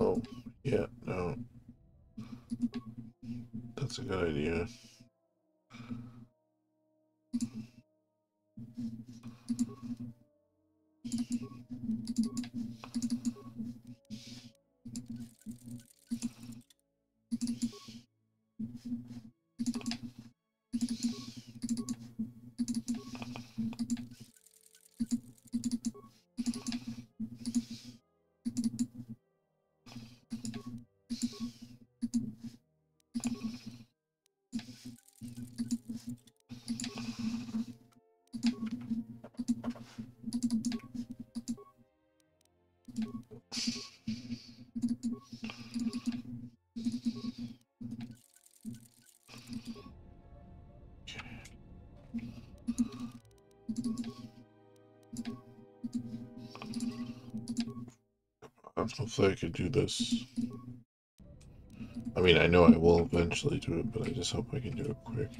Oh, yeah, no. That's a good idea. Hopefully I could do this. I mean, I know I will eventually do it, but I just hope I can do it quick.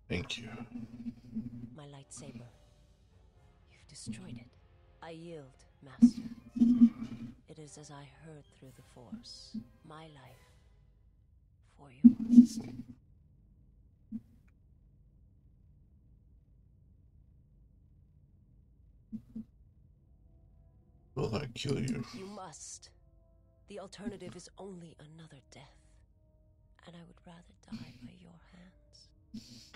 Thank you. My lightsaber. You've destroyed it. I yield, Master. It is as I heard through the Force. My life for yours. Will that kill you? You must. The alternative is only another death. And I would rather die by your hands.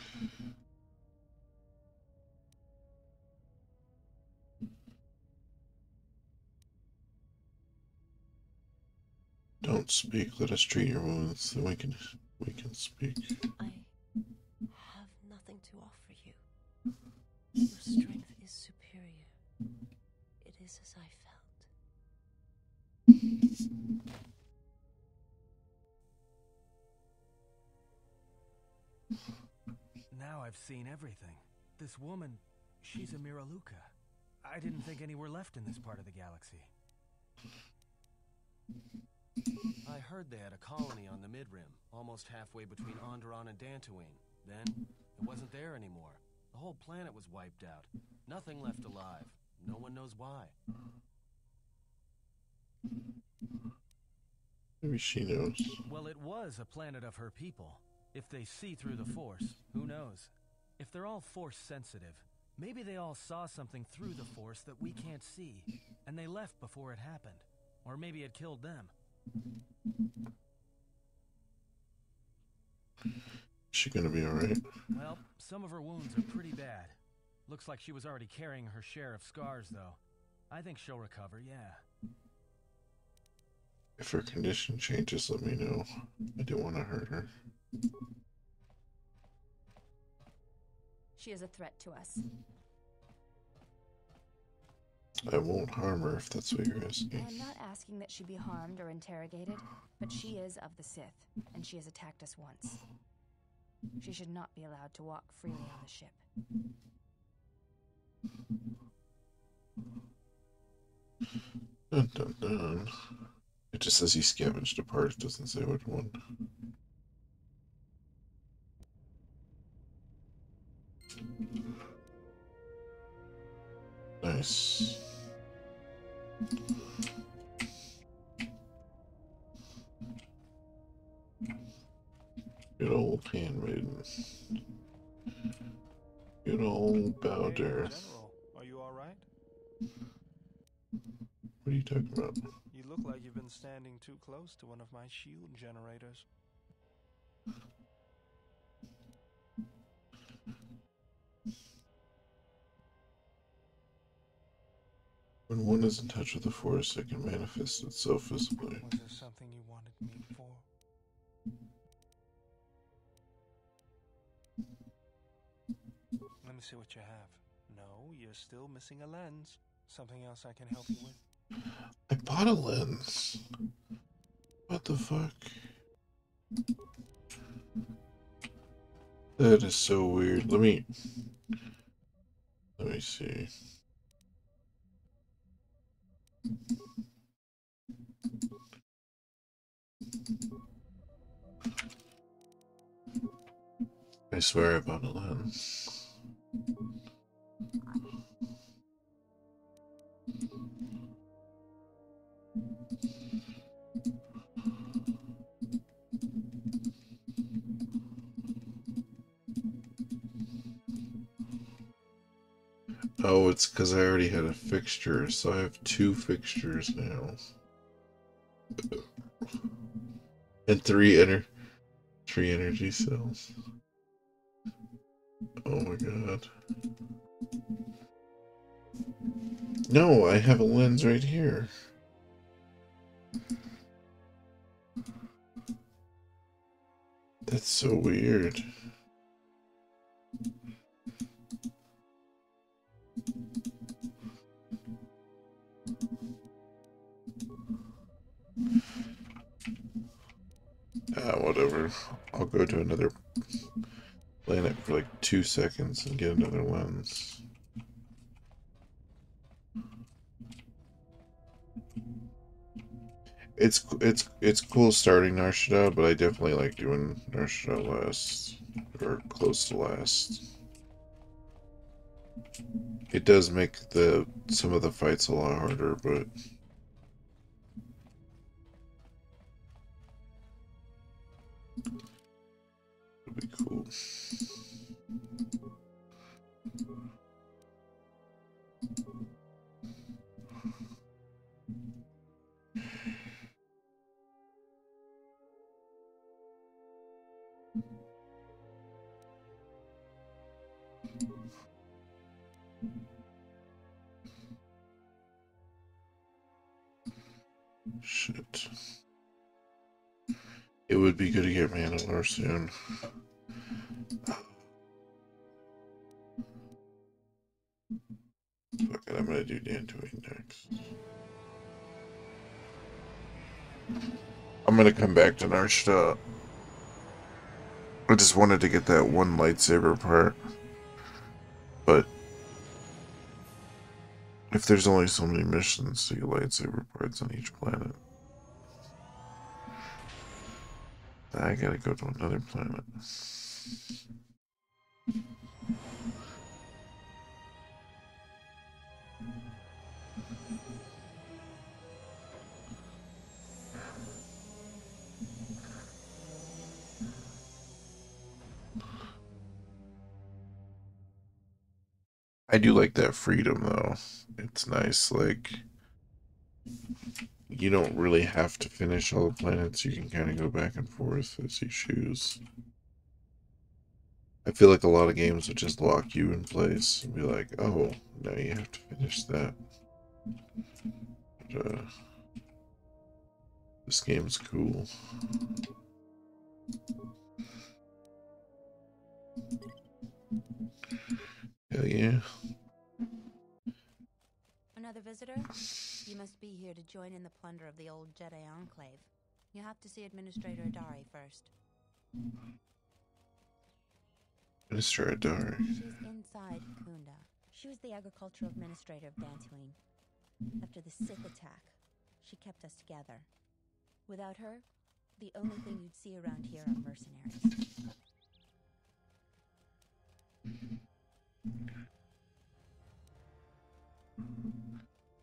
Don't speak. Let us treat your wounds, then we can speak. I have nothing to offer you. Your strength is superior. It is as I felt. Now I've seen everything. This woman, she's a Miraluka. I didn't think any were left in this part of the galaxy. I heard they had a colony on the Mid-Rim, almost halfway between Onderon and Dantooine. Then, it wasn't there anymore. The whole planet was wiped out. Nothing left alive. No one knows why. Maybe she knows. Well, it was a planet of her people. If they see through the Force, who knows? If they're all Force sensitive, maybe they all saw something through the Force that we can't see, and they left before it happened. Or maybe it killed them. Is she gonna be alright? Well, some of her wounds are pretty bad. Looks like she was already carrying her share of scars, though. I think she'll recover, yeah. If her condition changes, let me know. I don't want to hurt her. She is a threat to us. I won't harm her if that's what you're asking. I'm not asking that she be harmed or interrogated, but she is of the Sith, and she has attacked us once. She should not be allowed to walk freely on the ship. Dun dun dun. It just says he scavenged a part, it doesn't say which one. Nice. Good old handmaiden. Good old Bowder. General, are you all right? What are you talking about? You look like you've been standing too close to one of my shield generators. When one is in touch with the Force, it can manifest itself visibly. Was there something you wanted me for? Let me see what you have. No, you're still missing a lens. Something else I can help you with? I bought a lens. What the fuck? That is so weird. Let me see. I swear I bought a lens. Oh, it's because I already had a fixture, so I have 2 fixtures now. And 3 energy cells. Oh my god. No, I have a lens right here. That's so weird. whatever. I'll go to another planet for like 2 seconds and get another lens. It's cool starting Nar Shaddaa, but I definitely like doing Nar Shaddaa last, or close to last. It does make some of the fights a lot harder, but it'll be cool. Shit. It would be good to get Mandalore soon. Fuck it, I'm gonna do Dantooine next. I'm gonna come back to Nar Shaddaa. I just wanted to get that one lightsaber part. But if there's only so many missions to get lightsaber parts on each planet, I gotta go to another planet. I do like that freedom, though. It's nice, like, you don't really have to finish all the planets. You can kind of go back and forth as you choose. I feel like a lot of games would just lock you in place and be like, oh, now you have to finish that. But, this game's cool. Hell yeah. Another visitor? You must be here to join in the plunder of the old Jedi Enclave. You have to see Administrator Adari first. Administrator Adari. She's inside Kunda. She was the agricultural administrator of Dantooine. After the Sith attack, she kept us together. Without her, the only thing you'd see around here are mercenaries.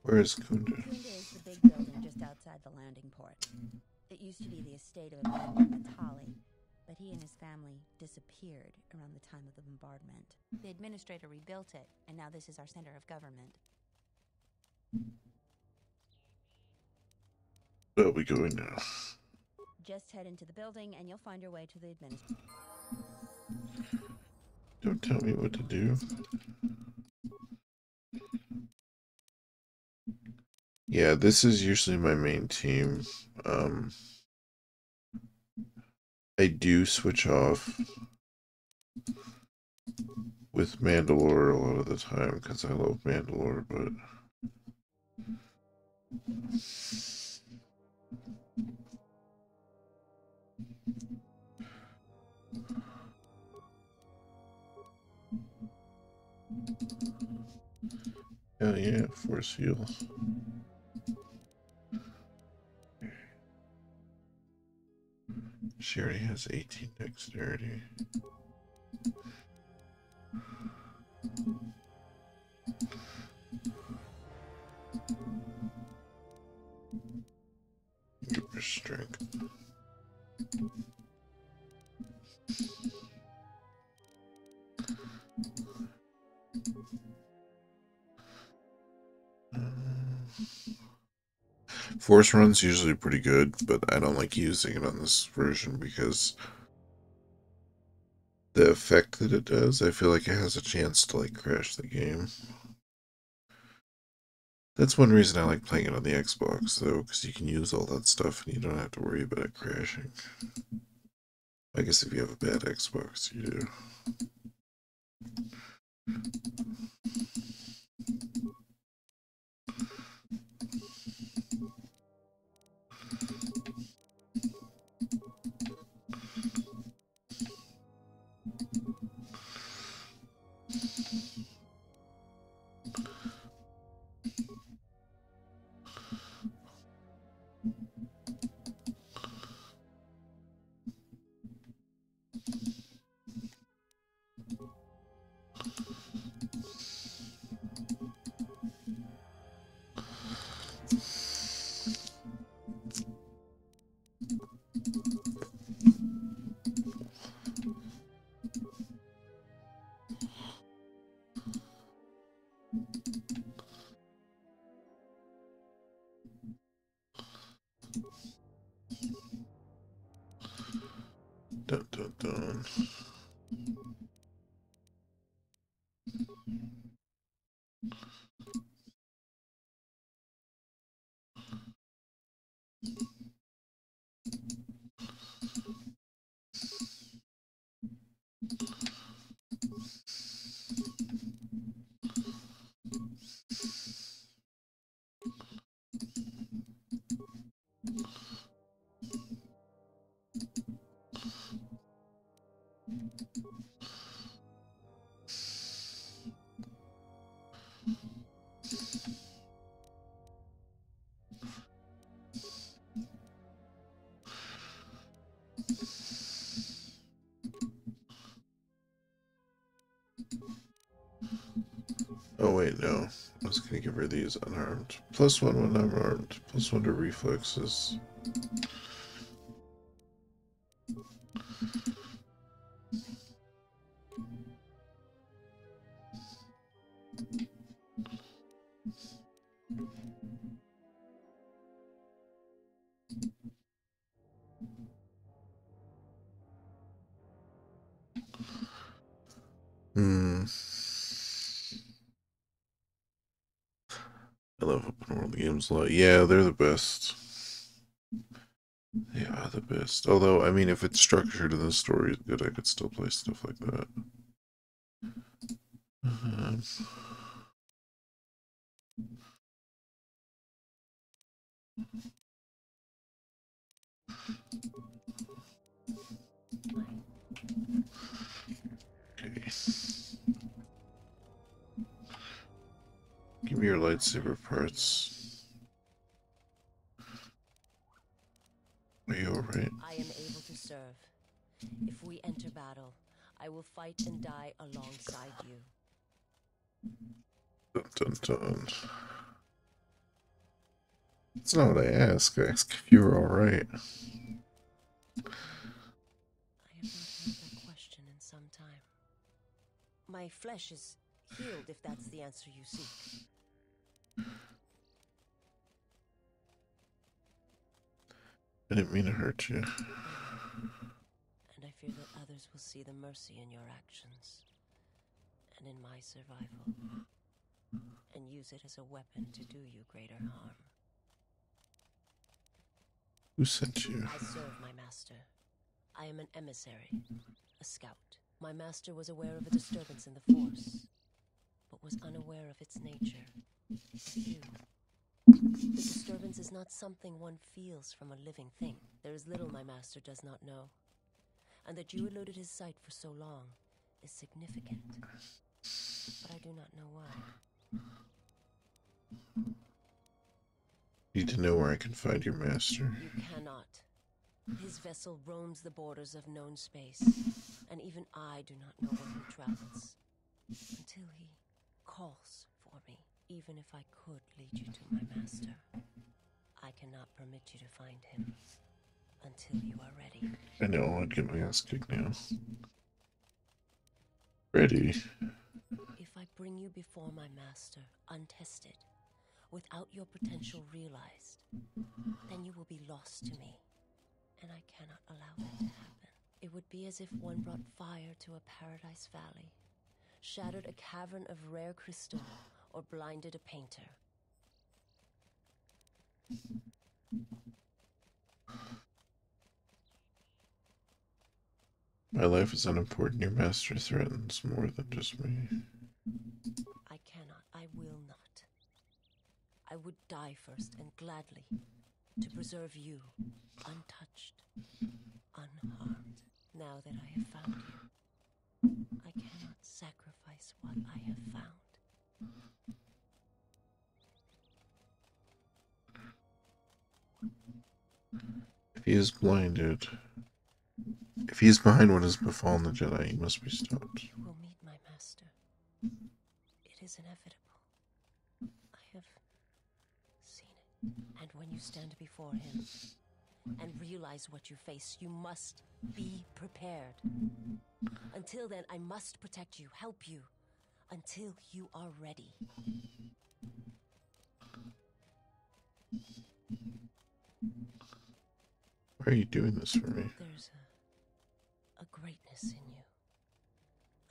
Where is Kunda? Kunda is the big building just outside the landing port. It used to be the estate of Admiral Matali, but he and his family disappeared around the time of the bombardment. The administrator rebuilt it, and now this is our center of government. Where are we going now? Just head into the building, and you'll find your way to the administrator. Don't tell me what to do. Yeah, this is usually my main team. I do switch off with Mandalore a lot of the time because I love Mandalore, but hell yeah, force heal. She already has 18 dexterity. Give her strength. Force run's usually pretty good, but I don't like using it on this version because the effect that it does, I feel like it has a chance to like crash the game. That's one reason I like playing it on the Xbox though, because you can use all that stuff and you don't have to worry about it crashing. I guess if you have a bad Xbox, you do. Dun, dun, dun. Oh wait, no. I was gonna give her these unarmed. +1 when I'm armed. +1 to reflexes. I love open world games a lot. Yeah, they're the best. They are the best. Although, I mean, if it's structured and the story is good, I could still play stuff like that. Okay. Give me your lightsaber parts. Are you alright? I am able to serve. If we enter battle, I will fight and die alongside you. Dun, dun, dun. That's not what I asked. I asked if you were alright. I have not heard that question in some time. My flesh is healed, if that's the answer you seek. I didn't mean to hurt you. And I fear that others will see the mercy in your actions and in my survival, and use it as a weapon to do you greater harm. Who sent you? I serve my master. I am an emissary, a scout. My master was aware of a disturbance in the Force, but was unaware of its nature, of you. The disturbance is not something one feels from a living thing. There is little my master does not know, and that you eluded his sight for so long is significant, but I do not know why. Need to know where I can find your master. You cannot. His vessel roams the borders of known space, and even I do not know where he travels, until he calls for me. Even if I could lead you to my master, I cannot permit you to find him until you are ready. I know, I'd get my ass kicked now. Ready. If I bring you before my master, untested, without your potential realized, then you will be lost to me, and I cannot allow that to happen. It would be as if one brought fire to a paradise valley, shattered a cavern of rare crystal, or blinded a painter. My life is unimportant. Your master threatens more than just me. I cannot. I will not. I would die first, and gladly, to preserve you, untouched, unharmed. Now that I have found you, I cannot sacrifice what I have found. If he is blinded, if he is behind what has befallen the Jedi, he must be stopped. You will meet my master. It is inevitable. I have seen it. And when you stand before him and realize what you face, you must be prepared. Until then, I must protect you, help you. until you are ready. Why are you doing this for me? There's a greatness in you.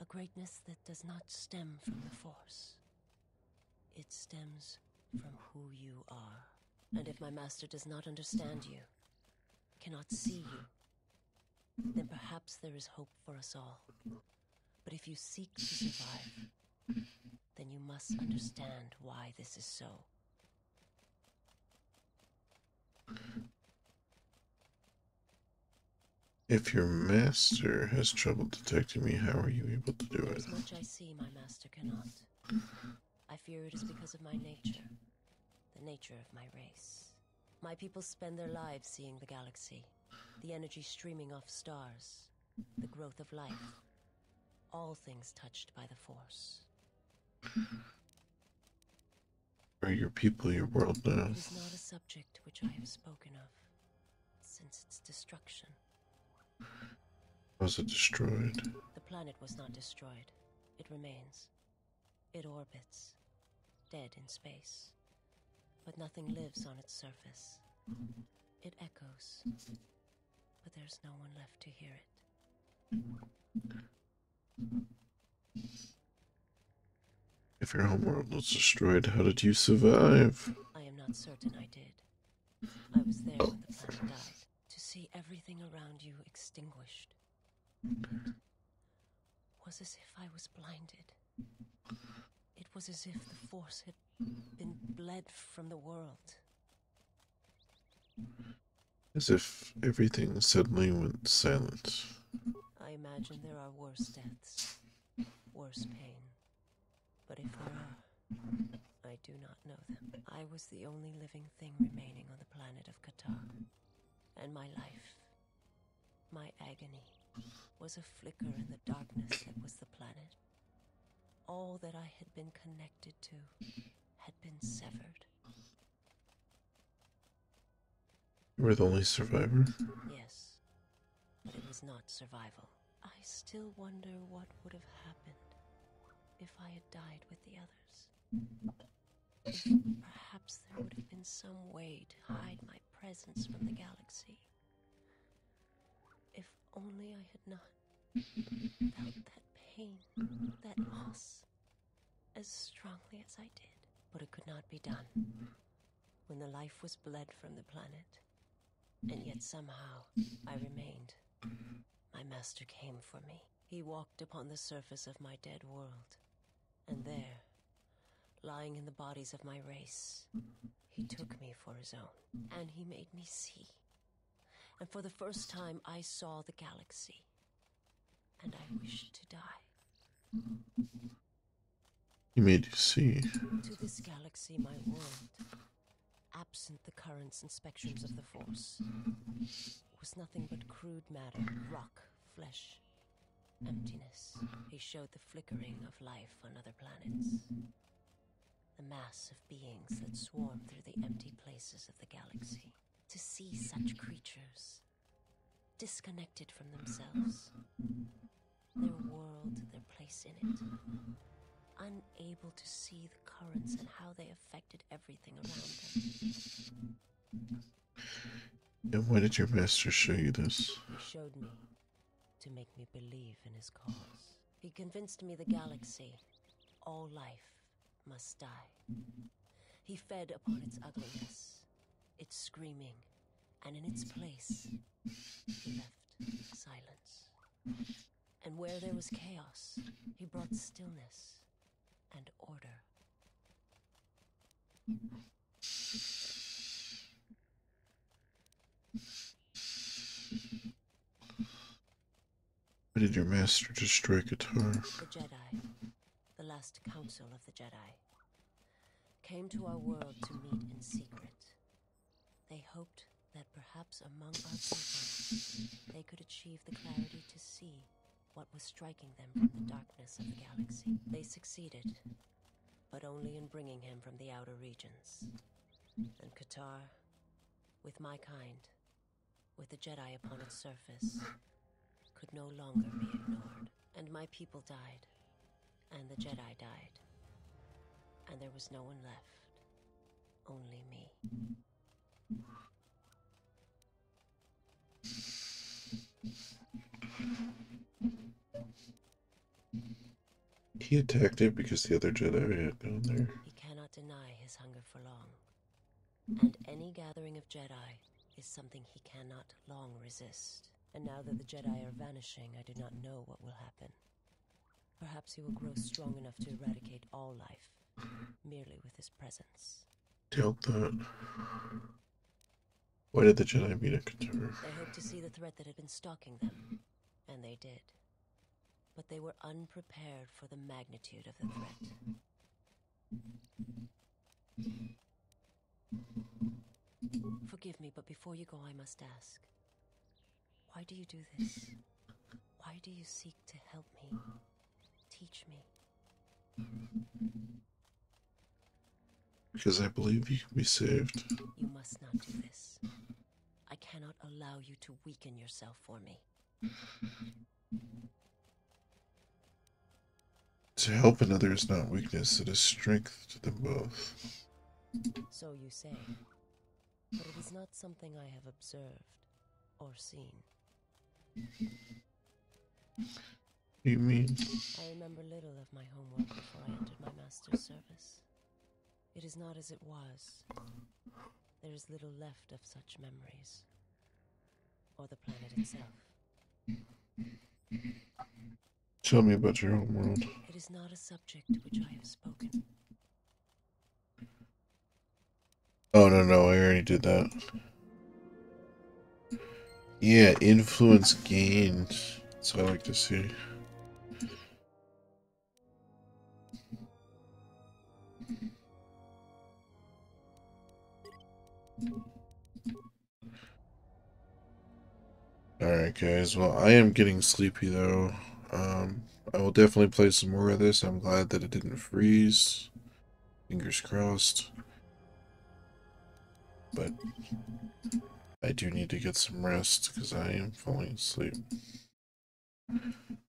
A greatness that does not stem from the Force. It stems from who you are. And if my master does not understand you, cannot see you, then perhaps there is hope for us all. But if you seek to survive, then you must understand why this is so. If your master has trouble detecting me, how are you able to do it? As much I see, my master cannot. I fear it is because of my nature, the nature of my race. My people spend their lives seeing the galaxy, the energy streaming off stars, the growth of life, all things touched by the Force. Are your people your world now? It is not a subject which I have spoken of since its destruction. Was it destroyed? The planet was not destroyed. It remains. It orbits, dead in space. But nothing lives on its surface. It echoes, but there's no one left to hear it. If your homeworld was destroyed, how did you survive? I am not certain I did. I was there when the planet died, to see everything around you extinguished. It was as if I was blinded. It was as if the Force had been bled from the world. As if everything suddenly went silent. I imagine there are worse deaths, worse pain. But if there are, I do not know them. I was the only living thing remaining on the planet of Qatar. And my life, my agony, was a flicker in the darkness that was the planet. All that I had been connected to had been severed. You were the only survivor? Yes, but it was not survival. I still wonder what would have happened if I had died with the others. If perhaps there would have been some way to hide my presence from the galaxy. If only I had not felt that pain, that loss, as strongly as I did. But it could not be done. When the life was bled from the planet, and yet somehow I remained, my master came for me. He walked upon the surface of my dead world, and there, lying in the bodies of my race, he took me for his own, and he made me see. And for the first time I saw the galaxy, and I wished to die. He made you see. To this galaxy, my world, absent the currents and spectrums of the Force, was nothing but crude matter, rock, flesh, emptiness. He showed the flickering of life on other planets. The mass of beings that swarm through the empty places of the galaxy. To see such creatures, disconnected from themselves, their world, their place in it, unable to see the currents and how they affected everything around them. And why did your master show you this? He showed me to make me believe in his cause. He convinced me the galaxy, all life, must die. He fed upon its ugliness, its screaming, and in its place, he left silence. And where there was chaos, he brought stillness and order. Why did your master destroy Qatar? The Jedi, the last council of the Jedi, came to our world to meet in secret. They hoped that perhaps among our people, they could achieve the clarity to see what was striking them from the darkness of the galaxy. They succeeded, but only in bringing him from the outer regions. And Qatar, with my kind, with the Jedi upon its surface, could no longer be ignored. And my people died, And the Jedi died. And there was no one left. Only me. He attacked it because the other Jedi had gone there. He cannot deny his hunger for long. And any gathering of Jedi is something he cannot long resist. And now that the Jedi are vanishing, I do not know what will happen. Perhaps he will grow strong enough to eradicate all life, merely with his presence. Doubt that. Why did the Jedi meet at Qatar? They hoped to see the threat that had been stalking them, and they did. But they were unprepared for the magnitude of the threat. Forgive me, but before you go, I must ask. Why do you do this? Why do you seek to help me? Teach me. Because I believe you can be saved. You must not do this. I cannot allow you to weaken yourself for me. To help another is not weakness, it is strength to them both. So you say. But it is not something I have observed or seen. You mean? I remember little of my homework before I entered my master's service. It is not as it was. There is little left of such memories. Or the planet itself. Tell me about your home world. It is not a subject which I have spoken. Oh, no, I already did that. Yeah, influence gained. That's what I like to see. Alright, guys. Well, I am getting sleepy, though. I will definitely play some more of this. I'm glad that it didn't freeze. Fingers crossed. But I do need to get some rest because I am falling asleep.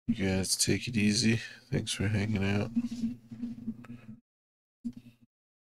You guys take it easy. Thanks for hanging out.